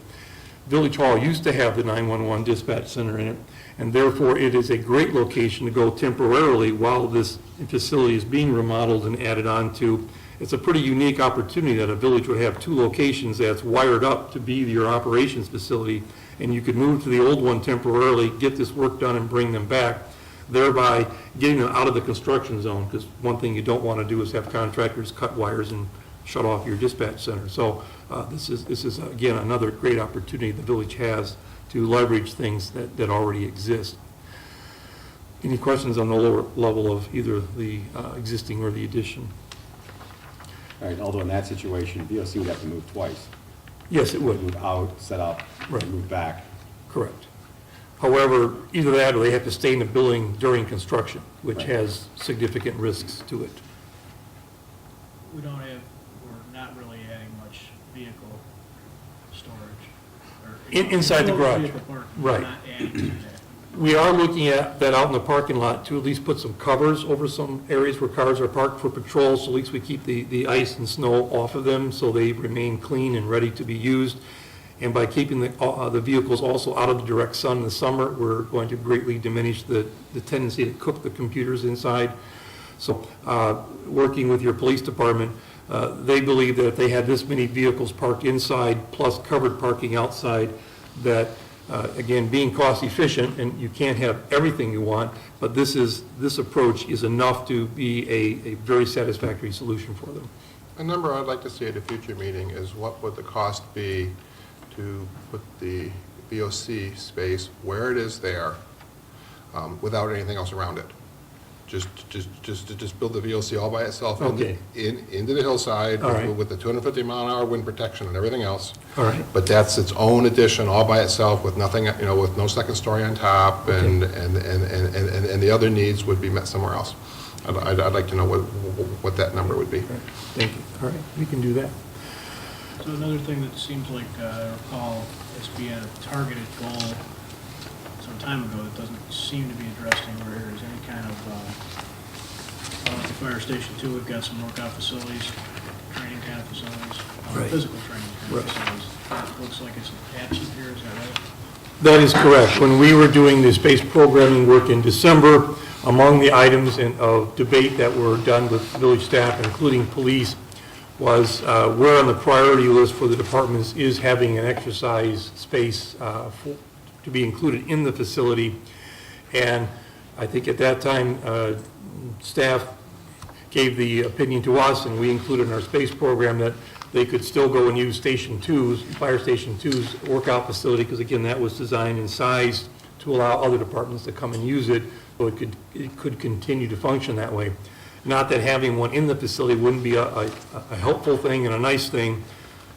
Village Hall used to have the 911 dispatch center in it, and therefore it is a great location to go temporarily while this facility is being remodeled and added on to. It's a pretty unique opportunity that a village would have two locations that's wired up to be your operations facility, and you could move to the old one temporarily, get this work done and bring them back, thereby getting them out of the construction zone, because one thing you don't want to do is have contractors cut wires and shut off your dispatch center. So this is again another great opportunity the village has to leverage things that already exist. Any questions on the lower level of either the existing or the addition? All right, although in that situation, VOC would have to move twice. Yes, it would. Move out, set up, Right. move back. Correct. However, either that or they have to stay in the building during construction, which Right. has significant risks to it. We're not really adding much vehicle storage. or- Inside the garage. Vehicle parking, Right. Not adding to that. We are looking at that out in the parking lot to at least put some covers over some areas where cars are parked for patrol, so at least we keep the ice and snow off of them so they remain clean and ready to be used. And by keeping the vehicles also out of the direct sun in the summer, we're going to greatly diminish the tendency to cook the computers inside. So working with your police department, they believe that if they had this many vehicles parked inside plus covered parking outside, that again, being cost efficient, and you can't have everything you want, but this approach is enough to be a very satisfactory solution for them. A number I'd like to see at a future meeting is what would the cost be to put the VOC space where it is there without anything else around it. Just build the VOC all by itself Okay. into the hillside All right. with the 250 mile an hour wind protection and everything else. All right. But that's its own addition all by itself with nothing, with no second story on top, and the other needs would be met somewhere else. I'd like to know what that number would be. Thank you. All right, we can do that. So another thing that seems like I recall as being a targeted goal some time ago that doesn't seem to be addressed anywhere here is any kind of, at the fire station too, we've got some workout facilities, training kind of facilities, Right. physical training kind of Right. facilities. That looks like it's absent here, is that right? That is correct. When we were doing the space programming work in December, among the items of debate that were done with village staff, including police, was where on the priority list for the departments is having an exercise space to be included in the facility. And I think at that time, staff gave the opinion to us, and we included in our space program, that they could still go and use Station 2's, Fire Station 2's workout facility, because again, that was designed and sized to allow other departments to come and use it, so it could continue to function that way. Not that having one in the facility wouldn't be a helpful thing and a nice thing,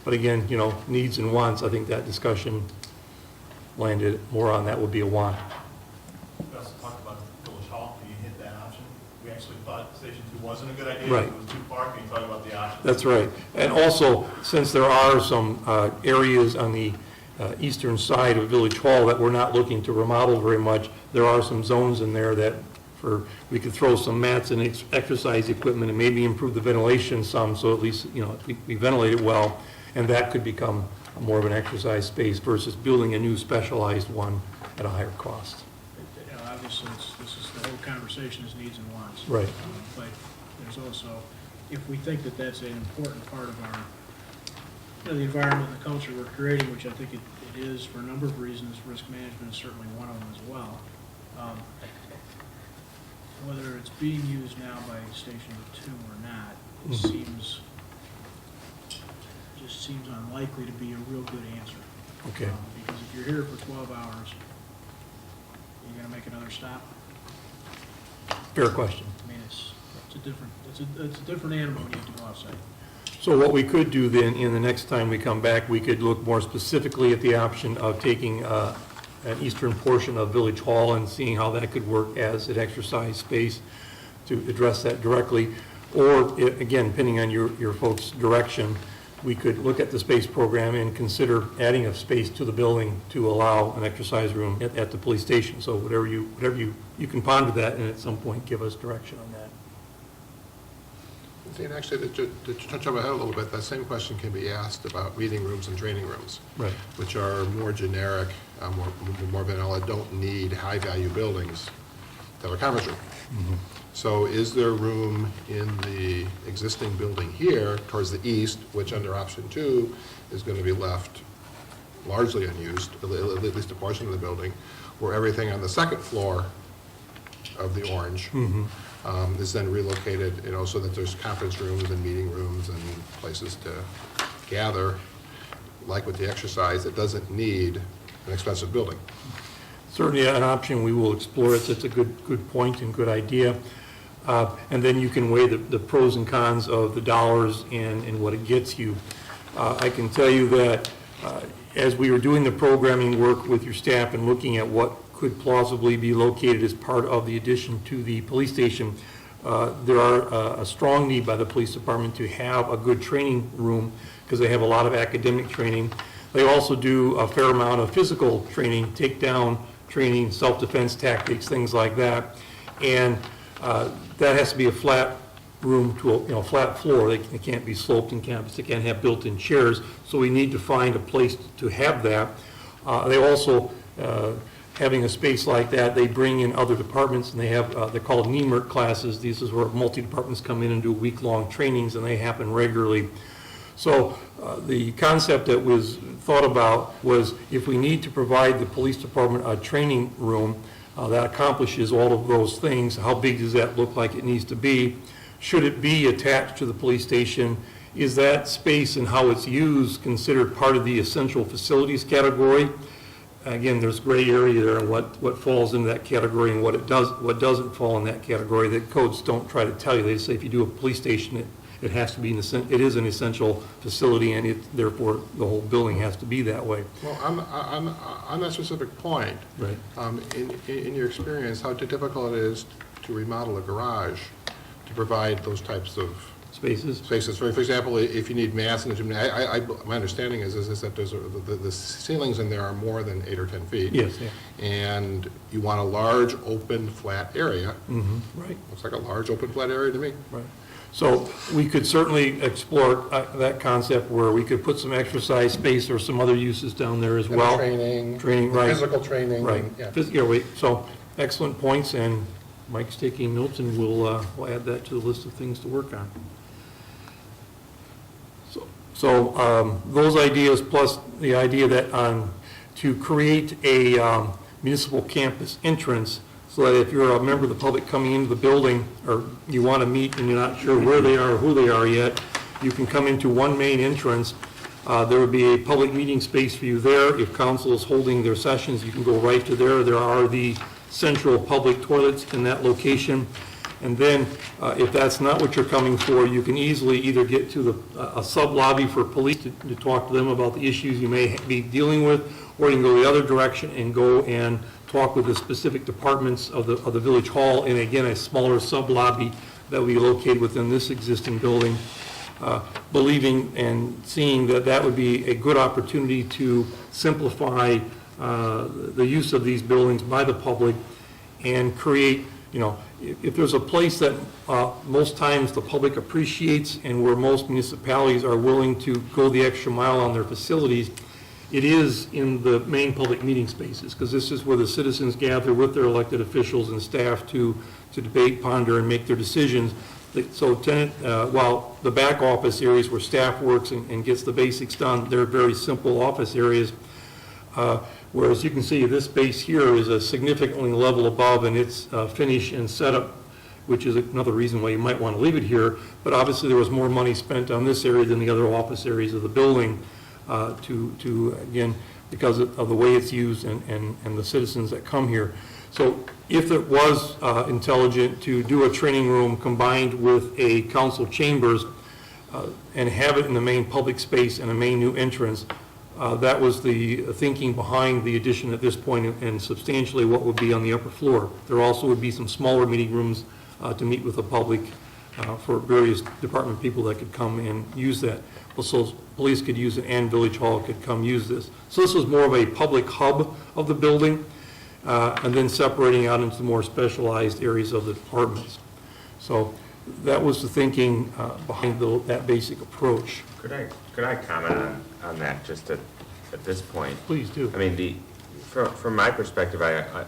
but again, needs and wants, I think that discussion landed more on that would be a want. We also talked about Village Hall, can you hit that option? We actually thought Station 2 wasn't a good idea, Right. it was too far, can you talk about the option? That's right. And also, since there are some areas on the eastern side of Village Hall that we're not looking to remodel very much, there are some zones in there that we could throw some mats and exercise equipment and maybe improve the ventilation some, so at least, we ventilate it well, and that could become more of an exercise space versus building a new specialized one at a higher cost. Obviously, the whole conversation is needs and wants. Right. But there's also, if we think that that's an important part of our, the environment and the culture we're creating, which I think it is for a number of reasons, risk management is certainly one of them as well. Whether it's being used now by Station 2 or not, it just seems unlikely to be a real good answer. Okay. Because if you're here for 12 hours, you're going to make another stop. Fair question. I mean, it's a different animal when you have to go outside. So what we could do then, in the next time we come back, we could look more specifically at the option of taking an eastern portion of Village Hall and seeing how that could work as an exercise space to address that directly. Or, again, depending on your folks' direction, we could look at the space program and consider adding a space to the building to allow an exercise room at the police station. So whatever you can ponder that and at some point give us direction on that. And actually, to jump ahead a little bit, that same question can be asked about meeting rooms and training rooms, Right. which are more generic, more vanilla, don't need high-value buildings to have a conference room. Mm-hmm. So is there room in the existing building here towards the east, which under option 2 is going to be left largely unused, at least a portion of the building, where everything on the second floor of the orange is then relocated, so that there's conference rooms and meeting rooms and places to gather, like with the exercise, that doesn't need an expensive building. Certainly an option, we will explore it. It's a good point and good idea. And then you can weigh the pros and cons of the dollars and what it gets you. I can tell you that as we were doing the programming work with your staff and looking at what could plausibly be located as part of the addition to the police station, there are a strong need by the police department to have a good training room because they have a lot of academic training. They also do a fair amount of physical training, takedown training, self-defense tactics, things like that. And that has to be a flat room to, flat floor. They can't be sloped in campus. They can't have built-in chairs. So we need to find a place to have that. They also, having a space like that, they bring in other departments, and they have, they're called NEMERT classes. These is where multi-departments come in and do week-long trainings, and they happen regularly. So the concept that was thought about was if we need to provide the police department a training room that accomplishes all of those things, how big does that look like it needs to be? Should it be attached to the police station? Is that space and how it's used considered part of the essential facilities category? Again, there's gray area there on what falls into that category and what doesn't fall in that category. The codes don't try to tell you. They say if you do a police station, it has to be it is an essential facility, and therefore the whole building has to be that way. Well, on that specific point, right. In your experience, how difficult it is to remodel a garage to provide those types of spaces. For example, if you need mass in the gymnasium, my understanding is that the ceilings in there are more than 8 or 10 feet. Yes. Yeah. And you want a large, open, flat area. Mm-hmm. Right. Looks like a large, open, flat area to me. Right. So we could certainly explore that concept where we could put some exercise space or some other uses down there as well. Training, right. Physical training. Right. Yeah. So excellent points, and Mike's taking notes, and we'll add that to the list of things to work on. So those ideas, plus the idea that to create a municipal campus entrance, so that if you're a member of the public coming into the building, or you want to meet and you're not sure where they are or who they are yet, you can come into one main entrance. There would be a public meeting space for you there. If council is holding their sessions, you can go right to there. There are the central public toilets in that location. And then, if that's not what you're coming for, you can easily either get to a sub-lobby for police to talk to them about the issues you may be dealing with, or you can go the other direction and go and talk with the specific departments of the village hall, and again, a smaller sub-lobby that will be located within this existing building, believing and seeing that that would be a good opportunity to simplify the use of these buildings by the public and create, if there's a place that most times the public appreciates and where most municipalities are willing to go the extra mile on their facilities, it is in the main public meeting spaces, because this is where the citizens gather with their elected officials and staff to debate, ponder, and make their decisions. So while the back office areas where staff works and gets the basics done, they're very simple office areas. Whereas you can see this space here is a significantly level above in its finish and setup, which is another reason why you might want to leave it here. But obviously there was more money spent on this area than the other office areas of the building again, because of the way it's used and the citizens that come here. So if it was intelligent to do a training room combined with a council chambers and have it in the main public space and a main new entrance, that was the thinking behind the addition at this point, and substantially what would be on the upper floor. There also would be some smaller meeting rooms to meet with the public for various department people that could come and use that. So police could use it and Village Hall could come use this. So this was more of a public hub of the building, and then separating out into more specialized areas of the departments. So that was the thinking behind that basic approach. Could I comment on that just at this point? Please do. I mean, from my perspective, I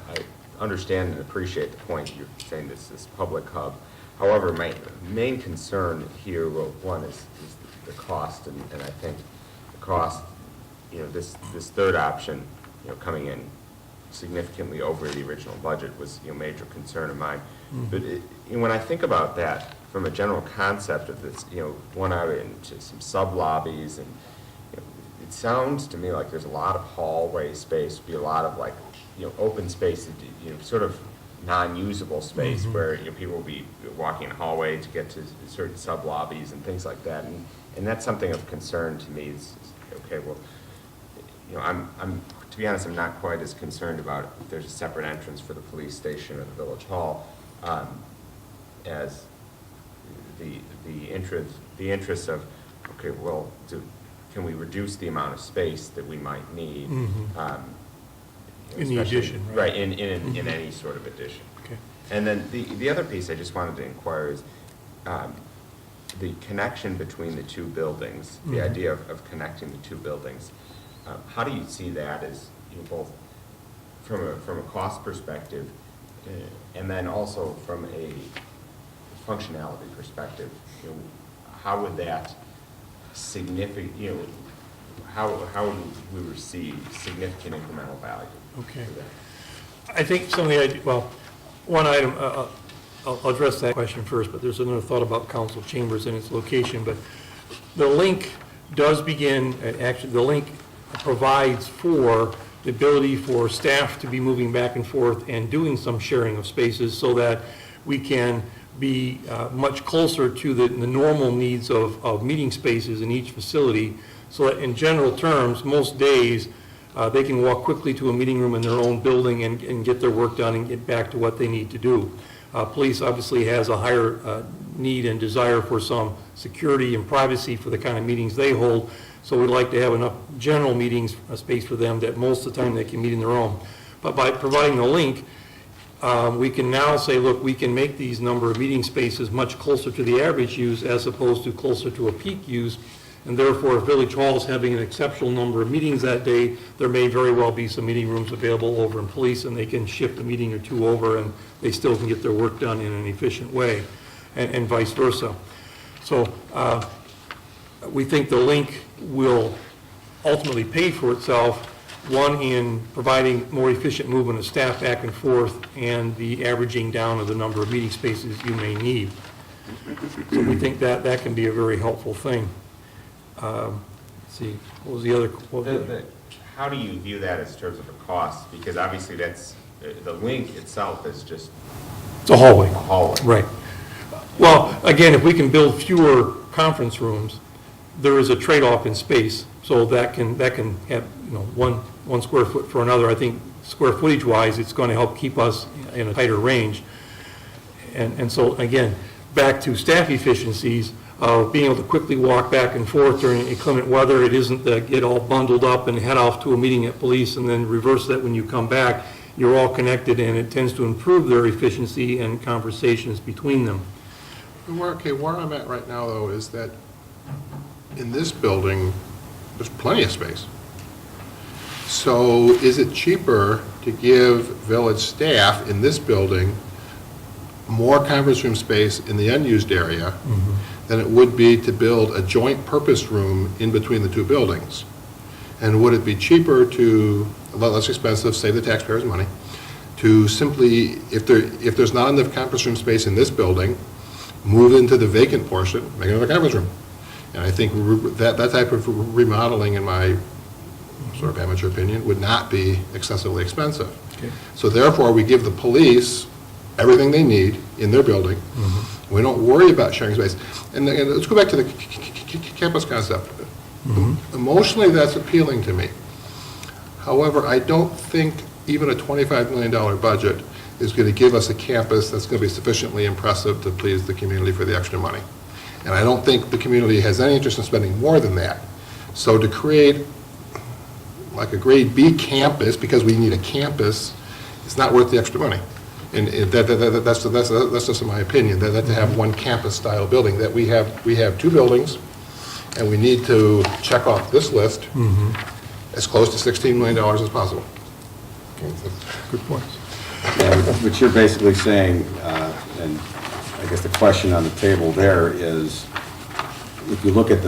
understand and appreciate the point you're saying, this public hub. However, my main concern here, well, one is the cost, and I think the cost, this third option, coming in significantly over the original budget was a major concern of mine. Mm-hmm. But when I think about that from a general concept of this, one out into some sub-lobbies, and it sounds to me like there's a lot of hallway space, be a lot of open space, sort of non-usable space, mm-hmm. where people will be walking in a hallway to get to certain sub-lobbies and things like that, and that's something of concern to me. Is okay, well, I'm to be honest, I'm not quite as concerned about if there's a separate entrance for the police station or the village hall as the interest of, okay, well, can we reduce the amount of space that we might need? Mm-hmm. In the especially- addition, right? Right, in any sort of addition. Okay. And then the other piece I just wanted to inquire is the connection between the two buildings, the Mhm. idea of connecting the two buildings. How do you see that as, both from a cost perspective and then also from a functionality perspective? How would that how would we receive significant incremental value? Okay. for that? I think some of the, well, one item, I'll address that question first, but there's another thought about council chambers and its location. But the link does begin, actually, the link provides for the ability for staff to be moving back and forth and doing some sharing of spaces so that we can be much closer to the normal needs of meeting spaces in each facility. So that in general terms, most days, they can walk quickly to a meeting room in their own building and get their work done and get back to what they need to do. Police obviously has a higher need and desire for some security and privacy for the kind of meetings they hold, so we'd like to have enough general meetings space for them that most of the time they can meet in their own. But by providing the link, we can now say, look, we can make these number of meeting spaces much closer to the average use as opposed to closer to a peak use. And therefore, if Village Hall is having an exceptional number of meetings that day, there may very well be some meeting rooms available over in police, and they can shift a meeting or two over, and they still can get their work done in an efficient way, and vice versa. So we think the link will ultimately pay for itself, one, in providing more efficient movement of staff back and forth, and the averaging down of the number of meeting spaces you may need. So we think that that can be a very helpful thing. Let's see, what was the other? How do you view that as terms of a cost? Because obviously that's, the link itself is just It's a hallway. a hallway. Right. Well, again, if we can build fewer conference rooms, there is a trade-off in space, so that can have, one square foot for another. I think square footage-wise, it's going to help keep us in a tighter range. And so, again, back to staff efficiencies, of being able to quickly walk back and forth during inclement weather. It isn't to get all bundled up and head off to a meeting at police and then reverse that when you come back. You're all connected, and it tends to improve their efficiency and conversations between them. Where I'm at right now, though, is that in this building, there's plenty of space. So is it cheaper to give village staff in this building more conference room space in the unused area than it would be to build a joint purpose room in between the two buildings? And would it be cheaper to, a lot less expensive, save the taxpayers money, to simply, if there's not enough conference room space in this building, move into the vacant portion, make another conference room? And I think that type of remodeling, in my sort of amateur opinion, would not be excessively expensive. Okay. So therefore, we give the police everything they need in their building. We don't worry about sharing space. And let's go back to the campus concept. Emotionally, that's appealing to me. However, I don't think even a $25 million budget is going to give us a campus that's going to be sufficiently impressive to please the community for the extra money. And I don't think the community has any interest in spending more than that. So to create like a grade B campus, because we need a campus, it's not worth the extra money. And that's just my opinion, that to have one campus-style building, that we have two buildings, and we need to check off this list as close to $16 million as possible. Good point. What you're basically saying, and I guess the question on the table there is, if you look at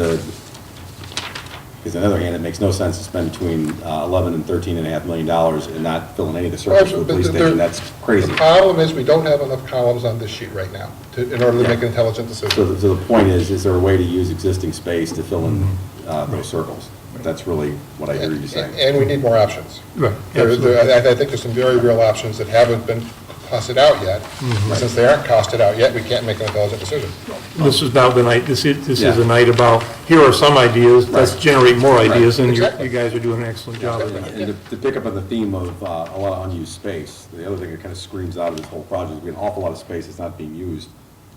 because on the other hand, it makes no sense to spend between $11 and $13.5 million and not fill in any of the circles for the police station. That's crazy. The problem is we don't have enough columns on this sheet right now in order to make an intelligent decision. So the point is there a way to use existing space to fill in those circles? That's really what I hear you saying. And we need more options. Right. I think there's some very real options that haven't been costed out yet. Since they aren't costed out yet, we can't make an intelligent decision. This is now the night, this is a night about, here are some ideas, let's generate more ideas, and you guys are doing an excellent job of that. And to pick up on the theme of a lot of unused space, the other thing that kind of screams out of this whole project is we have an awful lot of space that's not being used.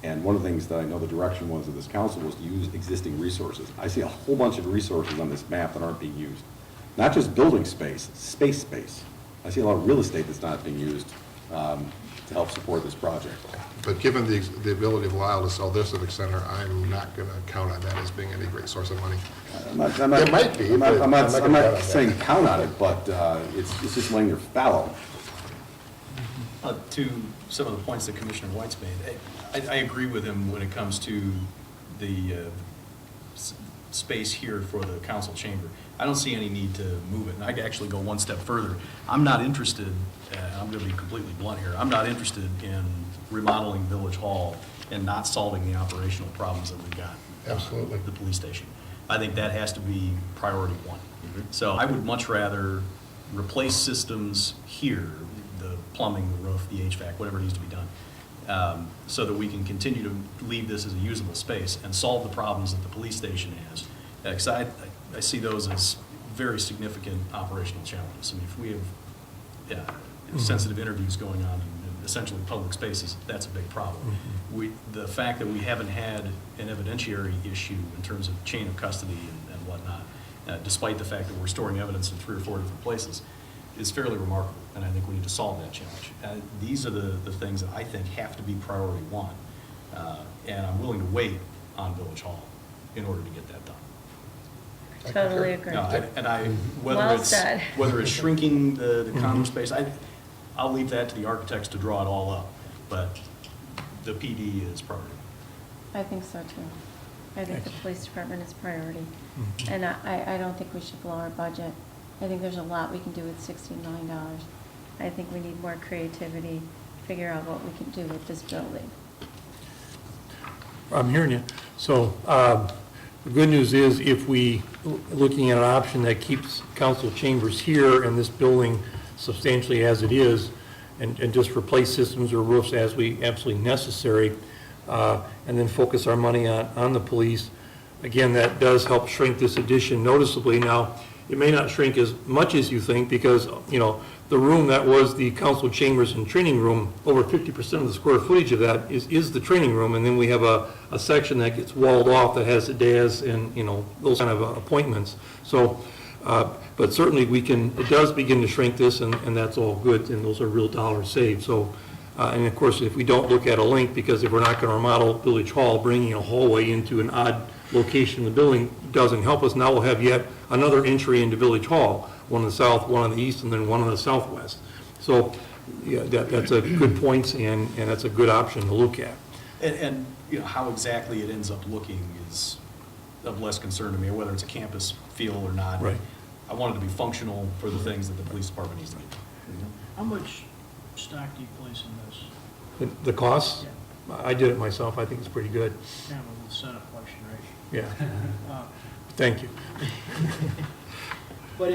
And one of the things that I know the direction was of this council was to use existing resources. I see a whole bunch of resources on this map that aren't being used. Not just building space, space. I see a lot of real estate that's not being used to help support this project. But given the ability of Lyle to sell their civic center, I'm not going to count on that as being any great source of money. It might be. I'm not saying count on it, but it's just laying there fallow. To some of the points that Commissioner White's made, I agree with him when it comes to the space here for the council chamber. I don't see any need to move it, and I'd actually go one step further. I'm not interested, I'm going to be completely blunt here, I'm not interested in remodeling Village Hall and not solving the operational problems that we've got. Absolutely. The police station. I think that has to be priority one. So I would much rather replace systems here, the plumbing, the roof, the HVAC, whatever needs to be done, so that we can continue to leave this as a usable space and solve the problems that the police station has. Because I see those as very significant operational challenges. I mean, if we have sensitive interviews going on in essentially public spaces, that's a big problem. The fact that we haven't had an evidentiary issue in terms of chain of custody and whatnot, despite the fact that we're storing evidence in 3 or 4 different places, is fairly remarkable, and I think we need to solve that challenge. These are the things that I think have to be priority one, and I'm willing to wait on Village Hall in order to get that done. Totally agree. Whether it's shrinking the common space, I'll leave that to the architects to draw it all up, but the PD is priority. I think so too. I think the police department is priority. And I don't think we should blow our budget. I think there's a lot we can do with $16 million. I think we need more creativity, figure out what we can do with this building. I'm hearing you. So the good news is if we, looking at an option that keeps council chambers here and this building substantially as it is, and just replace systems or roofs as we absolutely necessary, and then focus our money on the police, again, that does help shrink this addition noticeably. Now, it may not shrink as much as you think because, you know, the room that was the council chambers and training room, over 50% of the square footage of that is the training room, and then we have a section that gets walled off that has the dais and, you know, those kind of appointments. So, but certainly it does begin to shrink this, and that's all good, and those are real dollars saved. So, and of course, if we don't look at a link, because if we're not going to remodel Village Hall, bringing a hallway into an odd location in the building doesn't help us. Now we'll have yet another entry into Village Hall, one on the south, one on the east, and then one on the southwest. So, yeah, that's a good point, and that's a good option to look at. And you know, how exactly it ends up looking is of less concern to me, whether it's a campus feel or not. Right. I want it to be functional for the things that the police department needs to do. How much stock do you place in this? The costs? I did it myself. I think it's pretty good. Kind of a little setup question, right? Yeah. Thank you. But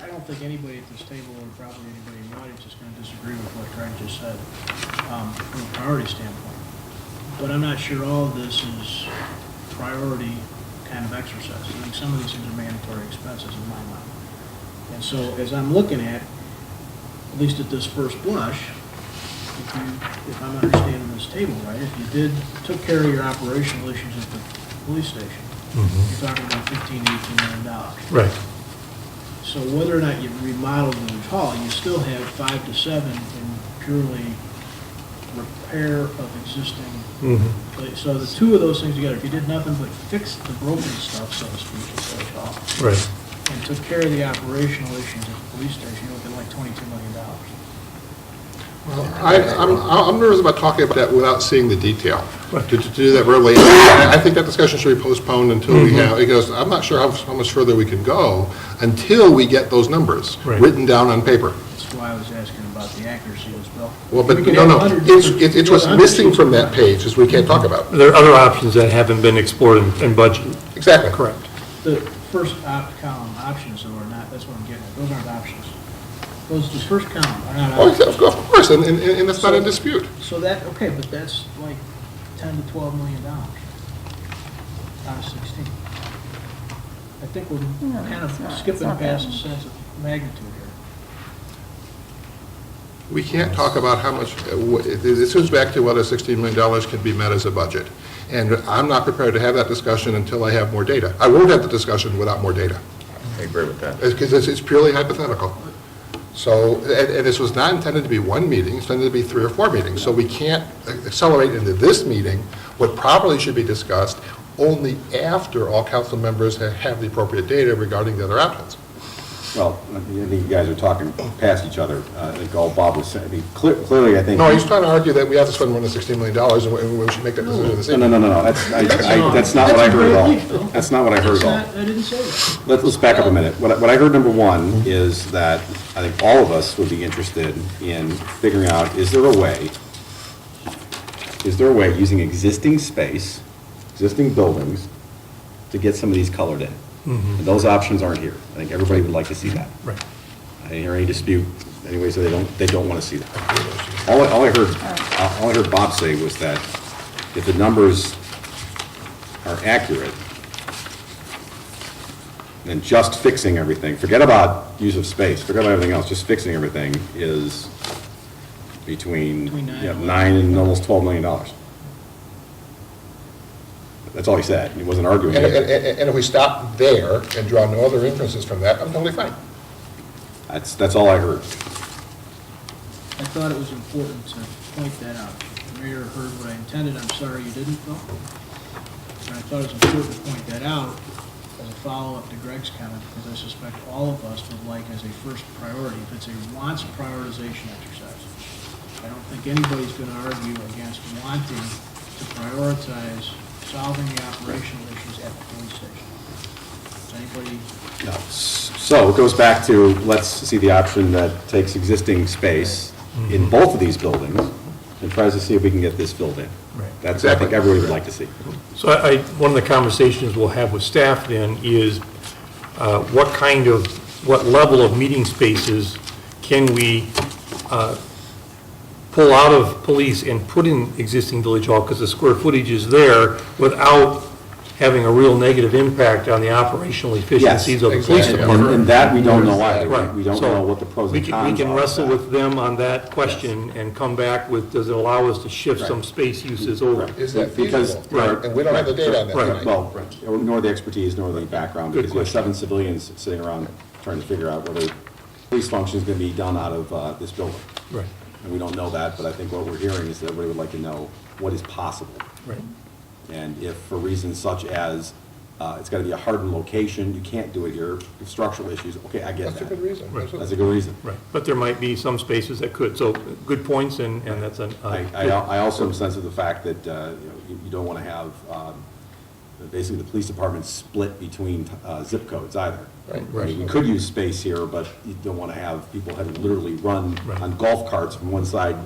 I don't think anybody at this table, or probably anybody in the audience, is going to disagree with what Craig just said from a priority standpoint. But I'm not sure all of this is priority kind of exercise. I think some of these things are mandatory expenses in my mind. And so as I'm looking at least at this first blush, if I'm understanding this table right, if you took care of your operational issues at the police station, you're talking about $15 to $18 million. Right. So whether or not you remodel Village Hall, you still have 5 to 7 in purely repair of existing. So the two of those things together, if you did nothing but fix the broken stuff, so to speak, at Village Hall, Right. and took care of the operational issues at the police station, you're looking at like $22 million. Well, I'm nervous about talking about that without seeing the detail. To do that verbally, I think that discussion should be postponed until we have, because I'm not sure how much further we can go until we get those numbers written down on paper. That's why I was asking about the accuracy as well. Well, but no, it's what's missing from that page is we can't talk about. There are other options that haven't been explored and budgeted. Exactly. Correct. The first column options, though, are not, that's what I'm getting at. Those aren't options. Those, the first column are not options. Of course, and that's not in dispute. So that, okay, but that's like $10 to $12 million out of 16. I think we're kind of skipping past the sense of magnitude here. We can't talk about how much, this goes back to whether $16 million can be met as a budget. And I'm not prepared to have that discussion until I have more data. I won't have the discussion without more data. agree with that. Because it's purely hypothetical. So, and this was not intended to be one meeting, it's intended to be 3 or 4 meetings. So we can't accelerate into this meeting what probably should be discussed only after all council members have the appropriate data regarding the other options. Well, I think you guys are talking past each other. I think all Bob was saying, I mean, clearly, I think. No, he's trying to argue that we have to spend more than $16 million and we should make that decision this evening. No, that's not what I heard at all. That's not what I heard at all. I didn't say that. Let's back up a minute. What I heard, number one, is that I think all of us would be interested in figuring out, is there a way using existing space, existing buildings, to get some of these colored in? And those options aren't here. I think everybody would like to see that. Right. I didn't hear any dispute anyway, so they don't want to see that. All I heard Bob say was that if the numbers are accurate, then just fixing everything, forget about use of space, forget about everything else, just fixing everything is between $9 and almost $12 million. That's all he said. He wasn't arguing. And if we stop there and draw no other inferences from that, I'm totally fine. That's all I heard. I thought it was important to point that out. The mayor heard what I intended, I'm sorry you didn't, Phil. And I thought it was important to point that out as a follow-up to Greg's comment, because I suspect all of us would like as a first priority, if it's a wants prioritization exercise. I don't think anybody's going to argue against wanting to prioritize solving the operational issues at the police station. Does anybody? No. So it goes back to, let's see the option that takes existing space in both of these buildings and tries to see if we can get this filled in. Right. That's what I think everybody would like to see. So one of the conversations we'll have with staff then is what level of meeting spaces can we pull out of police and put in existing village hall, because the square footage is there, without having a real negative impact on the operational efficiencies of the police exactly. department. And that we don't know either. Right. We don't So know what the pros and We cons can are of wrestle that. with them on that question and come back with, does it allow us to shift some space uses over? Is that Because- feasible? right. And we don't have the data on that Right. tonight. Well, nor the expertise, nor the background, Good because you have question. 7 civilians sitting around trying to figure out whether police function is going to be done out of this building. Right, And we don't know that, but I think what we're hearing is that everybody would like to know what is possible. right. And if for reasons such as it's got to be a hardened location, you can't do it here, if structural issues, okay, I get That's a that. good reason. Right. That's a good reason. Right, but there might be some spaces that could, so good points, and that's an. I also am sensitive to the fact that you don't want to have basically the police department split between zip codes either. Right. I mean, you could use space here, but you don't want to have people having to literally run Right. on golf carts from one side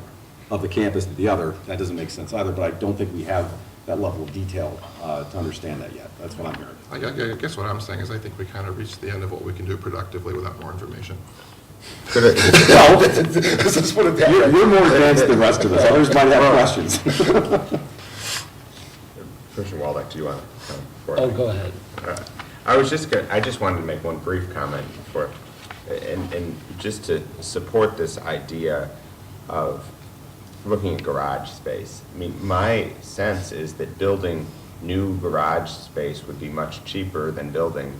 of the campus to the other. That doesn't make sense either, but I don't think we have that level of detail to understand that yet. That's what I'm hearing. I guess what I'm saying is I think we kind of reached the end of what we can do productively without more information. Well, Let's just put it that way. you're more advanced than the rest of us. Others might have questions. Commissioner Waldeck, do you want to come forward? Oh, go ahead. I just wanted to make one brief comment before, and just to support this idea of looking at garage space. I mean, my sense is that building new garage space would be much cheaper than building,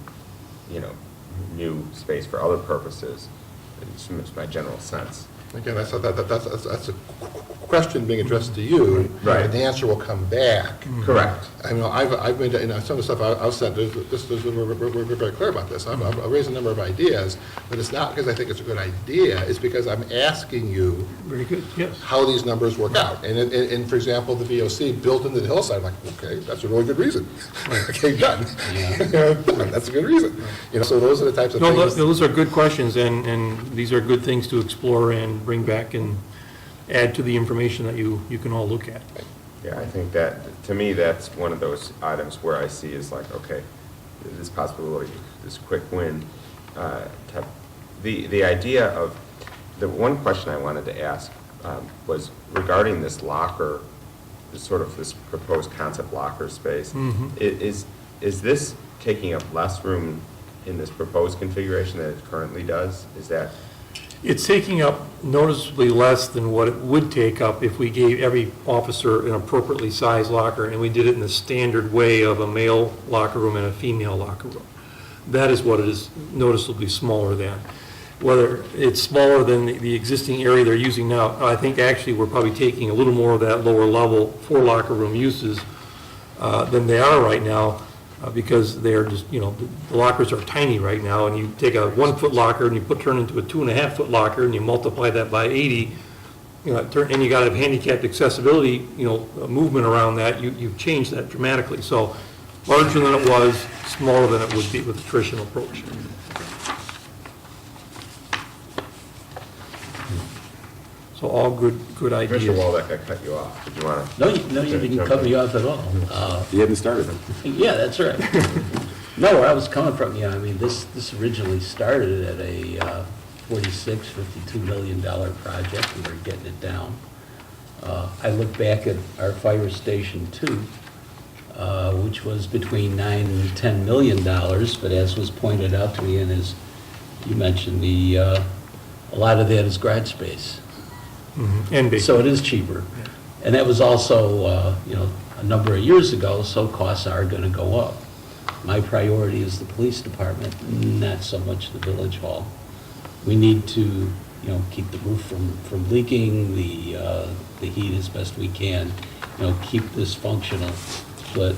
new space for other purposes. It's my general sense. Again, that's a question being addressed to you. Right. And the answer will come back. Correct. I mean, I've been, some of the stuff I've said, we're very clear about this. I've raised a number of ideas, but it's not because I think it's a good idea, it's because I'm asking you Very good, yes. how these numbers work out. And for example, the VOC built into the hillside, I'm like, okay, that's a really good reason. Okay, done. Done. That's a good reason. So those are the types of No, things. those are good questions, and these are good things to explore and bring back and add to the information that you can all look at. Yeah, I think that, to me, that's one of those items where I see is like, okay, this possibility, this quick win. The idea of, the one question I wanted to ask was regarding this locker, this proposed concept locker space. Is this taking up less room in this proposed configuration than it currently does? Is that? It's taking up noticeably less than what it would take up if we gave every officer an appropriately sized locker, and we did it in the standard way of a male locker room and a female locker room. that is what it is noticeably smaller than. Whether it's smaller than the existing area they're using now, I think actually we're probably taking a little more of that lower level for locker room uses than they are right now, because they're just, the lockers are tiny right now, and you take a 1 foot locker and you turn into a 2.5 foot locker, and you multiply that by 80, and you got to have handicapped accessibility, movement around that, you've changed that dramatically. So larger than it was, smaller than it would be with a traditional approach. So all good ideas. Mr. Waldeck, I cut you off. Did you want to? No, you didn't cut me off at all. You hadn't started them. Yeah, that's right. No, where I was coming from, this originally started at a $46-52 million project, and we're getting it down. I look back at our fire station 2, which was between $9 and $10 million, but as was pointed out to me, and as you mentioned, a lot of that is garage space. And so it is cheaper. And that was also, a number of years ago, so costs are going to go up. My priority is the police department, not so much the village hall. We need to, keep the roof from leaking, the heat as best we can, keep this functional. But,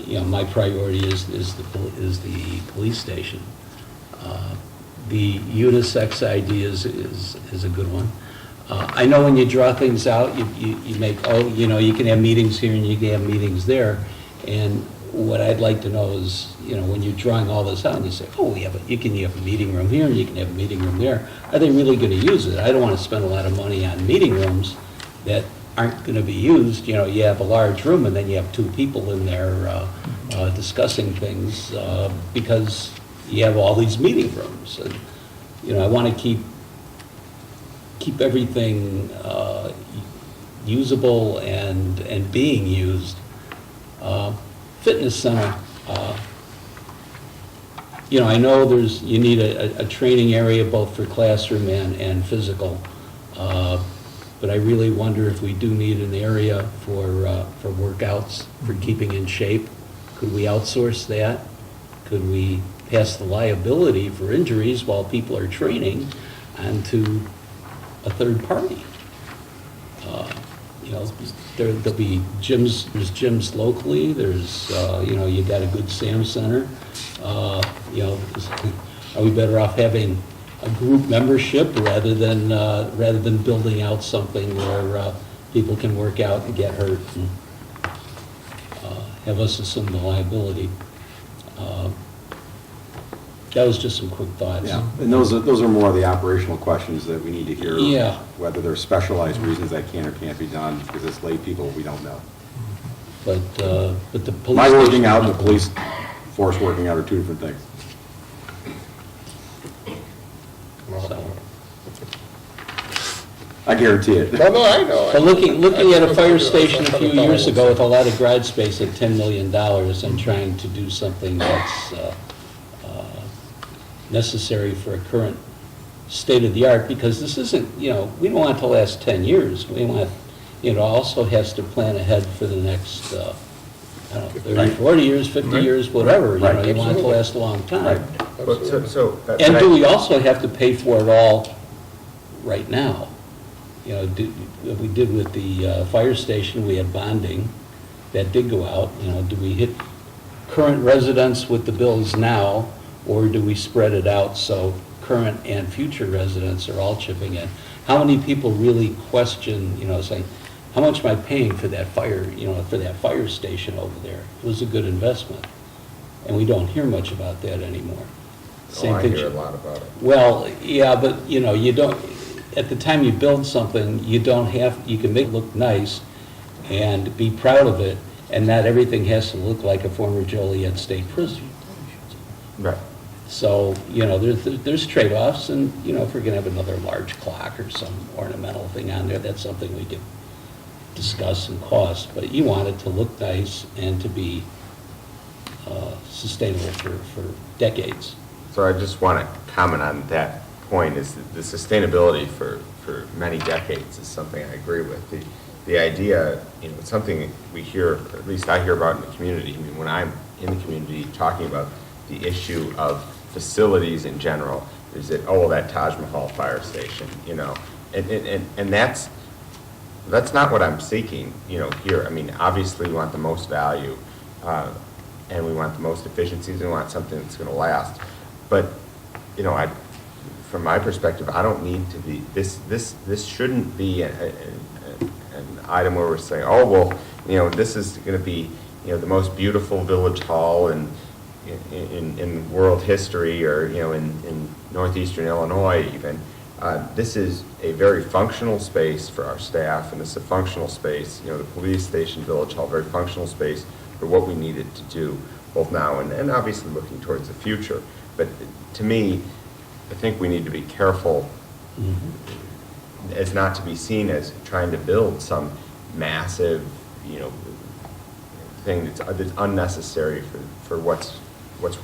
my priority is the police station. The unisex idea is a good one. I know when you draw things out, you make, you can have meetings here and you can have meetings there. And what I'd like to know is, when you're drawing all this out and you say, you can have a meeting room here and you can have a meeting room there, are they really going to use it? I don't want to spend a lot of money on meeting rooms that aren't going to be used. You have a large room and then you have 2 people in there discussing things because you have all these meeting rooms. And, I want to keep everything usable and being used. Fitness center, I know you need a training area both for classroom and physical, but I really wonder if we do need an area for workouts, for keeping in shape. Could we outsource that? Could we pass the liability for injuries while people are training onto a third party? There'll be gyms, there's gyms locally, there's, you got a good Sam Center. Are we better off having a group membership rather than building out something where people can work out and get hurt and have us assume the liability? That was just some quick thoughts. Yeah, and those are more of the operational questions that we need to hear. Yeah. Whether there's specialized reasons that can or can't be done, because as lay people, we don't know. But the police. My working out and the police force working out are 2 different things. So. I guarantee it. No, I know. But looking at a fire station a few years ago with a lot of garage space at $10 million and trying to do something that's necessary for a current state-of-the-art, because this isn't, we don't want it to last 10 years. We want, also has to plan ahead for the next, 30, 40 years, 50 years, whatever. Right. You want it to last a long time. Right. And do we also have to pay for it all right now? We did with the fire station, we had bonding, that did go out. Do we hit current residents with the bills now, or do we spread it out so current and future residents are all chipping in? How many people really question, saying, how much am I paying for that fire station over there? It was a good investment. And we don't hear much about that anymore. I hear a lot about it. Well, yeah, but, you don't, at the time you build something, you can make it look nice and be proud of it, and not everything has to look like a former Joliet State Prison. Right. So, there's trade-offs, and, if we're going to have another large clock or some ornamental thing on there, that's something we could discuss and cost, but you want it to look nice and to be sustainable for decades. So I just want to comment on that point, is that the sustainability for many decades is something I agree with. The idea, it's something we hear, at least I hear about in the community. I mean, when I'm in the community talking about the issue of facilities in general. Is it, oh, that Taj Mahal fire station, you know? And that's not what I'm seeking, you know, here. I mean, obviously, we want the most value, and we want the most efficiencies, and we want something that's going to last. But, you know, from my perspective, I don't need to be, this shouldn't be an item where we're saying, oh, well, you know, this is going to be, you know, the most beautiful village hall in world history, or, you know, in northeastern Illinois even. This is a very functional space for our staff, and this is a functional space, you know, the police station, village hall, very functional space for what we needed to do, both now and obviously looking towards the future. But to me, I think we need to be careful as not to be seen as trying to build some massive, you know, thing that's unnecessary for what's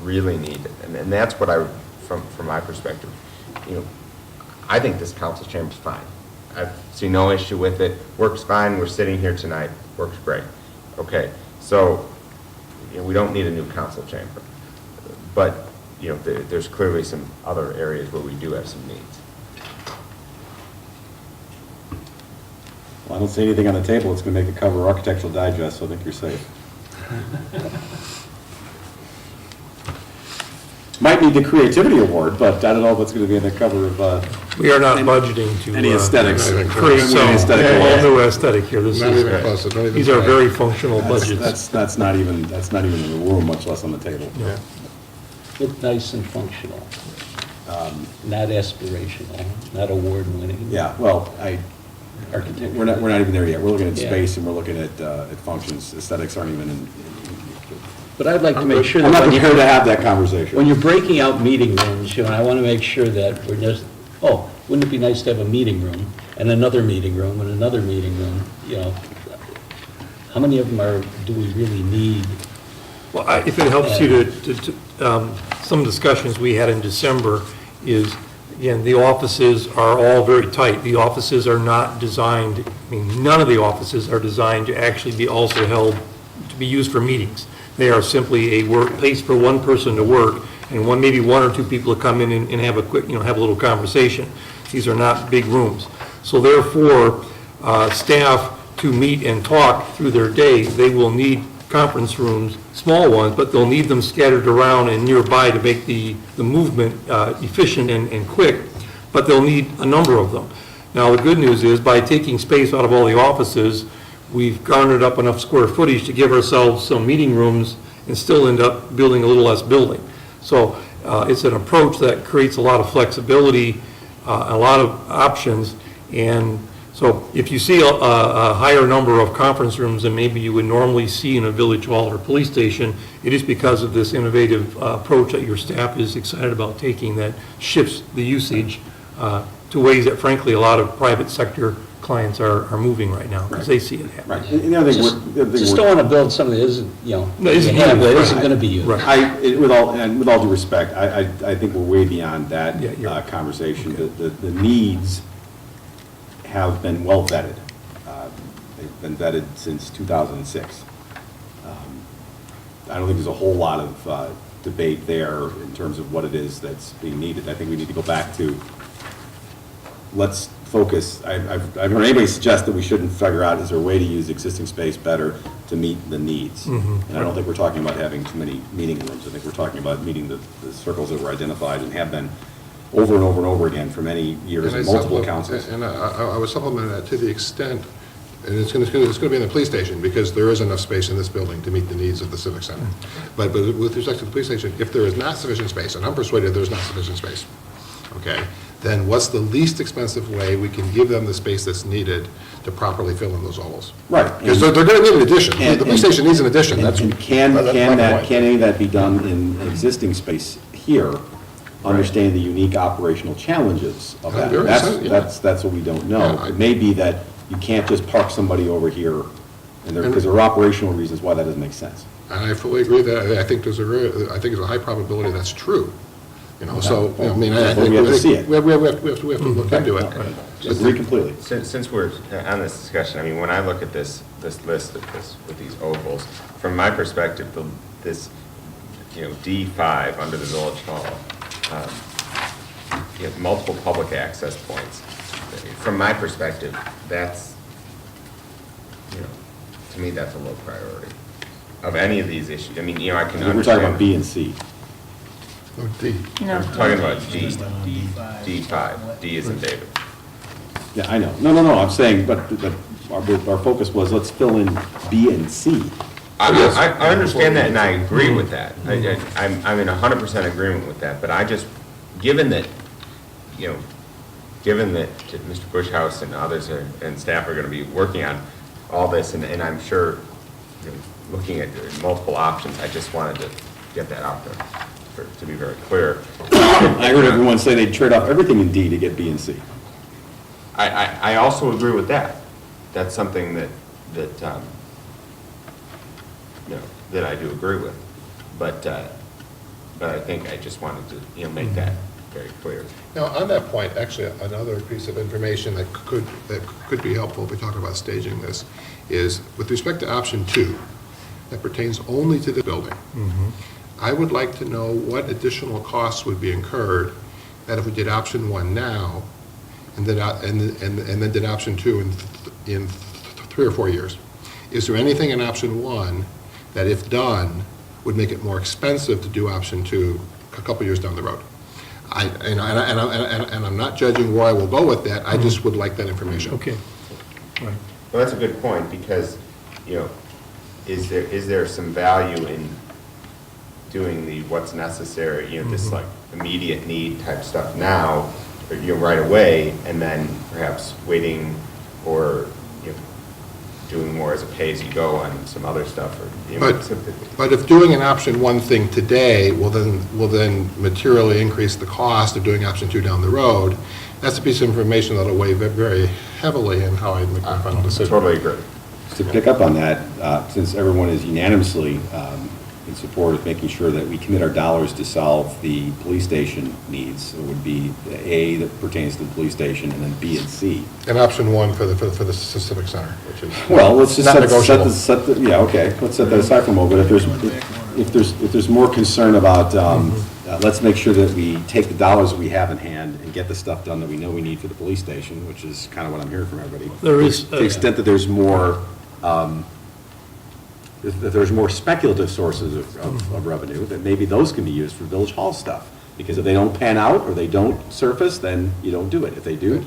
really needed. And that's what from my perspective, you know, I think this council chamber's fine. I see no issue with it. Works fine. We're sitting here tonight. Works great. Okay, so, you know, we don't need a new council chamber. But, you know, there's clearly some other areas where we do have some needs. Well, I don't see anything on the table that's going to make the cover of Architectural Digest, so I think you're safe. Might need the Creativity Award, but I don't know if it's going to be in the cover of... We are not budgeting to... Any aesthetics. Create some Aesthetic. all new aesthetic here. This Not is, even close, not even these are close. very functional budgets. That's not even in the room, much less on the table. Yeah. Look nice and functional, not aspirational, not award-winning. Yeah, well, Architecture. we're not even there yet. We're looking at Yeah. space, and we're looking at functions. Aesthetics aren't even in... But I'd like to make sure I'm that not when prepared to have that conversation. when you're breaking out meeting rooms, you know, I want to make sure that we're just, oh, wouldn't it be nice to have a meeting room and another meeting room and another meeting room, you know? How many of them do we really need? Well, if it helps you some discussions we had in December is, again, the offices are all very tight. The offices are not designed, I mean, none of the offices are designed to actually be also held, to be used for meetings. They are simply a work place for one person to work, and maybe one or two people to come in and have a quick, you know, have a little conversation. These are not big rooms. So therefore, staff to meet and talk through their day, they will need conference rooms, small ones, but they'll need them scattered around and nearby to make the movement efficient and quick, but they'll need a number of them. Now, the good news is, by taking space out of all the offices, we've garnered up enough square footage to give ourselves some meeting rooms and still end up building a little less building. So it's an approach that creates a lot of flexibility, a lot of options, and so if you see a higher number of conference rooms than maybe you would normally see in a village hall or police station, it is because of this innovative approach that your staff is excited about taking that shifts the usage to ways that frankly a lot of private sector clients are moving right now, because they see it happening. Right. And the other thing Just don't want to build something that isn't, you know, No, isn't you have, used, that right. isn't going to be used. Right. With all due respect, I think we're way beyond that Yeah, you're- conversation. The needs have been well vetted. They've been vetted since 2006. I don't think there's a whole lot of debate there in terms of what it is that's being needed. I think we need to go back to, let's focus. I've heard anybody suggest that we shouldn't figure out, is there a way to use existing space better to meet the needs? Mhm. And I don't think we're talking about having too many meeting rooms. I think we're talking about meeting the circles that were identified and have been over and over and over again for many years in multiple councils. And I would supplement that to the extent, and it's going to be in the police station, because there is enough space in this building to meet the needs of the civic center. But with respect to the police station, if there is not sufficient space, and I'm persuaded there's not sufficient space, okay, then what's the least expensive way we can give them the space that's needed to properly fill in those holes? Right. Because they're going to need an addition. The police station needs an addition. And That's can that's black and white. any of that be done in existing space here, understanding the unique operational challenges of that? Very simple, yeah. That's what we don't know. Yeah, It may be that you can't just park somebody over here, because there are operational reasons why that doesn't make sense. And I fully agree that, I think there's a high probability that's true. You know, so, I mean, I But think we have to see it. we have to look into it. Agree completely. Since we're on this discussion, I mean, when I look at this list of with these ovals, from my perspective, D5 under the Village Hall, you have multiple public access points. From my perspective, that's, to me, that's a low priority of any of these issues. I mean, I can understand. We're talking about B and C. Oh, D. I'm talking about D5. D is in David. Yeah, I know. No, I'm saying, but our focus was, let's fill in B and C. I understand that, and I agree with that. I'm in 100% agreement with that, but I just, given that Mr. Bushhouse and others and staff are going to be working on all this, and I'm sure, looking at multiple options, I just wanted to get that out there, to be very clear. I heard everyone say they'd trade off everything in D to get B and C. I also agree with that. That's something that I do agree with. But I think I just wanted to, make that very clear. Now, on that point, actually, another piece of information that could be helpful if we talk about staging this is, with respect to option 2, that pertains only to the building. I would like to know what additional costs would be incurred that if we did option 1 now, and then did option 2 in 3 or 4 years. Is there anything in option 1 that, if done, would make it more expensive to do option 2 a couple years down the road? And I'm not judging where I will go with that. I just would like that information. Okay. Right. Well, that's a good point, because, is there some value in doing the what's necessary, this like immediate need type stuff now, right away, and then perhaps waiting or, doing more as a pay-as-you-go on some other stuff, or, But if doing an option 1 thing today will then materially increase the cost of doing option 2 down the road, that's a piece of information that'll weigh very heavily in how I make my final decision. Totally agree. To pick up on that, since everyone is unanimously in support of making sure that we commit our dollars to solve the police station needs, it would be the A that pertains to the police station, and then B and C. And option 1 for the Civic Center, which is Well, let's just not negotiable. let's set that aside for a moment. But if there's more concern about, let's make sure that we take the dollars that we have in hand and get the stuff done that we know we need for the police station, which is kind of what I'm hearing from everybody. There is, To the extent that there's more, if there's more speculative sources of revenue, that maybe those can be used for Village Hall stuff. Because if they don't pan out or they don't surface, then you don't do it. If they do,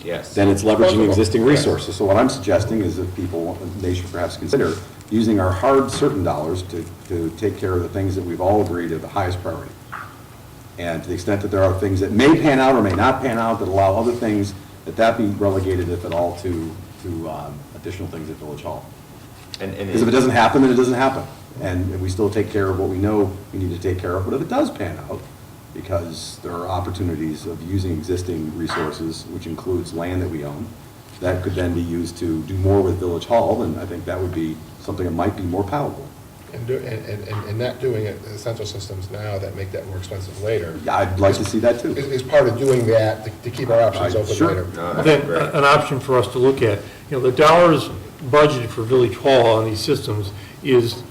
Yes. then it's leveraging existing resources. So what I'm suggesting is that they should perhaps consider using our hard, certain dollars to take care of the things that we've all agreed are the highest priority. And to the extent that there are things that may pan out or may not pan out that allow other things, that be relegated, if at all, to additional things at Village Hall. Because if it doesn't happen, then it doesn't happen. And we still take care of what we know we need to take care of. But if it does pan out, because there are opportunities of using existing resources, which includes land that we own, that could then be used to do more with Village Hall, then I think that would be something that might be more palatable. And not doing it essential systems now that make that more expensive later. Yeah, I'd like to see that too. Is part of doing that to keep our options open Sure. later. Then an option for us to look at, the dollars budgeted for Village Hall on these systems is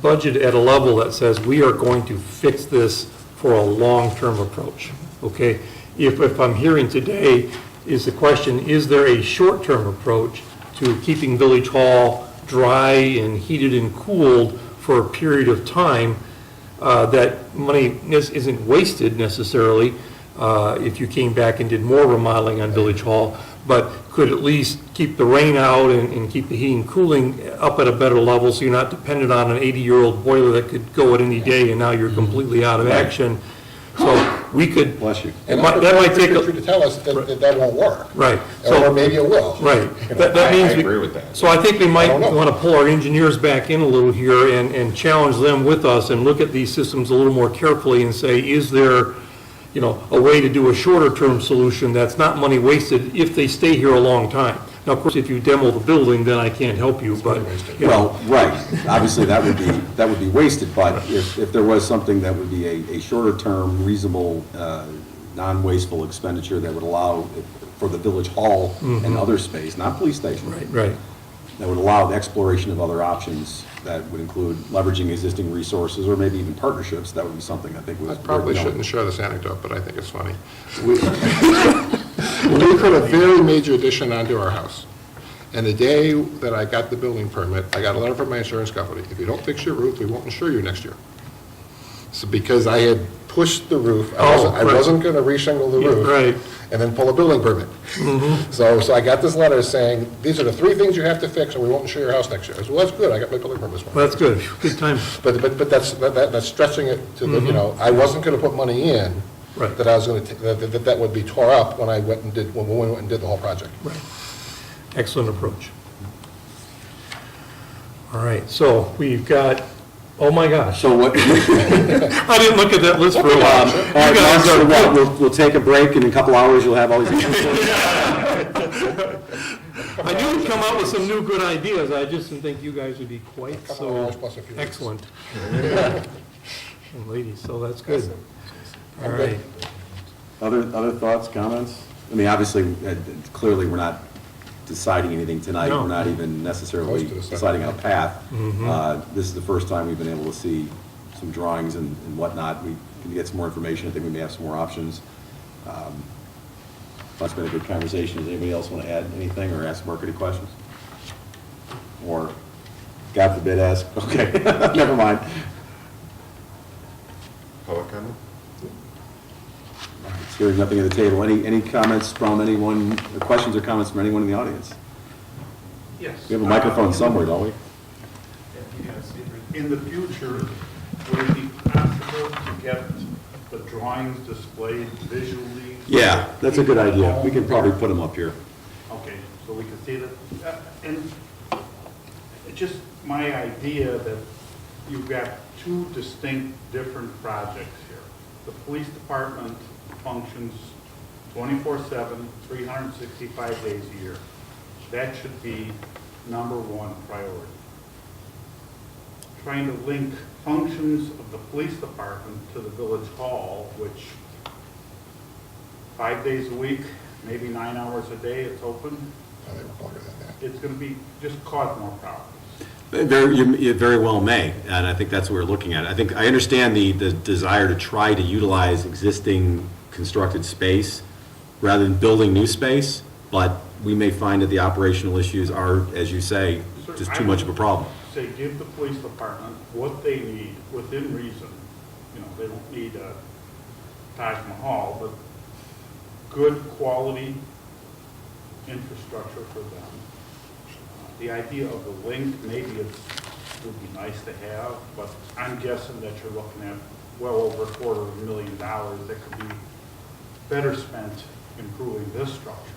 budgeted at a level that says we are going to fix this for a long-term approach, okay? If I'm hearing today, is the question, is there a short-term approach to keeping Village Hall dry and heated and cooled for a period of time, that money isn't wasted necessarily if you came back and did more remodeling on Village Hall, but could at least keep the rain out and keep the heating and cooling up at a better level, so you're not dependent on an 80-year-old boiler that could go at any day and now you're completely out of action. So we could. Bless you. And that might take a. to tell us that won't work. Right. Or maybe it will. Right. That I means agree with that. So I think we might I don't know. want to pull our engineers back in a little here and challenge them with us and look at these systems a little more carefully and say, is there, a way to do a shorter-term solution that's not money wasted if they stay here a long time? Now, of course, if you demo the building, then I can't help you, but, Well, right, obviously that would be wasted, but if there was something that would be a shorter-term, reasonable, non-wasteful expenditure that would allow for the Village Hall and other space, not police station. Right. that would allow the exploration of other options that would include leveraging existing resources or maybe even partnerships. That would be something I think was. I probably shouldn't share this anecdote, but I think it's funny. We put a very major addition onto our house. And the day that I got the building permit, I got a letter from my insurance company. If you don't fix your roof, we won't insure you next year. So because I had pushed the roof, I wasn't going to reshingle the roof. Right. And then pull a building permit. So I got this letter saying, these are the 3 things you have to fix or we won't insure your house next year. I said, well, that's good, I got my building permit this morning. Well, that's good, good time. But that's stretching it to the, you know, I wasn't going to put money in. Right. That I was going to, that would be tore up when I went and did, when we went and did the whole project. Right. Excellent approach. All right, so we've got, oh my gosh. So what? I didn't look at that list for a while. All right, so what, we'll take a break, and in a couple hours, you'll have all these answers. I knew you'd come up with some new good ideas, I just didn't think you guys would be quite Couple so hours plus a few minutes. excellent. And ladies, so that's good. All right. Other thoughts, comments? I mean, obviously, clearly, we're not deciding anything tonight. No. We're not even necessarily Close to deciding on a path. Mhm. This is the first time we've been able to see some drawings and whatnot. We can get some more information. I think we may have some more options. That's been a good conversation. Does anybody else want to add anything or ask Mark any questions? Or, God forbid, ask? Okay, never mind. Public comment? Hearing nothing at the table. Any comments from anyone, or questions or comments from anyone in the audience? Yes. We have a microphone somewhere, don't we? Yes. In the future, would it be possible to get the drawings displayed visually? Yeah, that's a good idea. We can probably put them up here. Okay, so we can see that. And it's just my idea that you've got 2 distinct different projects here. The police department functions 24/7, 365 days a year. That should be #1 priority. Trying to link functions of the police department to the village hall, which 5 days a week, maybe 9 hours a day, it's open. They were longer than that. It's going to be, just cause more problems. You very well may, and I think that's what we're looking at. I understand the desire to try to utilize existing constructed space rather than building new space, but we may find that the operational issues are, as you say, just too much of a problem. Say, give the police department what they need within reason. You know, they don't need a Taj Mahal, but good quality infrastructure for them. The idea of the link, maybe it would be nice to have, but I'm guessing that you're looking at well over $250,000 that could be better spent improving this structure.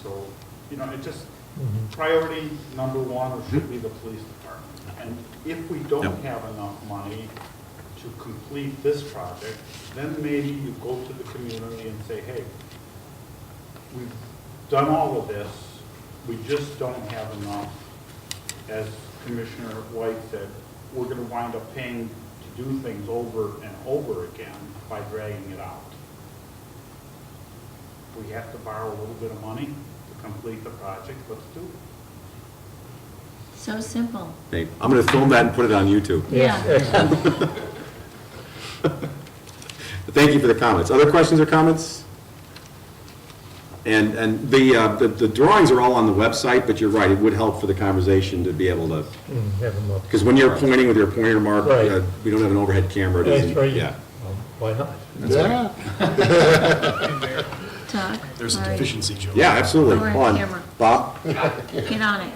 So, you know, it just, priority #1 should be the police department. And if we don't have enough money to complete this project, then maybe you go to the community and say, hey, we've done all of this, we just don't have enough. As Commissioner White said, we're going to wind up paying to do things over and over again by dragging it out. We have to borrow a little bit of money to complete the project, let's do it. So simple. Hey, I'm going to film that and put it on YouTube. Yeah. Thank you for the comments. Other questions or comments? And the drawings are all on the website, but you're right, it would help for the conversation to be able to, Have them up. because when you're pointing with your pointer mark, Right. we don't have an overhead camera. It That's isn't- right. Yeah. Why not? Todd? There's a all right. deficiency, Joe. Yeah, absolutely. We're on Hold on. camera. Bob? Get on it.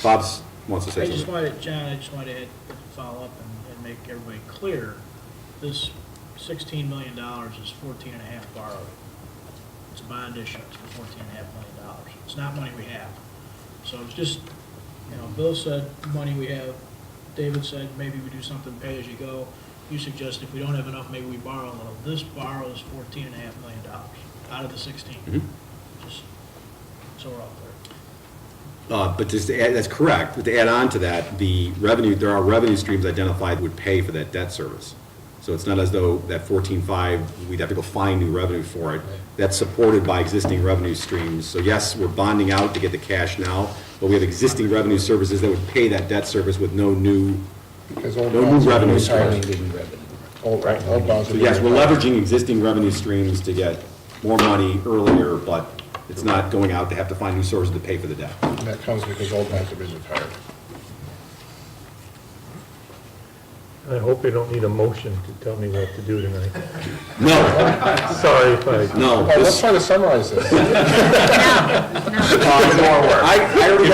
Bob wants to say I just something. wanted, John, I just wanted to follow up and make everybody clear, this $16 million is 14 and a half borrowed. It's a bond issuance for $14.5 million. It's not money we have. So it's just, you know, Bill said money we have, David said maybe we do something pay as you go. You suggest if we don't have enough, maybe we borrow a little. This borrows $14.5 million out of the 16. Just so we're out there. But just to add, that's correct. But to add on to that, there are revenue streams identified that would pay for that debt service. So it's not as though that 14.5, we'd have to go find new revenue for it. That's supported by existing revenue streams. So yes, we're bonding out to get the cash now, but we have existing revenue services that would pay that debt service with no new revenue streams. Old bonds. So yes, we're leveraging existing revenue streams to get more money earlier, but it's not going out to have to find new sources to pay for the debt. And that comes because old bonds have been retired. I hope you don't need a motion to tell me what to do tonight. No. Sorry if I... No. Let's try to summarize this. I already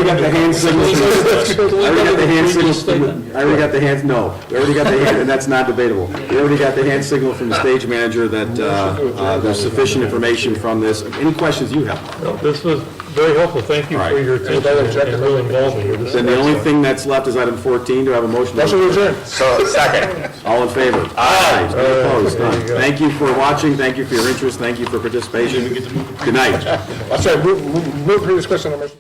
got the hand signals. I already got the hand signals. I already got the hands, no. We already got the hand, and that's not debatable. We already got the hand signal from the stage manager that there's sufficient information from this. Any questions you have? No, this was very helpful. Thank you for your attention and real involvement here. Then the only thing that's left is item 14. Do I have a motion? Motion to adjourn. So, second. All in favor? Aye. Any opposed? None. Thank you for watching. Thank you for your interest. Thank you for participation. Good night. I'm sorry, move previous question on motion.